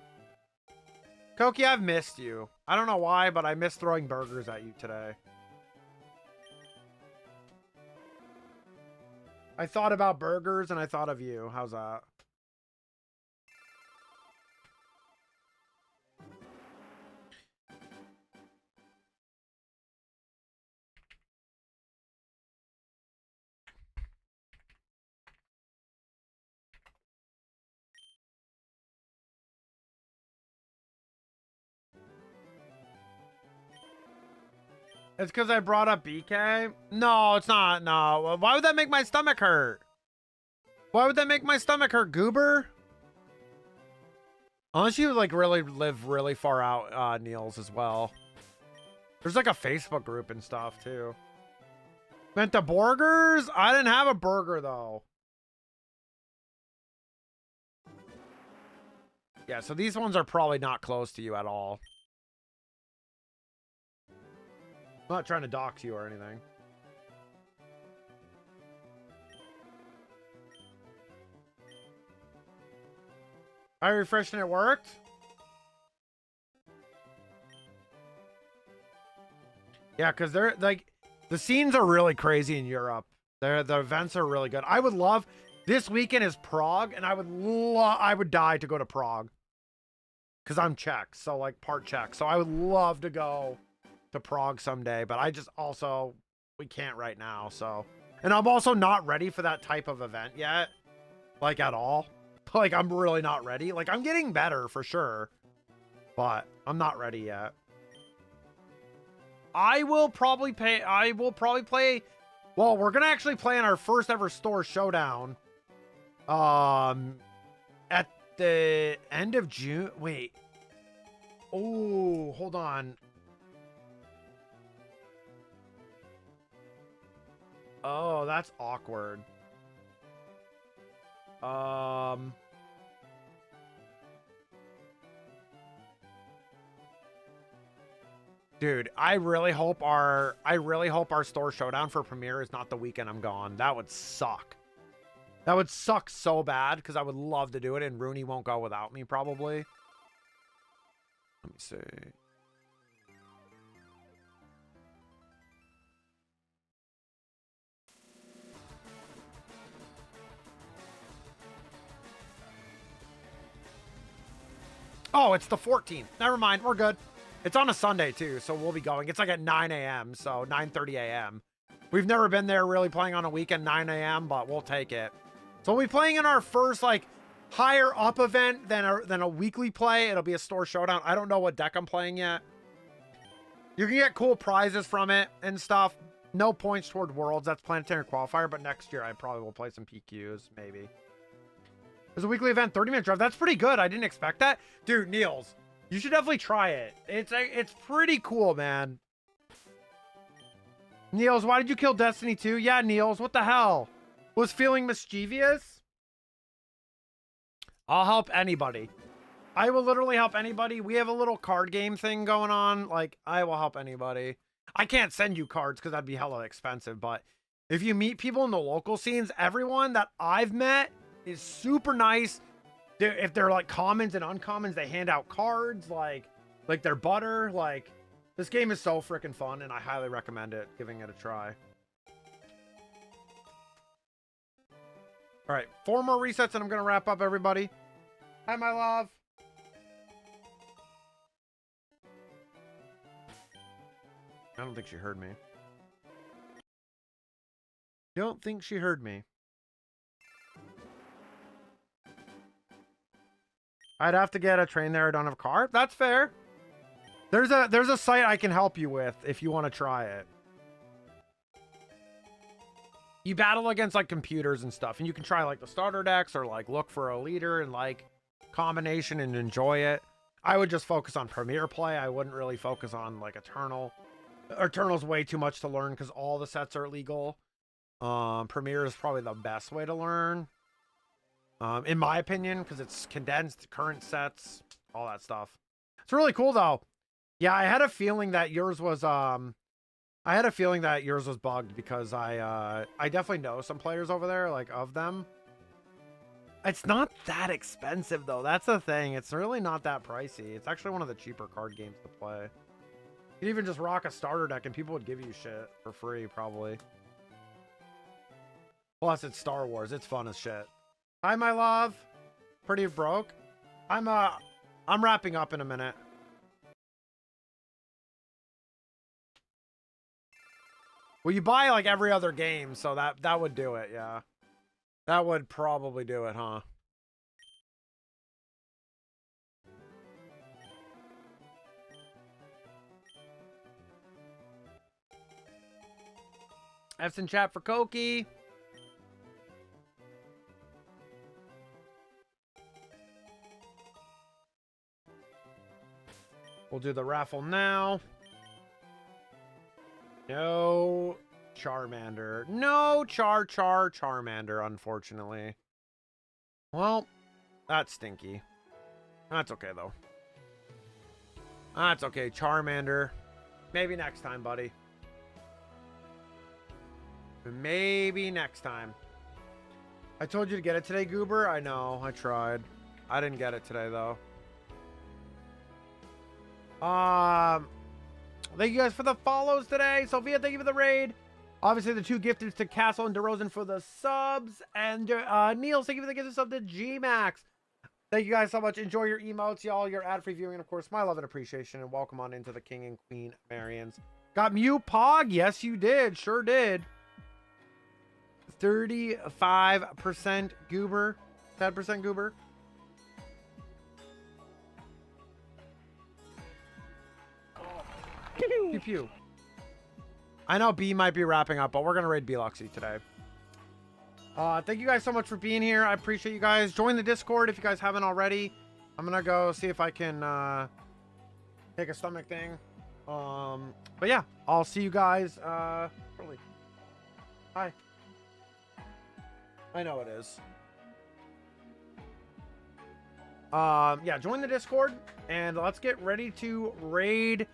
Koki, I've missed you. I don't know why, but I missed throwing burgers at you today. I thought about burgers and I thought of you. How's that? It's because I brought up BK? No, it's not. No. Why would that make my stomach hurt? Why would that make my stomach hurt, Goober? Unless you like really live really far out, Niels, as well. There's like a Facebook group and stuff too. Meant the burgers? I didn't have a burger though. Yeah, so these ones are probably not close to you at all. I'm not trying to dox you or anything. I refreshed and it worked? Yeah, because they're like, the scenes are really crazy in Europe. The events are really good. I would love, this weekend is Prague, and I would die to go to Prague. Because I'm Czech, so like part Czech. So I would love to go to Prague someday, but I just also, we can't right now, so. And I'm also not ready for that type of event yet. Like at all. Like I'm really not ready. Like I'm getting better for sure, but I'm not ready yet. I will probably play, well, we're gonna actually play in our first ever store showdown. At the end of June. Wait. Oh, hold on. Oh, that's awkward. Dude, I really hope our store showdown for Premiere is not the weekend I'm gone. That would suck. That would suck so bad because I would love to do it, and Rooney won't go without me probably. Let me see. Oh, it's the 14th. Never mind. We're good. It's on a Sunday too, so we'll be going. It's like at 9 a.m., so 9:30 a.m. We've never been there really playing on a weekend 9 a.m., but we'll take it. So we'll be playing in our first like higher up event than a weekly play. It'll be a store showdown. I don't know what deck I'm playing yet. You can get cool prizes from it and stuff. No points toward Worlds. That's Planetary Qualifier, but next year I probably will play some PQs, maybe. There's a weekly event, 30-minute drive. That's pretty good. I didn't expect that. Dude, Niels, you should definitely try it. It's pretty cool, man. Niels, why did you kill Destiny 2? Yeah, Niels, what the hell? Was feeling mischievous? I'll help anybody. I will literally help anybody. We have a little card game thing going on. Like, I will help anybody. I can't send you cards because that'd be hella expensive, but if you meet people in the local scenes, everyone that I've met is super nice. If they're like commons and uncommons, they hand out cards like they're butter. Like, this game is so freaking fun, and I highly recommend it, giving it a try. All right, 4 more resets, and I'm gonna wrap up, everybody. Hi, my love. I don't think she heard me. Don't think she heard me. I'd have to get a train there. I don't have a car. That's fair. There's a site I can help you with if you want to try it. You battle against like computers and stuff, and you can try like the starter decks or like look for a leader and like combination and enjoy it. I would just focus on Premier play. I wouldn't really focus on like Eternal. Eternal's way too much to learn because all the sets are illegal. Premier is probably the best way to learn. In my opinion, because it's condensed, current sets, all that stuff. It's really cool though. Yeah, I had a feeling that yours was bugged because I definitely know some players over there, like of them. It's not that expensive though. That's the thing. It's really not that pricey. It's actually one of the cheaper card games to play. You could even just rock a starter deck and people would give you shit for free, probably. Plus, it's Star Wars. It's fun as shit. Hi, my love. Pretty broke. I'm wrapping up in a minute. Well, you buy like every other game, so that would do it, yeah. That would probably do it, huh? F's in chat for Koki. We'll do the raffle now. No Charmander. No Charmander, unfortunately. Well, that's stinky. That's okay, though. That's okay, Charmander. Maybe next time, buddy. Maybe next time. I told you to get it today, Goober. I know. I tried. I didn't get it today, though. Thank you guys for the follows today. Sophia, thank you for the raid. Obviously, the 2 gifteds to Castle and DeRozan for the subs. And Neil, thank you for the gift of sub to G-Max. Thank you guys so much. Enjoy your emotes, y'all, your ad-free viewing, and of course, my love and appreciation. And welcome on into the King and Queen Marians. Got Mew Pog? Yes, you did. Sure did. 35% Goober. 10% Goober. Pew pew. I know B might be wrapping up, but we're gonna raid Biloxi today. Thank you guys so much for being here. I appreciate you guys. Join the Discord if you guys haven't already. I'm gonna go see if I can take a stomach thing. But yeah, I'll see you guys early. Hi. I know it is. Yeah, join the Discord and let's get ready to raid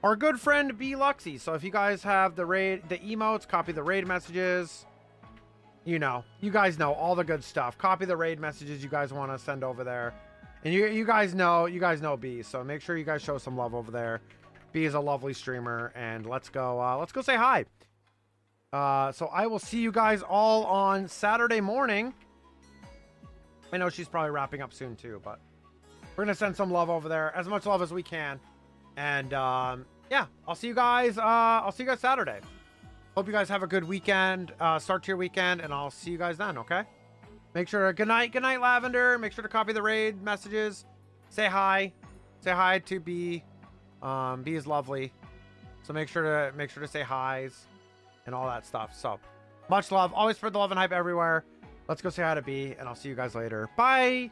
our good friend Biloxi. So if you guys have the raid, the emotes, copy the raid messages. You know, you guys know all the good stuff. Copy the raid messages you guys want to send over there. And you guys know B, so make sure you guys show some love over there. B is a lovely streamer, and let's go say hi. So I will see you guys all on Saturday morning. I know she's probably wrapping up soon too, but we're gonna send some love over there, as much love as we can. And yeah, I'll see you guys Saturday. Hope you guys have a good weekend, start to your weekend, and I'll see you guys then, okay? Make sure, good night, Lavender. Make sure to copy the raid messages. Say hi to B. B is lovely. So make sure to say hi's and all that stuff. So much love. Always spread the love and hype everywhere. Let's go say hi to B, and I'll see you guys later. Bye.